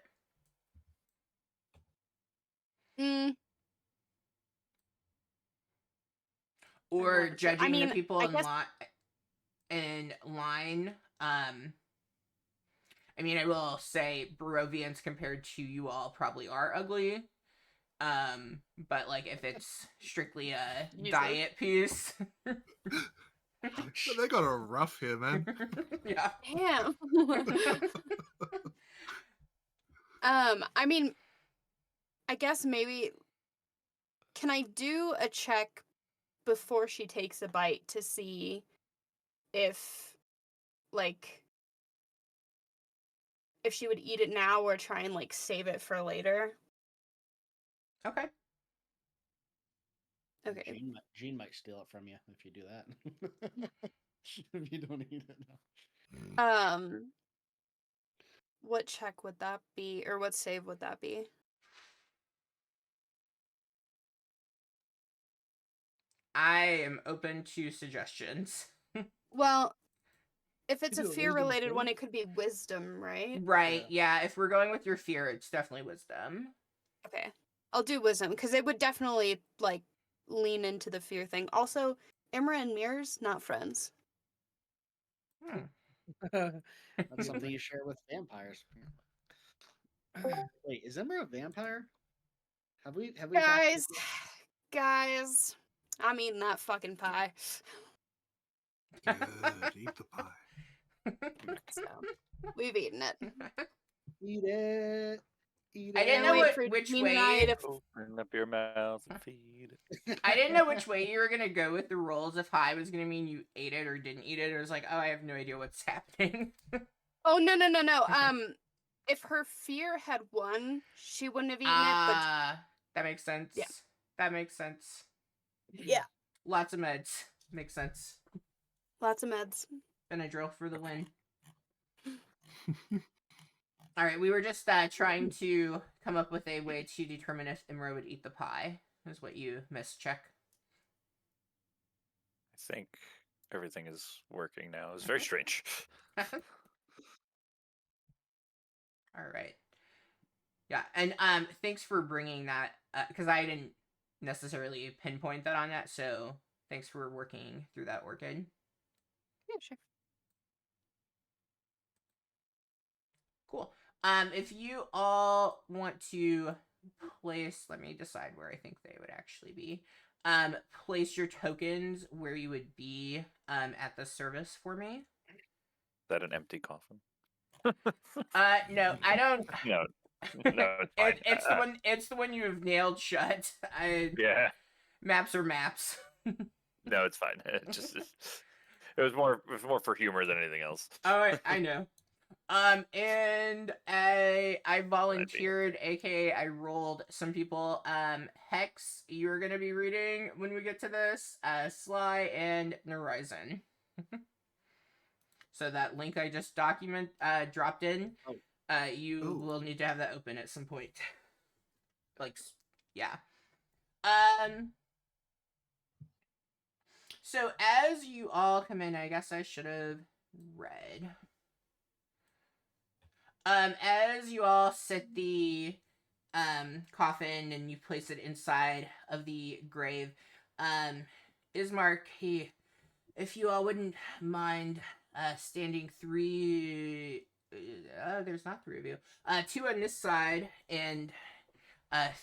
Or Sure. judging the I people guess... in line. I mean, I will say Barovians compared to you all probably are ugly. But like if it's strictly a diet piece. They got a rough here, man. Yeah. Damn. I mean, I guess maybe, can I do a check before she takes a bite to see if, like, if she would eat it now or try and, like, save it for later? Okay. Okay. Jean might steal it from you if you do that. If you don't eat it now. What check would that be, or what save would that be? I am open to suggestions. Well, if it's Is a it a fear-related wisdom one, save? it could be wisdom, right? Right, yeah. If we're going with your fear, it's definitely wisdom. Okay. I'll do wisdom, because it would definitely, like, lean into the fear thing. Also, Imra and Mirrors, not friends. That's something you share with vampires. Wait, is Ember a vampire? Have we Guys, I'm eating that fucking pie. Good, eat the pie. So, we've eaten it. Eat it. Eat I it. didn't Can't know wait for which Gene and way. I to Open up your mouth and feed. I didn't know which way you were gonna go with the rolls. If high was gonna mean you ate it or didn't eat it, or was like, oh, I have no idea what's happening. Oh no. If her fear had won, she wouldn't have eaten it. But That makes sense. Yeah. That makes sense. yeah, Lots of meds. Makes sense. lots of meds. Benadryl for the win. All right, we were just trying to come up with a way to determine if Imra would eat the pie. Is what you missed, check. I think everything is working now. It's very strange. All right. Yeah, and thanks for bringing that because I didn't necessarily pinpoint that on that. So thanks for working through that, Orchid. Yeah, sure. Cool. If you all want to place, let me decide where I think they would actually be. Place your tokens where you would be at the service for me. Is that an empty coffin? No, I don't. No, no, it's fine. It's the one. It's the one you have nailed shut. Yeah, Maps are maps. no, it's fine. It was more for humor than anything else. Oh, I know. And I volunteered, aka I rolled some people. Hex, you're gonna be reading when we get to this. Sly and Horizon. So that link I just dropped in. You Oh. will need to have that open at some point. Like, yeah. So as you all come in, I guess I should have read. As you all set the coffin and you place it inside of the grave, Ismark, if you all wouldn't mind standing three, there's not three of you, two on this side and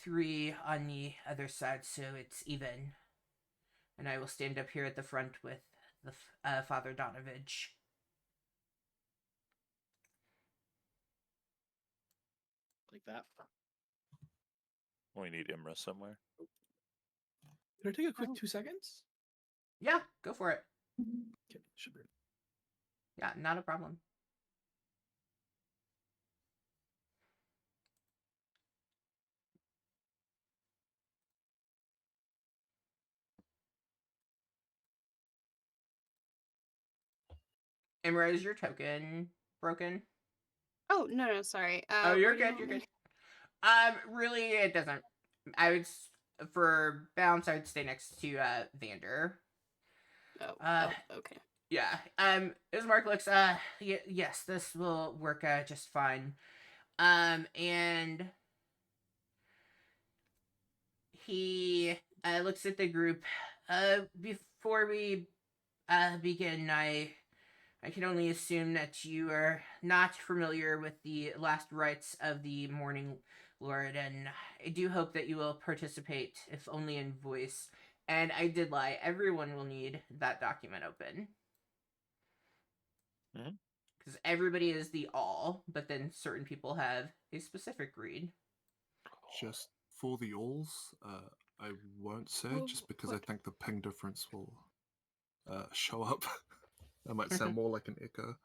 three on the other side, so it's even. And I will stand up here at the front with the Father Donovich. Like that. We need Imra somewhere. Can I take a quick Oh. 2 seconds? Yeah, go for it. Okay, should be. Yeah, not a problem. Imra, is your token broken? Oh no, sorry. Oh, where you're do you good. want You're me? good. Really, it doesn't. I would for bounce. I would stay next to Vander. Oh, okay. Yeah. Ismark looks. Yes, this will work just fine. And he looks at the group. Before we begin, I can only assume that you are not familiar with the last rites of the Morning Lord, and I do hope that you will participate, if only in voice. And I did lie. Everyone will need that document open. Mhm. Because everybody is the all, but then certain people have a specific read. Just for the alls, I won't say Well, just because I what? think the ping difference will show up. That might sound more like an echo.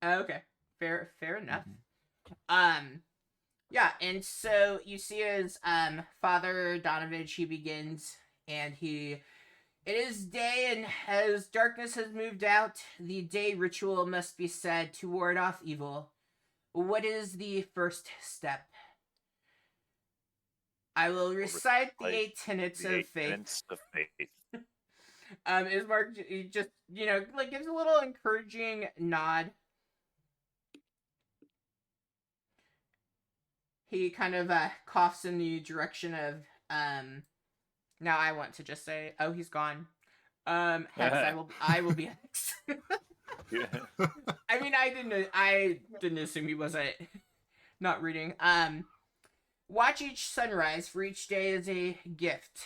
Okay, fair enough. Mhm. Yeah, and so you see as Father Donovich, he begins, and it is day, and as darkness has moved out, the day ritual must be said to ward off evil. What is the first step? I will recite the recite 8 tenets The of 8 faith. tenets of faith. Ismark just, like gives a little encouraging nod. He kind of coughs in the direction of now I want to just say, oh, he's gone. Hex, I will be Hex. Yeah. I mean, I didn't assume he wasn't not reading. Watch each sunrise, for each day is a gift.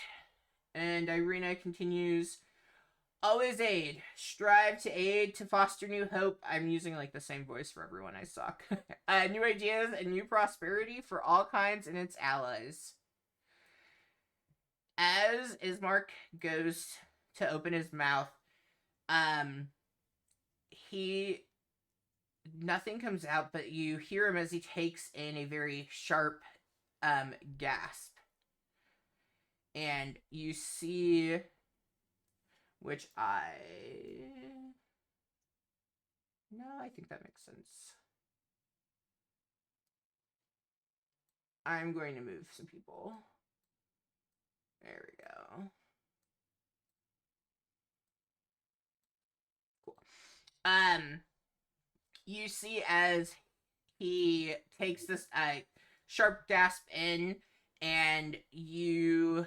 And Irina continues, Always aid. Strive to aid to foster new hope. I'm using like the same voice for everyone. I suck. New ideas and new prosperity for all kinds and its allies. As Ismark goes to open his mouth, he nothing comes out, but you hear him as he takes in a very sharp gasp. And you see, which no, I think that makes sense. I'm going to move some people. There we go. Cool. You see as he takes this sharp gasp in, and you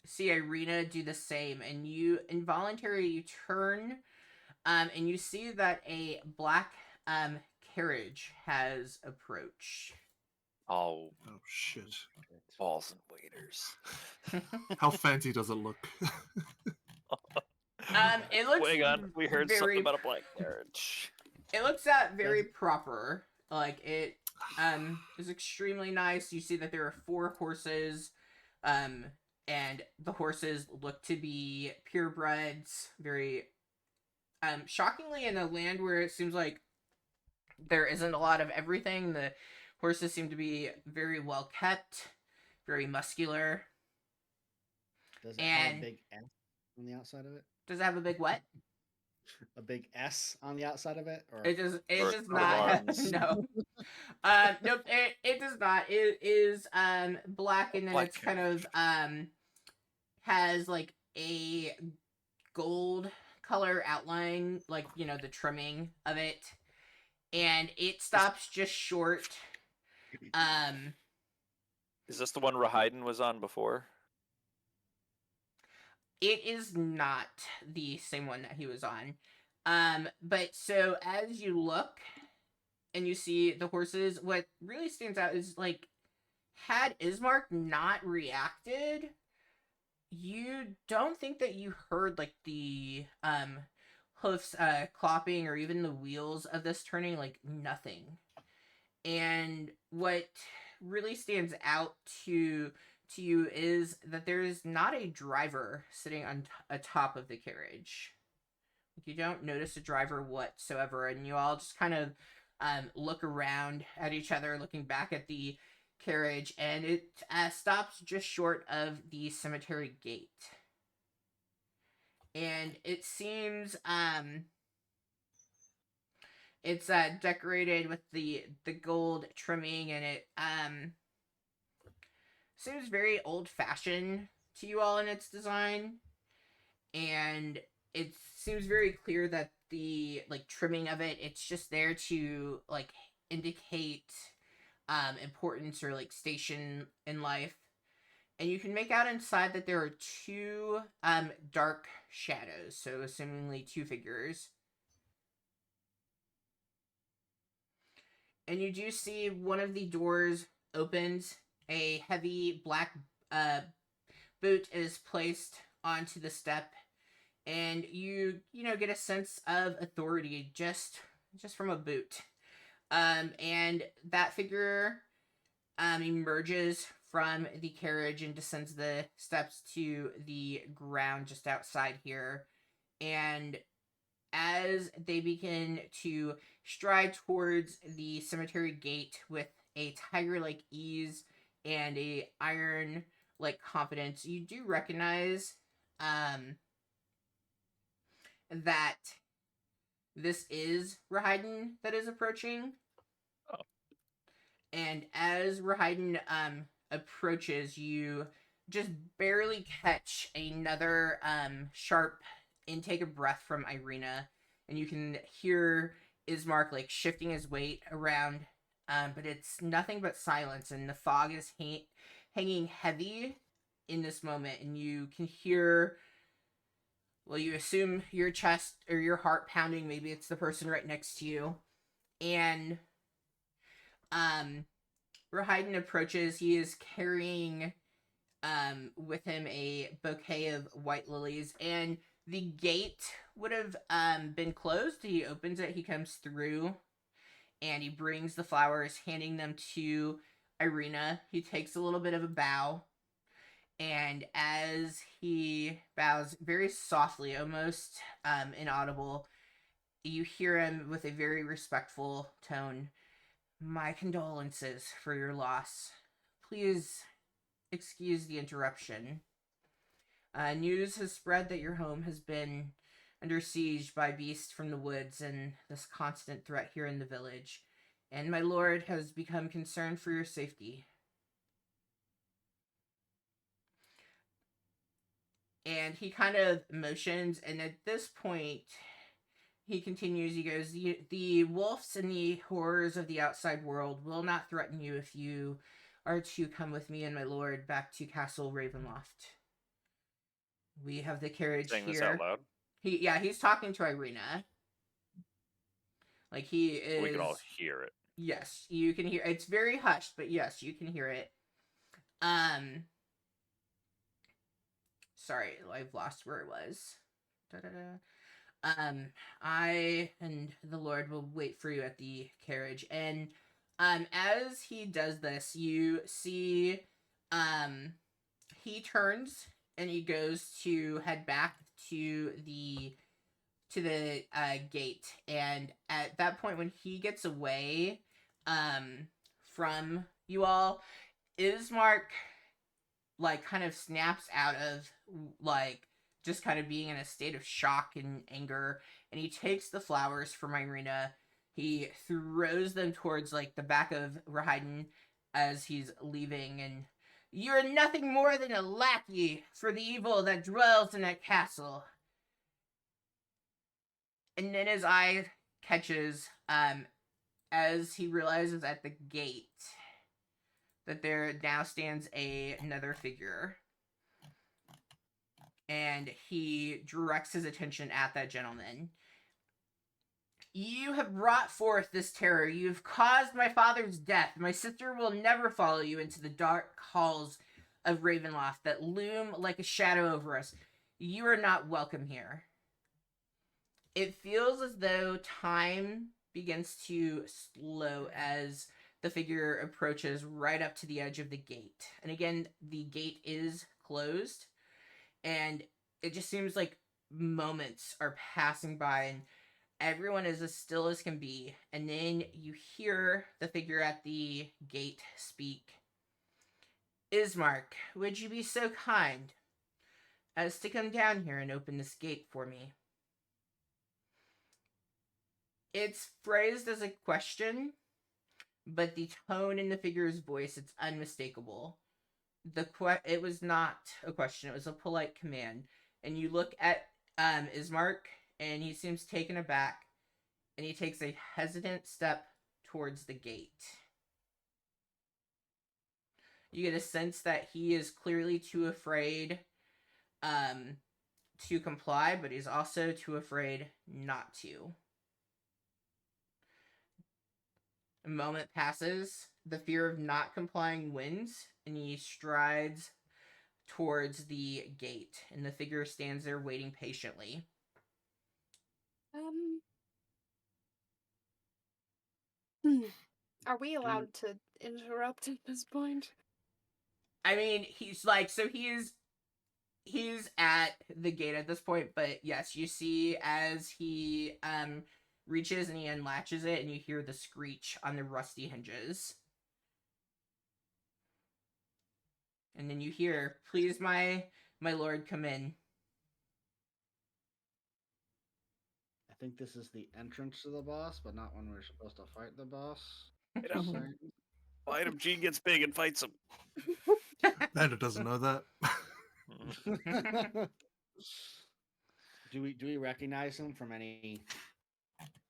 see Irina do the same, and you involuntarily turn, and you see that a black carriage has approached. Oh, Oh shit! balls and waiters. How fancy does it look? It looks Hang on, we heard very, something about a black carriage. It looks very proper. Like it is extremely nice. You see that there are 4 horses, and the horses look to be purebreds. Very shockingly, in a land where it seems like there isn't a lot of everything, the horses seem to be very well kept, very muscular. Does it have a big S on the outside of it? Does it have a big what? A big S on the outside of it? Or It does. It Or does not. arms. No. Nope. It does not. It is black, and then Black it's kind of has like a gold color outline, like the trimming of it, and it stops just short. Is this the one Rahiden was on before? It is not the same one that he was on. But so as you look and you see the horses, what really stands out is like, had Ismark not reacted, you don't think that you heard like the hoofs clopping or even the wheels of this turning, like nothing. And what really stands out to you is that there is not a driver sitting on atop of the carriage. You don't notice a driver whatsoever, and you all just kind of look around at each other, looking back at the carriage, and it stops just short of the cemetery gate. And it seems it's decorated with the gold trimming, and it seems very old-fashioned to you all in its design, and it seems very clear that the trimming of it's just there to indicate importance or station in life. And you can make out inside that there are 2 dark shadows, so assumingly 2 figures. And you do see one of the doors opens, a heavy black boot is placed onto the step, and you get a sense of authority just from a boot. And that figure emerges from the carriage and descends the steps to the ground just outside here. And as they begin to stride towards the cemetery gate with a tiger-like ease and a iron-like confidence, you do recognize that this is Rahiden that is approaching. Oh. And as Rahiden approaches, you just barely catch another sharp intake of breath from Irina, and you can hear Ismark shifting his weight around, but it's nothing but silence, and the fog is hanging heavy in this moment, and you can hear, well, you assume your chest or your heart pounding. Maybe it's the person right next to you. And Rahiden approaches. He is carrying with him a bouquet of white lilies, and the gate would have been closed. He opens it, he comes through, and he brings the flowers, handing them to Irina. He takes a little bit of a bow, and as he bows very softly, almost inaudible, you hear him with a very respectful tone. My condolences for your loss. Please excuse the interruption. News has spread that your home has been under siege by beasts from the woods and this constant threat here in the village, and my lord has become concerned for your safety. And he kind of motions, and at this point, he continues, he goes, the wolves and the horrors of the outside world will not threaten you if you are to come with me and my lord back to Castle Ravenloft. We have the carriage Saying here. this out loud. He's talking to Irina. Like, he is... We can all hear it. Yes, you can hear... It's very hushed, but yes, you can hear it. Sorry, I've lost where it was. I and the Lord will wait for you at the carriage. And, as he does this, you see, he turns and he goes to head back to the gate. And at that point, when he gets away, from you all, Ismark, like, kind of snaps out of, like, just kind of being in a state of shock and anger, and he takes the flowers from Irina. He throws them towards, like, the back of Rahiden as he's leaving, and you're nothing more than a lackey for the evil that dwells in that castle. And then his eye catches, as he realizes at the gate that there now stands another figure. And he directs his attention at that gentleman. You have brought forth this terror. You've caused my father's death. My sister will never follow you into the dark halls of Ravenloft that loom like a shadow over us. You are not welcome here. It feels as though time begins to slow as the figure approaches right up to the edge of the gate. And again, the gate is closed. And it just seems like moments are passing by and everyone is as still as can be. And then you hear the figure at the gate speak. Ismark, would you be so kind as to come down here and open this gate for me? It's phrased as a question, but the tone in the figure's voice, it's unmistakable. It was not a question, it was a polite command. And you look at Ismark, and he seems taken aback, and he takes a hesitant step towards the gate. You get a sense that he is clearly too afraid to comply, but he's also too afraid not to. A moment passes, the fear of not complying wins, and he strides towards the gate, and the figure stands there waiting patiently. Are we allowed to interrupt at this point? I mean, he's like, so he's at the gate at this point, but yes, you see as he reaches and he unlatches it, and you hear the screech on the rusty hinges. And then you hear, please, my lord, come in. I think this is the entrance to the boss, but not when we're supposed to fight the boss. You know, Just saying. fight him. Gene gets big and fights him. Panda doesn't know that. Do we recognize him from any?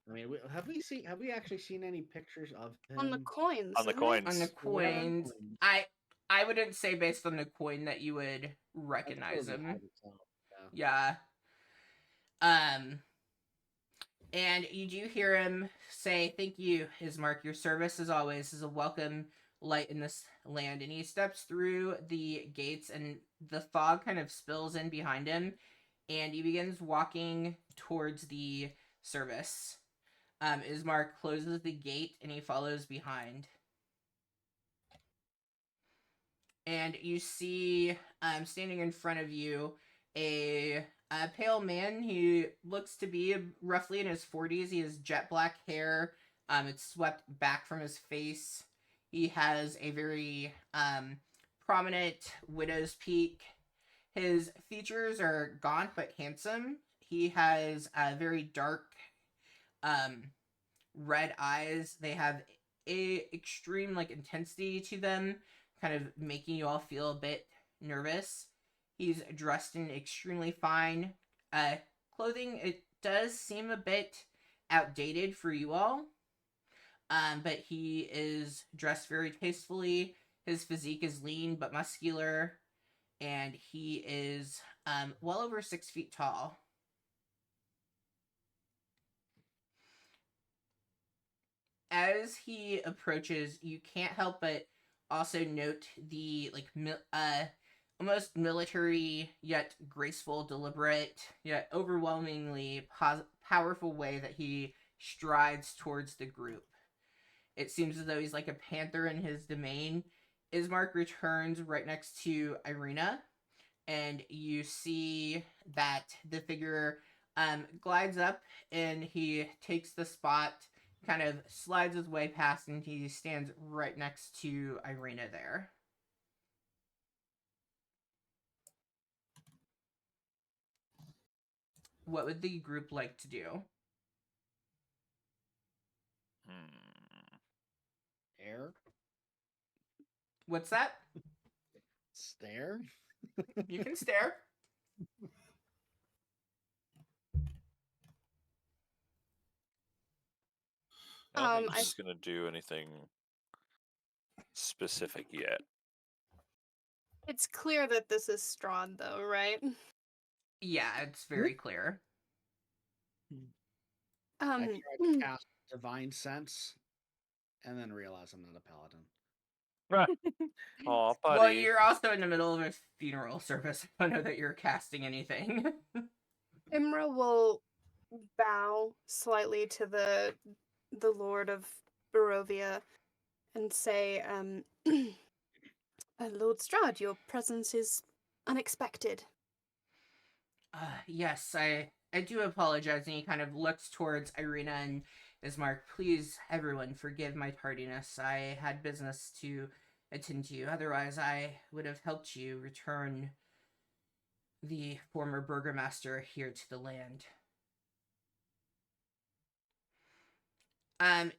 I mean, have we actually seen any pictures of him On the coins. On the isn't it? coins. On the Where? coins, I wouldn't say based on the coin that you would recognize That's totally him. hard to tell, yeah. Yeah. And you do hear him say, thank you, Ismark. Your service, as always, is a welcome light in this land, and he steps through the gates, and the fog kind of spills in behind him, and he begins walking towards the service. Ismark closes the gate, and he follows behind. And you see, standing in front of you, a pale man. He looks to be roughly in his 40s. He has jet black hair. It's swept back from his face. He has a very prominent widow's peak. His features are gaunt but handsome. He has very dark red eyes. They have a extreme intensity to them, kind of making you all feel a bit nervous. He's dressed in extremely fine clothing. It does seem a bit outdated for you all, but he is dressed very tastefully. His physique is lean but muscular, and he is well over 6 feet tall. As he approaches, you can't help but also note the almost military yet graceful, deliberate yet overwhelmingly powerful way that he strides towards the group. It seems as though he's like a panther in his domain. Ismark returns right next to Irina, and you see that the figure glides up, and he takes the spot, kind of slides his way past, and he stands right next to Irina there. What would the group like to do? Air. What's that? Stare. You can stare. I don't think I- he's gonna do anything specific yet. It's clear that this is Strahd, though, right? Yeah, it's very clear. I Um, tried to cast Divine Sense, and then realized I'm not a paladin. Aw, buddy. Well, you're also in the middle of a funeral service. I don't know that you're casting anything. Imra will bow slightly to the Lord of Barovia and say, Lord Strahd, your presence is unexpected. Yes, I do apologize. And he kind of looks towards Irina and Ismark. Please, everyone, forgive my tardiness. I had business to attend to. Otherwise, I would have helped you return the former burgomaster here to the land.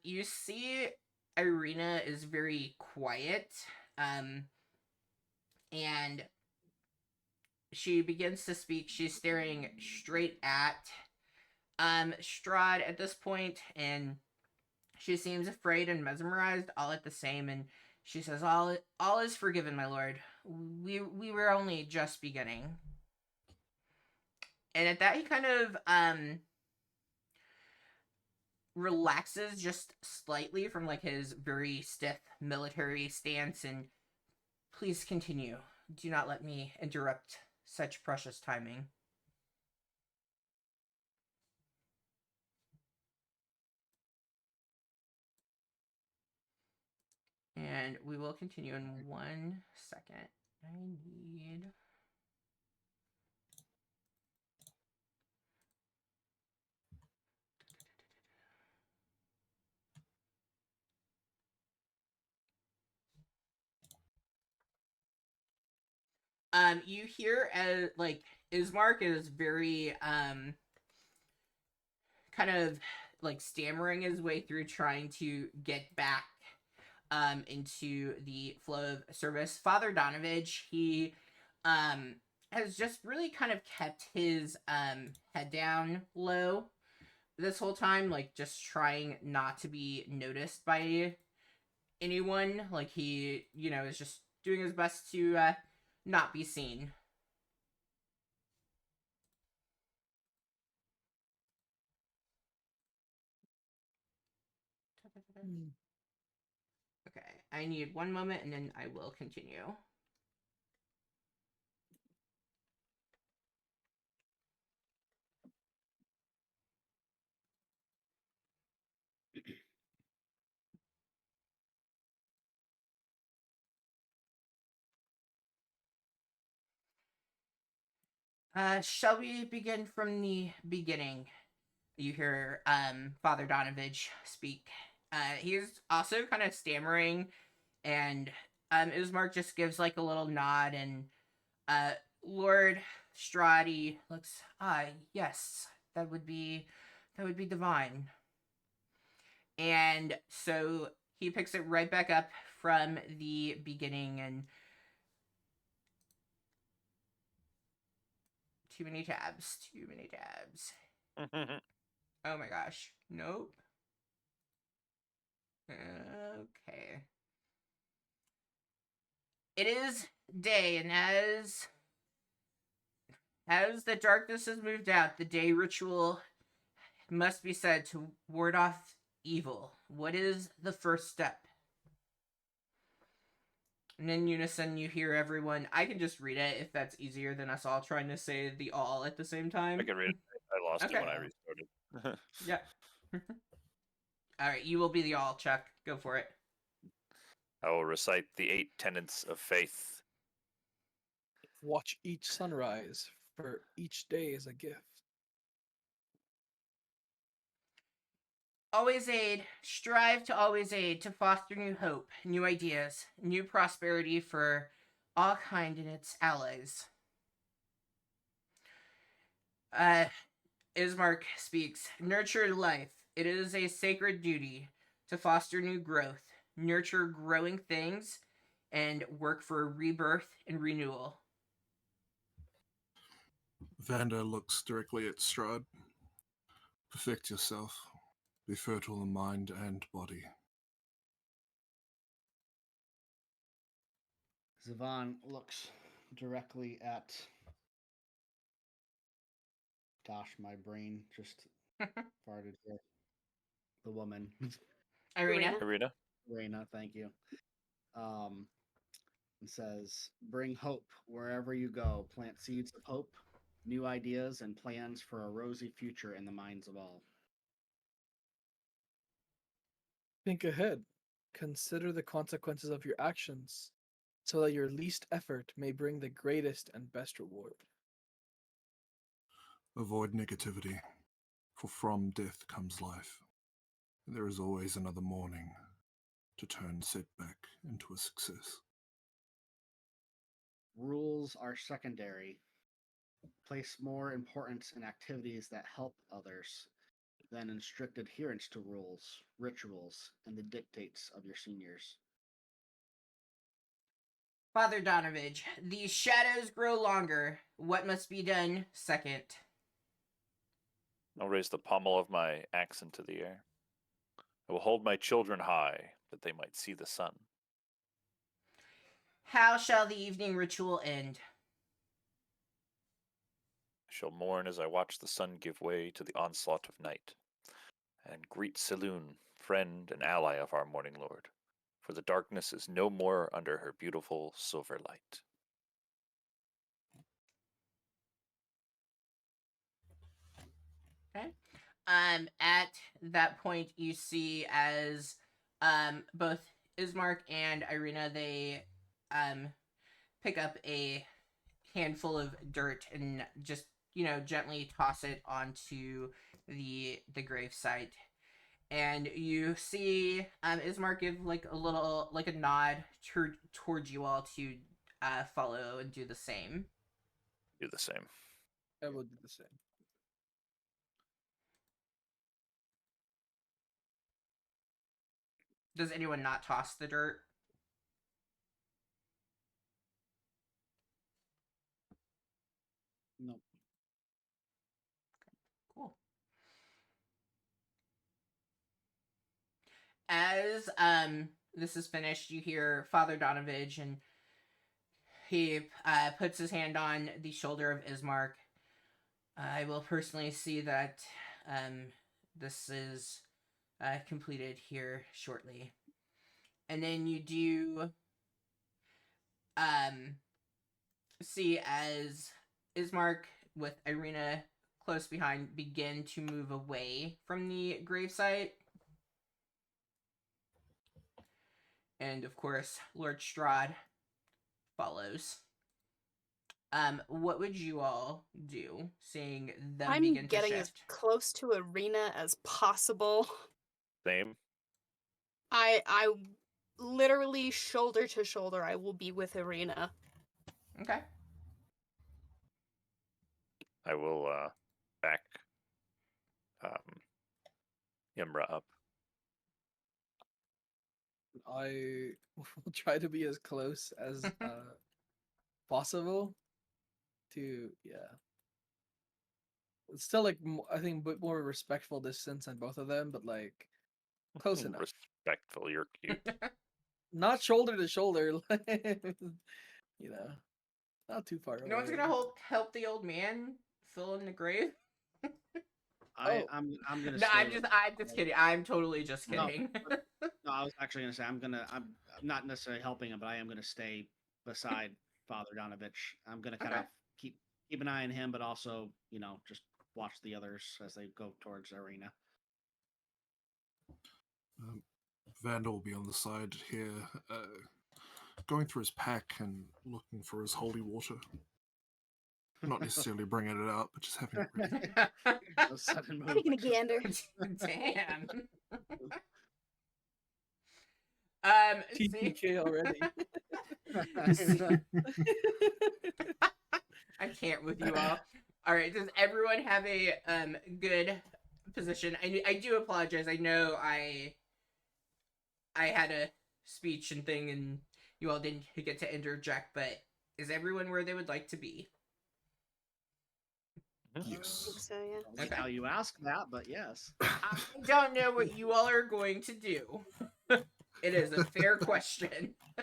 You see Irina is very quiet, and she begins to speak. She's staring straight at Strahd at this point, and she seems afraid and mesmerized all at the same, and she says, all is forgiven, my lord. We were only just beginning. And at that, he kind of relaxes just slightly from his very stiff military stance, and please continue. Do not let me interrupt such precious timing. And we will continue in 1 second. I need... You hear Ismark is very kind of stammering his way through, trying to get back into the flow of service. Father Donovich, he has just really kind of kept his head down low this whole time, just trying not to be noticed by anyone. He, is just doing his best to not be seen. Okay, I need one moment and then I will continue. Shall we begin from the beginning? You hear Father Donovich speak. He's also kind of stammering, and Ismark just gives like a little nod, and uh, Lord Strahd looks. Yes, that would be divine. And so he picks it right back up from the beginning, and too many tabs, too many tabs. Oh my gosh, nope. Okay. It is day, and as the darkness has moved out, the day ritual must be said to ward off evil. What is the first step? And in unison, you hear everyone. I can just read it if that's easier than us all trying to say the all at the same time. I can read it. I lost it Okay. when I restarted. Yeah. All right, you will be the all, Chuck. Go for it. I will recite the 8 tenets of faith. Watch each sunrise, for each day is a gift. Always aid, strive to always aid, to foster new hope, new ideas, new prosperity for all kind and its allies. Uh, Ismark speaks, nurture life. It is a sacred duty to foster new growth, nurture growing things, and work for rebirth and renewal. Vanda looks directly at Strahd. Perfect yourself. Be fertile in mind and body. Zavan looks directly at. Gosh, my brain just farted here. The woman. Irina? Arena? Reina, thank you. Um, and says, bring hope wherever you go. Plant seeds of hope, new ideas, and plans for a rosy future in the minds of all. Think ahead. Consider the consequences of your actions, so that your least effort may bring the greatest and best reward. Avoid negativity, for from death comes life. There is always another morning to turn setback into a success. Rules are secondary. Place more importance in activities that help others than in strict adherence to rules, rituals, and the dictates of your seniors. Father Donovich, these shadows grow longer. What must be done second? I'll raise the pommel of my axe into the air. I will hold my children high, that they might see the sun. How shall the evening ritual end? I shall mourn as I watch the sun give way to the onslaught of night, and greet Saloon, friend and ally of our morning lord, for the darkness is no more under her beautiful silver light. Okay. At that point, you see as both Ismark and Irina, they pick up a handful of dirt and just gently toss it onto the grave site. And you see Ismark give like a little like a nod towards you all to follow and do the same. Do the same. I will do the same. Does anyone not toss the dirt? Nope. Cool. As this is finished, you hear Father Donovich, and he puts his hand on the shoulder of Ismark. I will personally see that this is completed here shortly. And then you do see as Ismark with Irina close behind begin to move away from the gravesite. And of course, Lord Strahd follows. What would you all do seeing them I'm begin to getting as shift? close to Arena as possible. Same. I literally shoulder to shoulder I will be with Arena. Okay. I will back Imra up. I will try to be as close as possible to It's still like I think a bit more respectful distance on both of them, but like close enough. Respectful, you're cute. Not shoulder to shoulder, not too far away. No one's gonna help the old man fill in the grave. Oh. I'm gonna. No, stay I'm with- just kidding. I'm totally just No, kidding. No, I was actually gonna say I'm not necessarily helping him, but I am gonna stay beside Father Donovich. I'm gonna kind Okay. of keep an eye on him, but also just watch the others as they go towards the arena. Vandal will be on the side here, going through his pack and looking for his holy water. Not necessarily bringing it out, but just having it ready. No sudden Taking a movement. gander. Damn. See, TPK already. I can't with you all. All right, does everyone have a good position? I do apologize. I know I had a speech and thing, and you all didn't get to interject. But is everyone where they would like to be? I think Yes. so, yeah. Like how you ask that, but yes. I don't know what you all are going to do. It is a fair question. I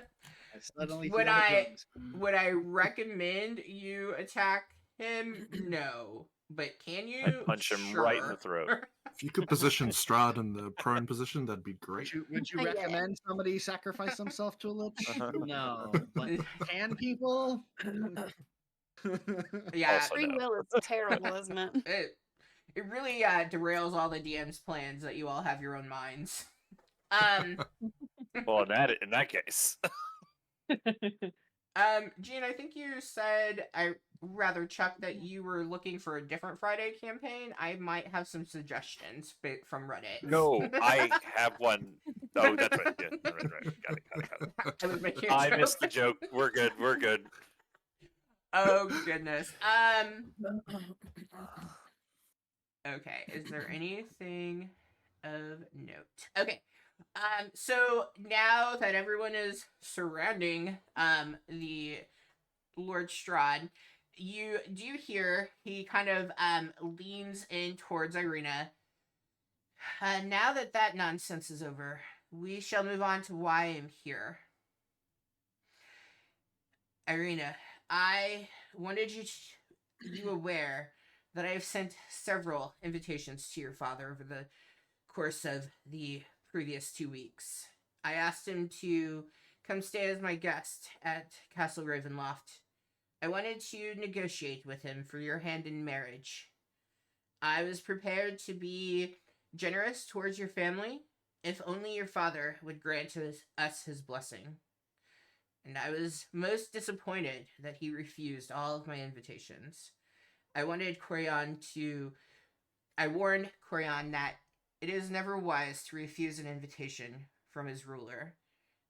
suddenly Would feel the I- drums. Would I recommend you attack him? No. But can you? I'd punch him right in the throat. If you could position Strahd in the prone position, that'd be great. Would you Yeah. recommend somebody sacrifice themselves to a lich? Uh-huh. No, but can people? Yeah, Also Free no. will is terrible, isn't it? it really derails all the DM's plans that you all have your own minds. Well, in that case, Gene, I think you said Chuck, that you were looking for a different Friday campaign. I might have some suggestions from Reddit. no, I have one. Oh, that's right. Yeah, right. Got it. I was making a I joke. missed the joke. We're good. Oh goodness. Okay, is there anything of note? Okay. So now that everyone is surrounding the Lord Strahd, you do hear he kind of leans in towards Irina. Now that nonsense is over, we shall move on to why I am here. Irina, I wanted you aware that I have sent several invitations to your father over the course of the previous 2 weeks. I asked him to come stay as my guest at Castle Ravenloft. I wanted to negotiate with him for your hand in marriage. I was prepared to be generous towards your family, if only your father would grant us his blessing. And I was most disappointed that he refused all of my invitations. I warned Corian that it is never wise to refuse an invitation from his ruler.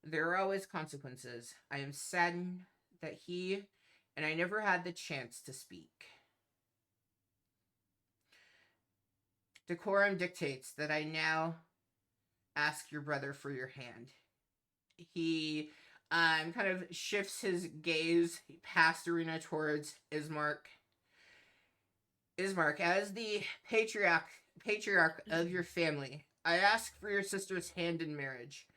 There are always consequences. I am saddened that he and I never had the chance to speak. Decorum dictates that I now ask your brother for your hand. He kind of shifts his gaze past Arena towards Ismark. Ismark, as the patriarch of your family, I ask for your sister's hand in marriage.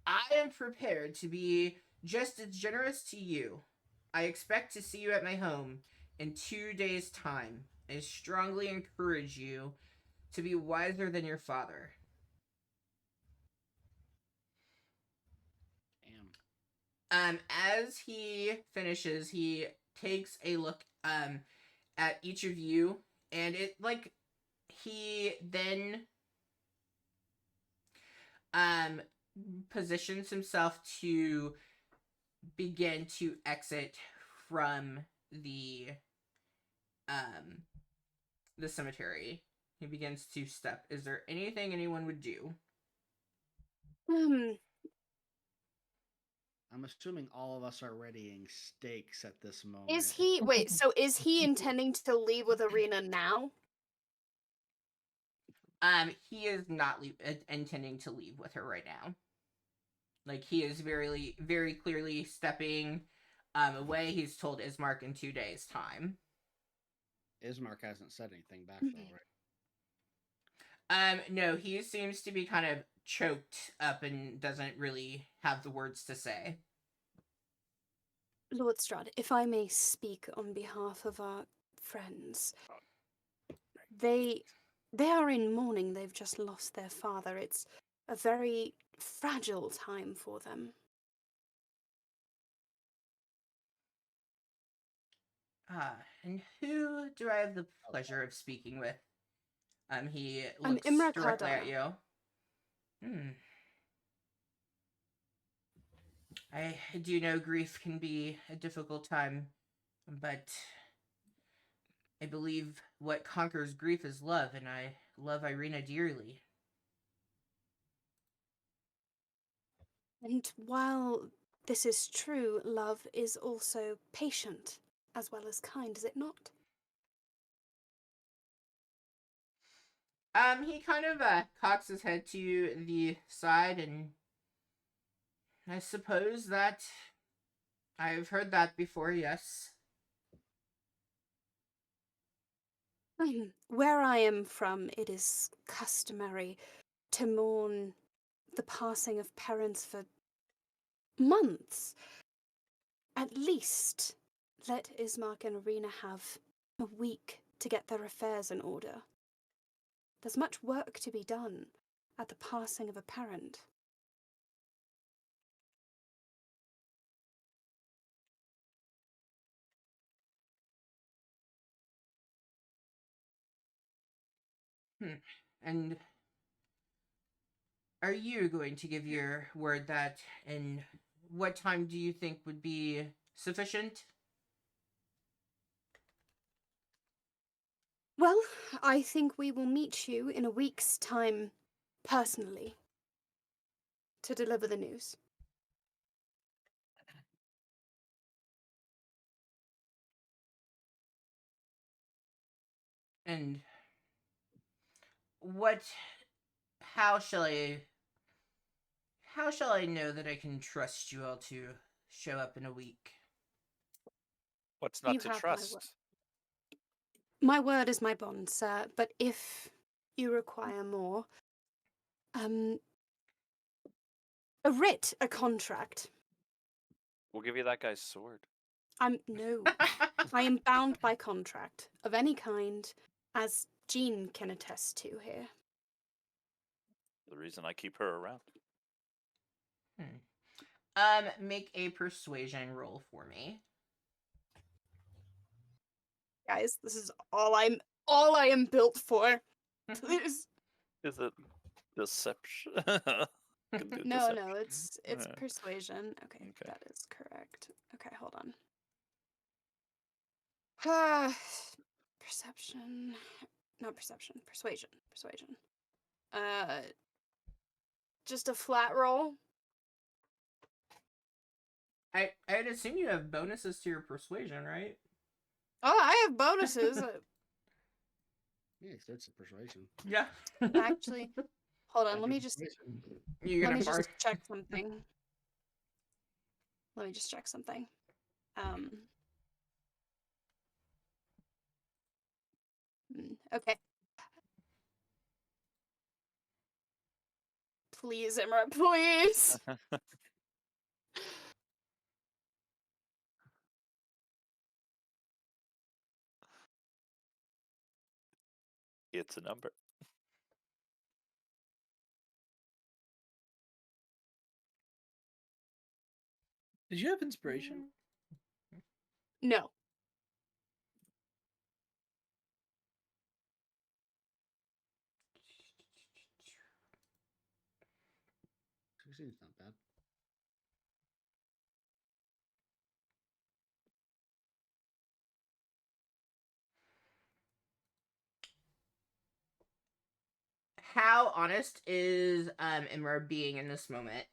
I am prepared to be just as generous to you. I expect to see you at my home in 2 days' time. I strongly encourage you to be wiser than your father. As he finishes, he takes a look at each of you, and it like he then um positions himself to begin to exit from um the cemetery. He begins to step. Is there anything anyone would do? Hmm. I'm assuming all of us are readying stakes at this moment. Is he wait? So is he intending to leave with Arena now? He is not intending to leave with her right now. Like he is very clearly stepping away. He's told Ismark in 2 days' time. Ismark hasn't said anything back though, right? No, he seems to be kind of choked up and doesn't really have the words to say. Lord Strahd, if I may speak on behalf of our friends, they are in mourning. They've just lost their father. It's a very fragile time for them. And who do I have the pleasure of speaking with? He I'm looks Imra directly at Cardano. you. I do know grief can be a difficult time, but I believe what conquers grief is love, and I love Irina dearly. And while this is true, love is also patient as well as kind, is it not? He kind of cocks his head to the side, and I suppose that I've heard that before, yes. Where I am from, it is customary to mourn the passing of parents for months. At least let Ismark and Arena have a week to get their affairs in order. There's much work to be done at the passing of a parent. And are you going to give your word that, and what time do you think would be sufficient? Well, I think we will meet you in a week's time, personally, to deliver the news. And what how shall I know that I can trust you all to show up in a week? What's not You to have my word. trust? My word is my bond, sir, but if you require more, a writ, a contract. We'll give you that guy's sword. No. I am bound by contract of any kind, as Jean can attest to here. The reason I keep her around. Make a persuasion roll for me. Guys, this is all I am built for. Please. Is it deception? Can do No, deception. it's Yeah. persuasion. Okay, Okay. that is correct. Okay, hold on. Perception. Not perception. Persuasion. Persuasion. Just a flat roll. I'd assume you have bonuses to your persuasion, right? Oh, I have bonuses. Yeah, it's a persuasion. Yeah. Actually, hold on. I Let do me just persuasion. You're let gonna me fart. just check something. Let me just check something. Okay. Please, Imra, please. It's a number. Did you have inspiration? No. 16's not bad. How honest is Imra being in this moment?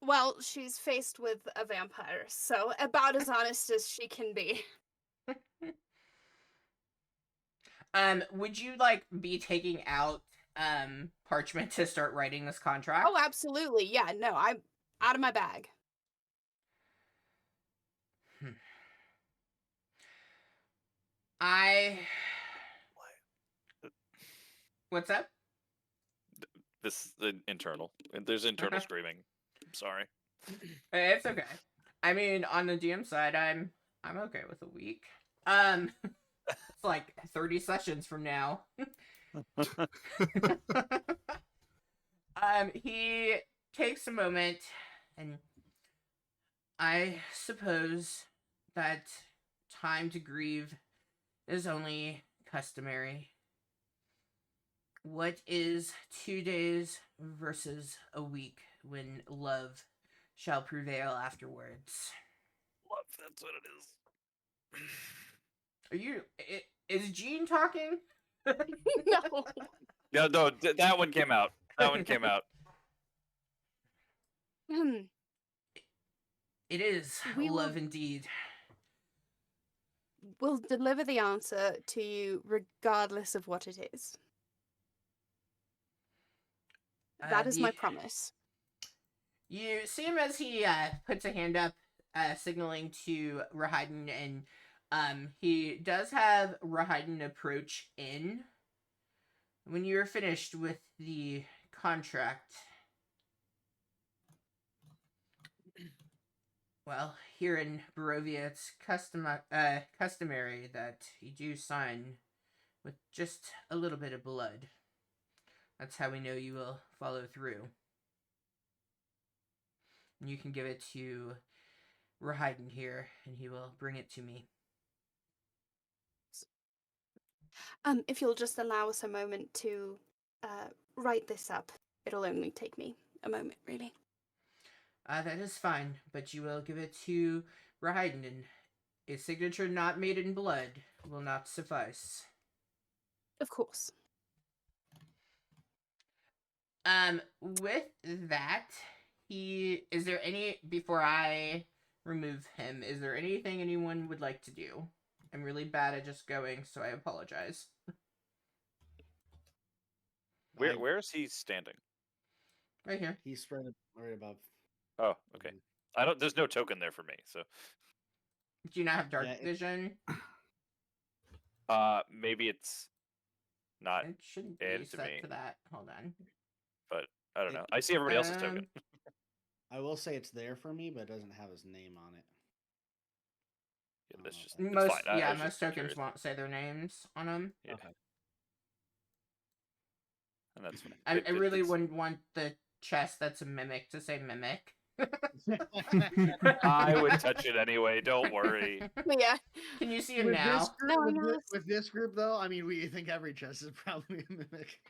Well, she's faced with a vampire, so about as honest as she can be. Would you like be taking out parchment to start writing this contract? Oh, absolutely. Yeah, no, I'm out of my bag. I. What's up? This is internal. There's internal screaming. I'm sorry. It's okay. I mean, on the DM side, I'm okay with a week. It's like 30 sessions from now. He takes a moment, and I suppose that time to grieve is only customary. What is 2 days versus a week when love shall prevail afterwards? Love, that's what it is. Are you? Is Jean talking? No. No, that one came out. That one came out. It is We will- love indeed. We'll deliver the answer to you regardless of what it is. That is my promise. You see him as he puts a hand up, signaling to Rahiden, and he does have Rahiden approach in. When you're finished with the contract, well, here in Barovia, it's customary that you do sign with just a little bit of blood. That's how we know you will follow through. And you can give it to Rahiden here, and he will bring it to me. If you'll just allow us a moment to write this up, it'll only take me a moment, really. That is fine, but you will give it to Rahiden, and a signature not made in blood will not suffice. Of course. With that, is there any, before I remove him, is there anything anyone would like to do? I'm really bad at just going, so I apologize. Where is he standing? Right here. He's spread right above. Oh, okay. I don't. There's no token there for me, so. Do you not have dark Yeah, vision? Maybe it's not It shouldn't be added to set me, to that. Hold on. but I don't know. I see everybody else's token. I will say it's there for me, but it doesn't have his name on it. Yeah, that's just Okay. it's Most, fine. I yeah, was most just tokens curious. won't say their names on them. Yeah, Okay. and that's fine. I really wouldn't want the chest that's a mimic to say mimic. I would touch it anyway. Don't worry. Yeah. Can you see him With now? this, group, No, I with, know this, it's- with this group, though, I mean, we think every chest is probably a mimic.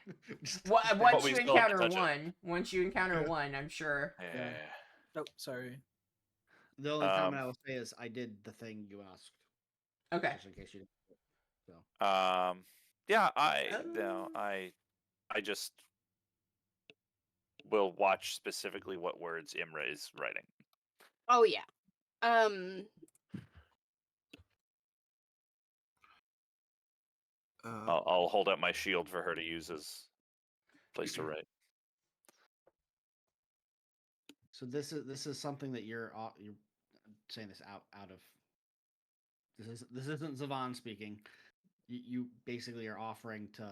Just- Once we you still have to encounter touch it. one, I'm sure. Yeah. Oh, sorry. The only comment Um, I will say is I did the thing you asked, Okay. just in case you didn't. So Yeah. I just will watch specifically what words Imra is writing. Oh yeah. I'll hold out my shield for her to use as place to write. So this is something that you're saying this out of. This isn't Zavon speaking. You basically are offering to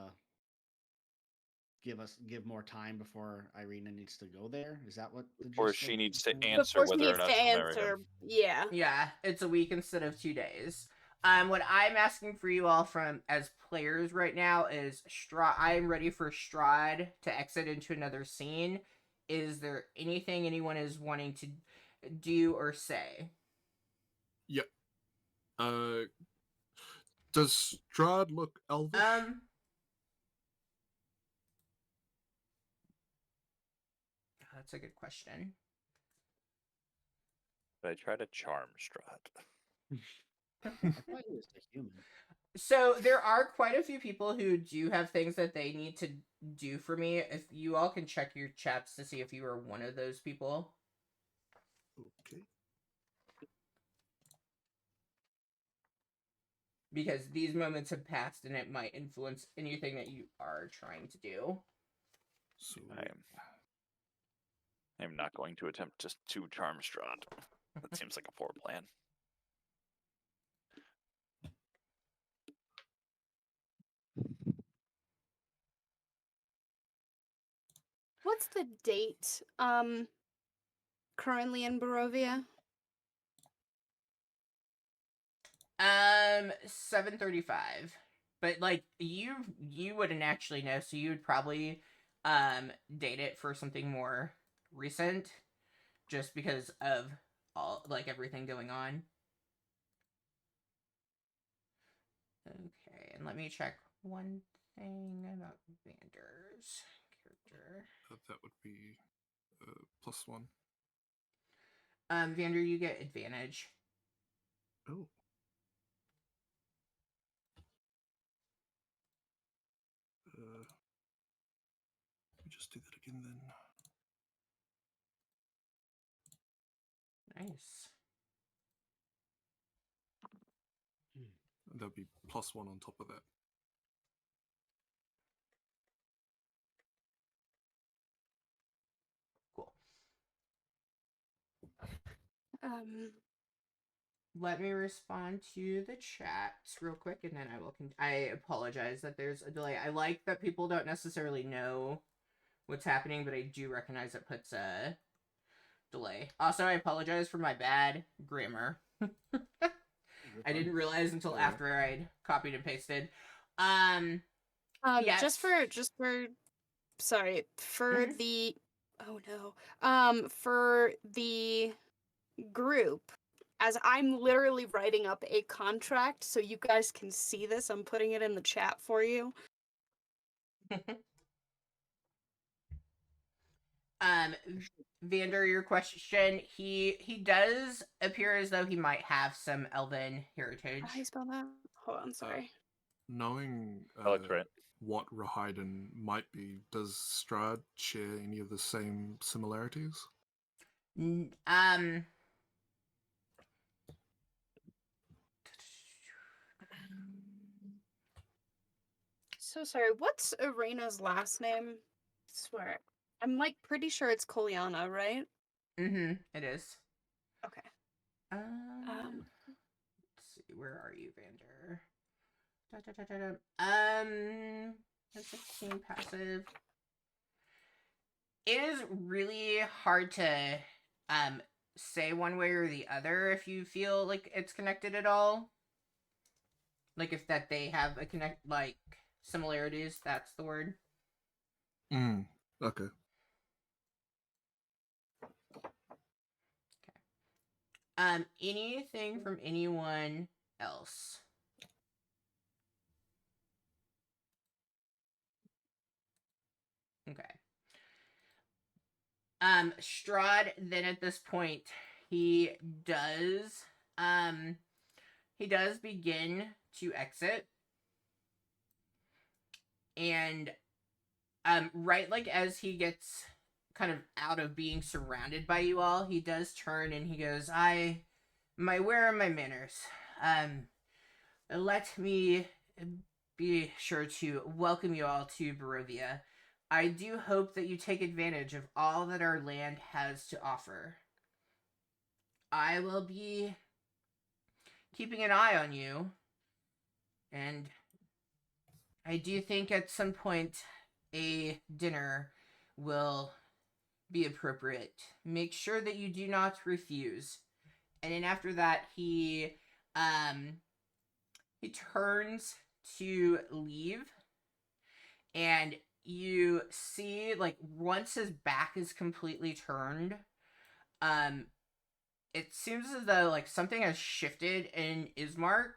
give more time before Irina needs to go there. Is that what the Or gist she of needs the to thing is? answer Before she whether or needs not to she'll marry answer, him. yeah. Yeah, it's a week instead of 2 days. What I'm asking for you all from as players right now is I am ready for Strahd to exit into another scene. is there anything anyone is wanting to do or say? Yep. Does Strahd look elvish? That's a good question. But I try to charm Strahd. I thought he was a human. So there are quite a few people who do have things that they need to do for me. If you all can check your chats to see if you are one of those people. Okay. Because these moments have passed and it might influence anything that you are trying to do. So I'm not going to attempt just to charm Strahd. That seems like a poor plan. What's the date currently in Barovia? 7:35. But like you wouldn't actually know, so you would probably date it for something more recent just because of all like everything going on. Okay, and let me check one thing about Vander's character. that would be +1. Vander, you get advantage. Oh. Let me just do that again then. Nice. And there'll be +1 on top of that. Cool. Let me respond to the chat real quick, and then I will. I apologize that there's a delay. I like that people don't necessarily know what's happening, but I do recognize it puts a delay. Also, I apologize for my bad grammar. I didn't realize until after I'd copied and pasted. Yes. Just for sorry, for Mhm. the for the group, as I'm literally writing up a contract so you guys can see this, I'm putting it in the chat for you. Vander, your question, he does appear as though he might have some elven heritage. How do you spell that? Hold on, sorry. Knowing Alex, right? what Rahiden might be, does Strahd share any of the same similarities? So sorry, what's Arena's last name? I swear. I'm like pretty sure it's Koliana, right? It is. Okay. Let's see, where are you, Vander? That's 16 passive. It is really hard to say one way or the other if you feel like it's connected at all. Like if that they have a like similarities, that's the word. Okay. Anything from anyone else? Okay. Strahd then at this point he does begin to exit, and right like as he gets kind of out of being surrounded by you all, he does turn and he goes, where are my manners? Let me be sure to welcome you all to Barovia. I do hope that you take advantage of all that our land has to offer. I will be keeping an eye on you, and I do think at some point a dinner will be appropriate. Make sure that you do not refuse. And then after that, he turns to leave, and you see, like, once his back is completely turned, it seems as though, like, something has shifted in Ismark,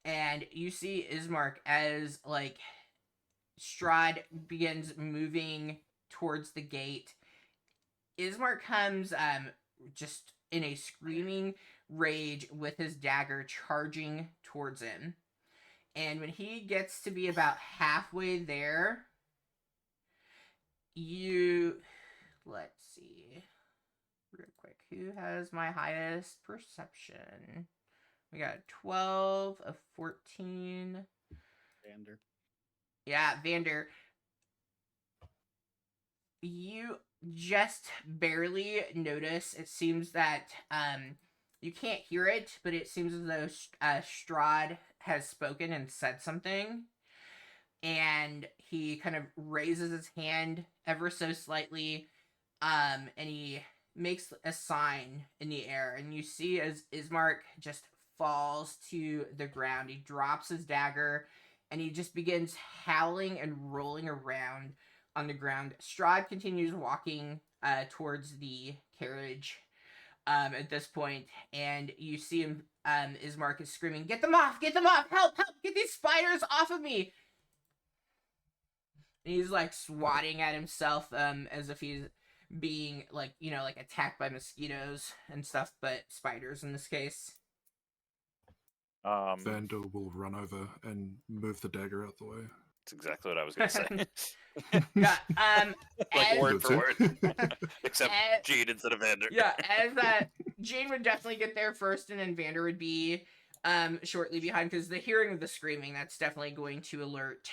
and you see Ismark as, like, Strahd begins moving towards the gate. Ismark comes, just in a screaming rage with his dagger charging towards him. And when he gets to be about halfway there, let's see real quick, who has my highest perception? We got 12 of 14. Vander. Yeah, Vander, you just barely notice. It seems that you can't hear it, but it seems as though Strahd has spoken and said something, and he kind of raises his hand ever so slightly, and he makes a sign in the air, and you see as Ismark just falls to the ground. He drops his dagger, and he just begins howling and rolling around on the ground. Strahd continues walking towards the carriage at this point, and you see him. Ismark is screaming, "Get them off! Get them off! Help! Help! Get these spiders off of me!" And he's like swatting at himself, as if he's being like, like attacked by mosquitoes and stuff, but spiders in this case. Vander will run over and move the dagger out the way. That's exactly what I was going to say. Yeah. Like as, word for Good word, except as- Gene instead of Vander. yeah, as Jane would definitely get there first, and then Vander would be shortly behind, because the hearing of the screaming, that's definitely going to alert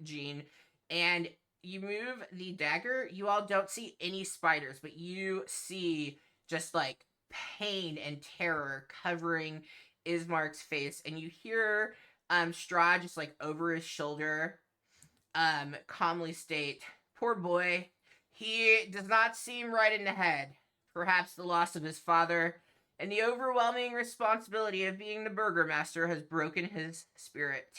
Jean. And you move the dagger. You all don't see any spiders, but you see just like pain and terror covering Ismark's face, and you hear Strahd just like over his shoulder calmly state, "Poor boy, he does not seem right in the head. Perhaps the loss of his father and the overwhelming responsibility of being the burgomaster has broken his spirit."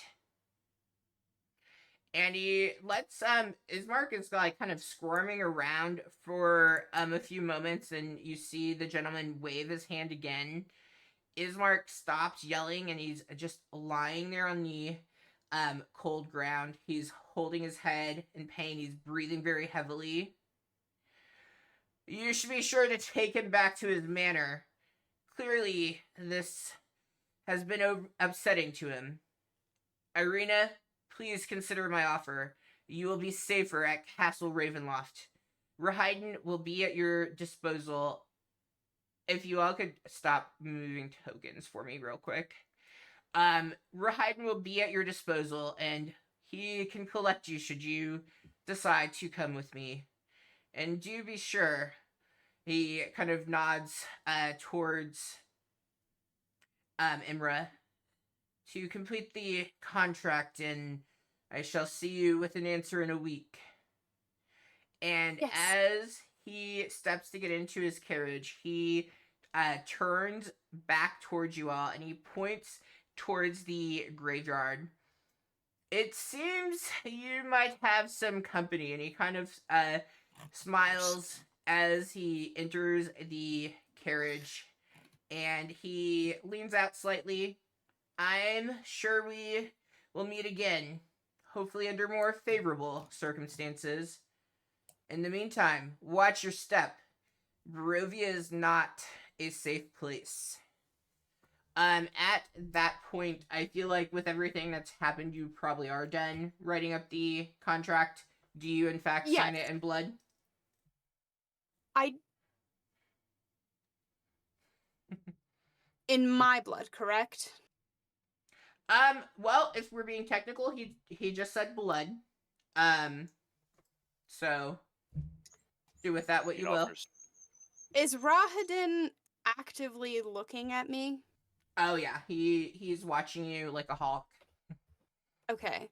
And he lets Ismark is like kind of squirming around for a few moments, and you see the gentleman wave his hand again. Ismark stops yelling, and he's just lying there on the cold ground. He's holding his head in pain. He's breathing very heavily. "You should be sure to take him back to his manor. Clearly, this has been upsetting to him. Irina, please consider my offer. You will be safer at Castle Ravenloft. Rahiden will be at your disposal." If you all could stop moving tokens for me real quick. Rahiden will be at your disposal, and he can collect you should you decide to come with me. And do be sure, he kind of nods towards Imra, "to complete the contract, and I shall see you with an answer in a week." And Yes. as he steps to get into his carriage, he turns back towards you all, and he points towards the graveyard. "It seems you might have some company," and he kind of smiles as he enters the carriage, and he leans out slightly. "I'm sure we will meet again, hopefully under more favorable circumstances. In the meantime, watch your step. Barovia is not a safe place." At that point, I feel like with everything that's happened, you probably are done writing up the contract. Do you, in fact, sign Yes. it in blood? In my blood, correct? Well, if we're being technical, he just said blood. So do with that what Gene you will. offers. Is Rahadin actively looking at me? Oh yeah, he's watching you like a hawk. Okay.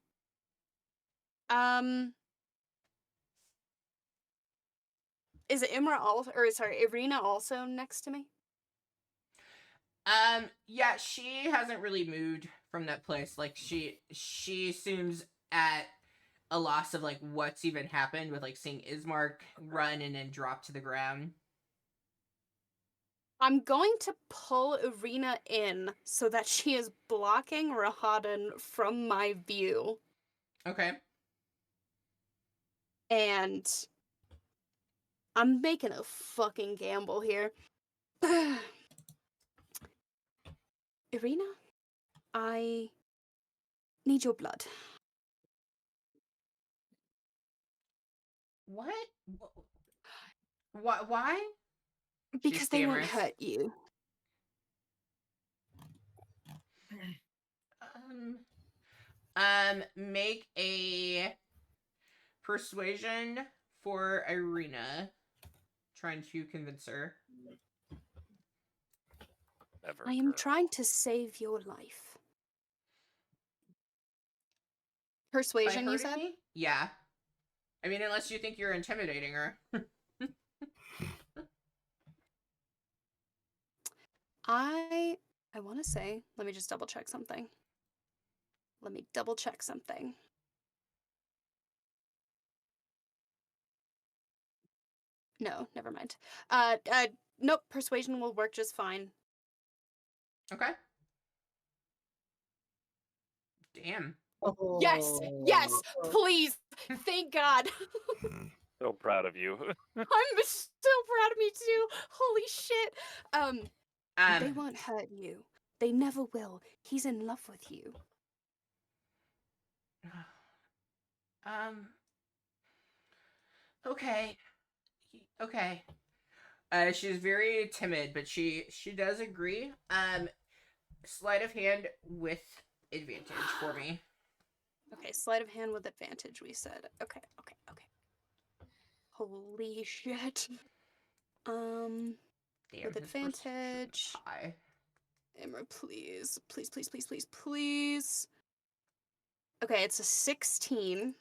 Is Imra also, or sorry, Irina also next to me? Yeah, she hasn't really moved from that place. Like she seems at a loss of like what's even happened with like seeing Ismark run and then drop to the ground. I'm going to pull Irina in so that she is blocking Rahadan from my view. Okay. And I'm making a fucking gamble here. Irina, I need your blood. What? Why? Because they won't stammers. hurt you. Make a persuasion for Irina, trying to convince her. Never. I am girl. trying to save your life. By Persuasion, you hurting said? me? Yeah. I mean, unless you think you're intimidating her. I want to say, let me just double check something. No, never mind. Nope, persuasion will work just fine. Okay. Damn. Yes, yes, please, thank God. So proud of you. I'm so proud of me too. Holy shit. They won't hurt you. They never will. He's in love with you. Okay. Okay. She's very timid, but she does agree. Sleight of hand with advantage for me. Okay, sleight of hand with advantage, we said. Okay. Holy shit. Damn, With his perception advantage. is high. Emma, please. Please. Okay, it's a 16.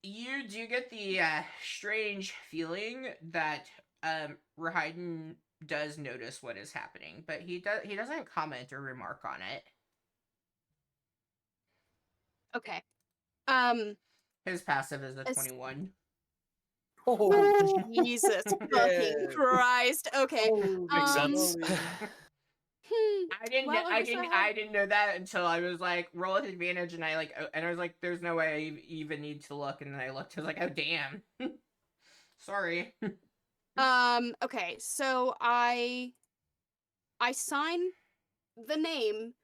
You do get the strange feeling that Rahiden does notice what is happening, but he doesn't comment or remark on it. Okay. His passive is a As- 21. Oh, Jesus fucking shit. Christ. Okay. Makes sense. I didn't Well, I wish I had- I didn't know that until I was like roll with advantage, and I was like, there's no way I even need to look, and then I looked, I was like, oh damn. Sorry. Okay, so I sign the name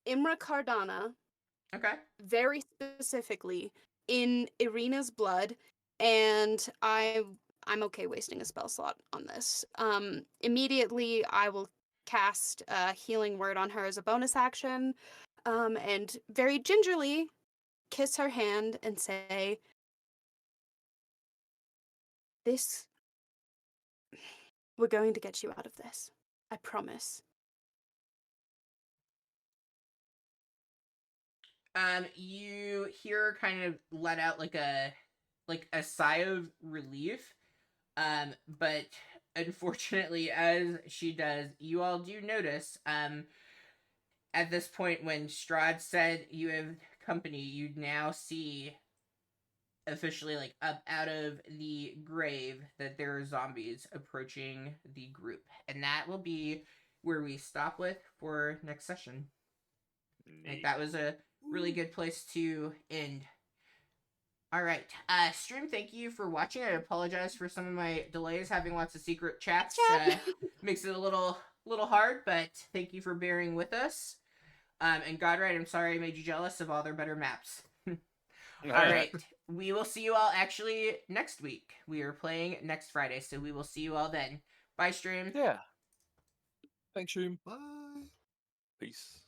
Imra Cardana Okay. very specifically in Irina's blood, and I'm okay wasting a spell slot on this. Immediately I will cast a healing word on her as a bonus action, and very gingerly kiss her hand and say, "This, we're going to get you out of this. I promise." You hear kind of let out like a sigh of relief. But unfortunately, as she does, you all do notice, at this point when Strahd said you have company, you now see officially like up out of the grave that there are zombies approaching the group. And that will be where we stop with for next session. I think that was a really good place to end. All right, stream. Thank you for watching. I apologize for some of my delays. Having lots of secret chats makes it a little hard, but thank you for bearing with us. And Godright, I'm sorry I made you jealous of all their better maps. All right, we will see you all actually next week. We are playing next Friday, so we will see you all then. Bye, stream. Yeah. Thanks, stream. Bye. Peace.